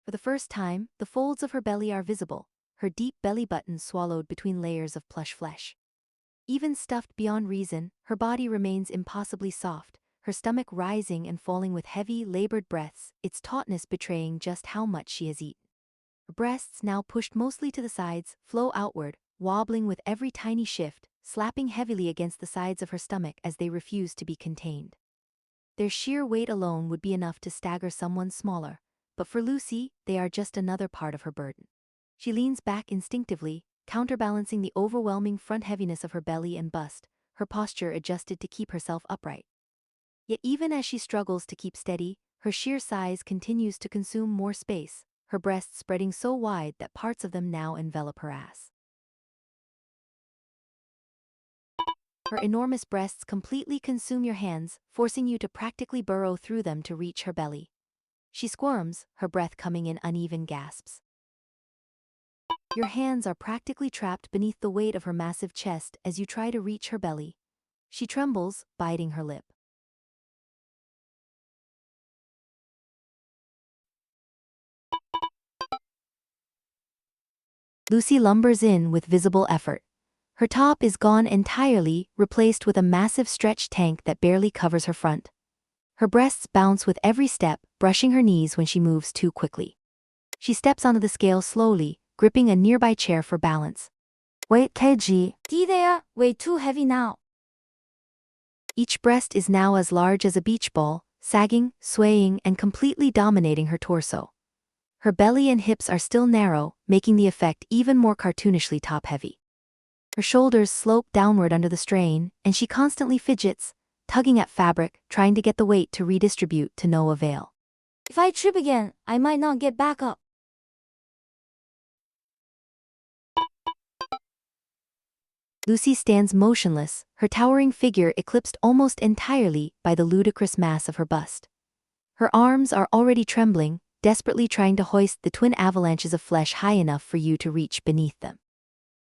S1: For the first time, the folds of her belly are visible, her deep belly button swallowed between layers of plush flesh. Even stuffed beyond reason, her body remains impossibly soft, her stomach rising and falling with heavy, labored breaths, its tautness betraying just how much she has eaten. Her breasts, now pushed mostly to the sides, flow outward, wobbling with every tiny shift, slapping heavily against the sides of her stomach as they refuse to be contained. Their sheer weight alone would be enough to stagger someone smaller, but for Lucy, they are just another part of her burden. She leans back instinctively, counterbalancing the overwhelming front heaviness of her belly and bust, her posture adjusted to keep herself upright. Yet even as she struggles to keep steady, her sheer size continues to consume more space, her breasts spreading so wide that parts of them now envelop her ass. Her enormous breasts completely consume your hands, forcing you to practically burrow through them to reach her belly. She squirms, her breath coming in uneven gasps. Your hands are practically trapped beneath the weight of her massive chest as you try to reach her belly. She trembles, biting her lip. Lucy lumbers in with visible effort. Her top is gone entirely, replaced with a massive stretch tank that barely covers her front. Her breasts bounce with every step, brushing her knees when she moves too quickly. She steps onto the scale slowly, gripping a nearby chair for balance. Wait, kg.
S2: D there, way too heavy now.
S1: Each breast is now as large as a beach ball, sagging, swaying, and completely dominating her torso. Her belly and hips are still narrow, making the effect even more cartoonishly top-heavy. Her shoulders slope downward under the strain, and she constantly fidgets, tugging at fabric, trying to get the weight to redistribute to no avail.
S2: If I trip again, I might not get back up.
S1: Lucy stands motionless, her towering figure eclipsed almost entirely by the ludicrous mass of her bust. Her arms are already trembling, desperately trying to hoist the twin avalanches of flesh high enough for you to reach beneath them.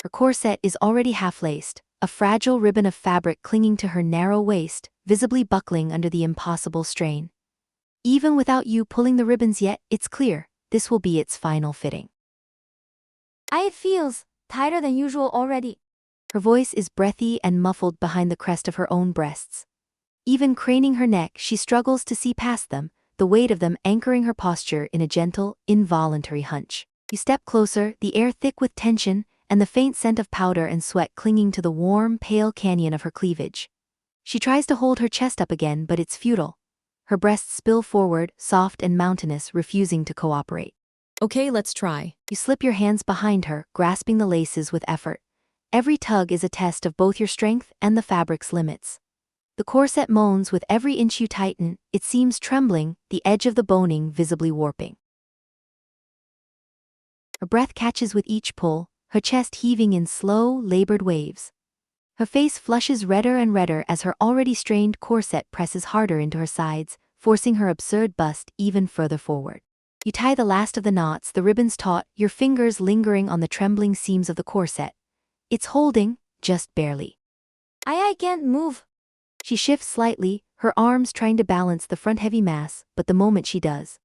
S1: Her corset is already half-laced, a fragile ribbon of fabric clinging to her narrow waist, visibly buckling under the impossible strain. Even without you pulling the ribbons yet, it's clear, this will be its final fitting.
S2: It feels tighter than usual already.
S1: Her voice is breathy and muffled behind the crest of her own breasts. Even craning her neck, she struggles to see past them, the weight of them anchoring her posture in a gentle, involuntary hunch. You step closer, the air thick with tension, and the faint scent of powder and sweat clinging to the warm, pale canyon of her cleavage. She tries to hold her chest up again, but it's futile. Her breasts spill forward, soft and mountainous, refusing to cooperate.
S3: Okay, let's try.
S1: You slip your hands behind her, grasping the laces with effort. Every tug is a test of both your strength and the fabric's limits. The corset moans with every inch you tighten, it seems trembling, the edge of the boning visibly warping. Her breath catches with each pull, her chest heaving in slow, labored waves. Her face flushes redder and redder as her already strained corset presses harder into her sides, forcing her absurd bust even further forward. You tie the last of the knots, the ribbons taut, your fingers lingering on the trembling seams of the corset. It's holding, just barely.
S2: I can't move.
S1: She shifts slightly, her arms trying to balance the front-heavy mass, but the moment she does,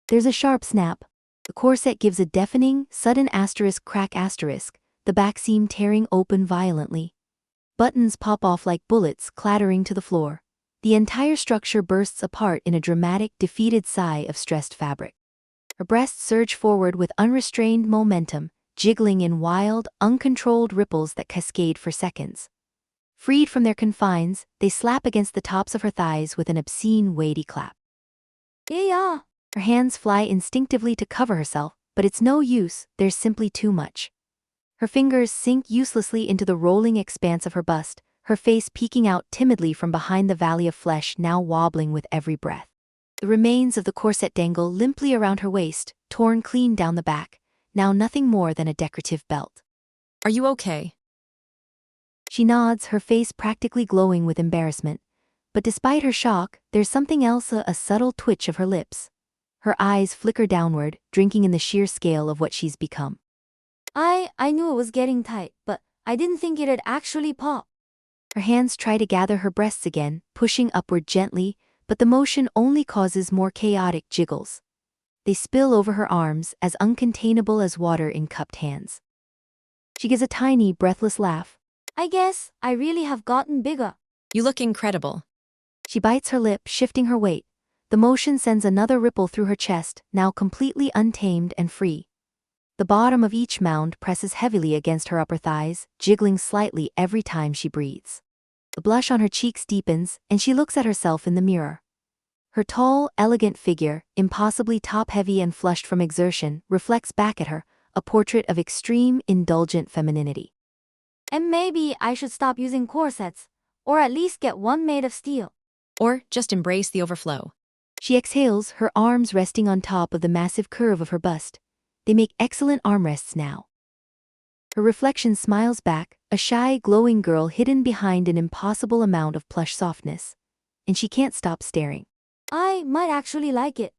S1: there's a sharp snap. The corset gives a deafening, sudden crack, the back seam tearing open violently. Buttons pop off like bullets, clattering to the floor. The entire structure bursts apart in a dramatic, defeated sigh of stressed fabric. Her breasts surge forward with unrestrained momentum, jiggling in wild, uncontrolled ripples that cascade for seconds. Freed from their confines, they slap against the tops of her thighs with an obscene, weighty clap.
S2: Yeah.
S1: Her hands fly instinctively to cover herself, but it's no use, there's simply too much. Her fingers sink uselessly into the rolling expanse of her bust, her face peeking out timidly from behind the valley of flesh now wobbling with every breath. The remains of the corset dangle limply around her waist, torn clean down the back, now nothing more than a decorative belt.
S3: Are you okay?
S1: She nods, her face practically glowing with embarrassment. But despite her shock, there's something else, a subtle twitch of her lips. Her eyes flicker downward, drinking in the sheer scale of what she's become.
S2: I knew it was getting tight, but I didn't think it'd actually pop.
S1: Her hands try to gather her breasts again, pushing upward gently, but the motion only causes more chaotic jiggles. They spill over her arms, as uncontainable as water in cupped hands. She gives a tiny, breathless laugh.
S2: I guess I really have gotten bigger.
S3: You look incredible.
S1: She bites her lip, shifting her weight. The motion sends another ripple through her chest, now completely untamed and free. The bottom of each mound presses heavily against her upper thighs, jiggling slightly every time she breathes. The blush on her cheeks deepens, and she looks at herself in the mirror. Her tall, elegant figure, impossibly top-heavy and flushed from exertion, reflects back at her, a portrait of extreme, indulgent femininity.
S2: And maybe I should stop using corsets, or at least get one made of steel.
S3: Or just embrace the overflow.
S1: She exhales, her arms resting on top of the massive curve of her bust. They make excellent armrests now. Her reflection smiles back, a shy, glowing girl hidden behind an impossible amount of plush softness. And she can't stop staring.
S2: I might actually like it.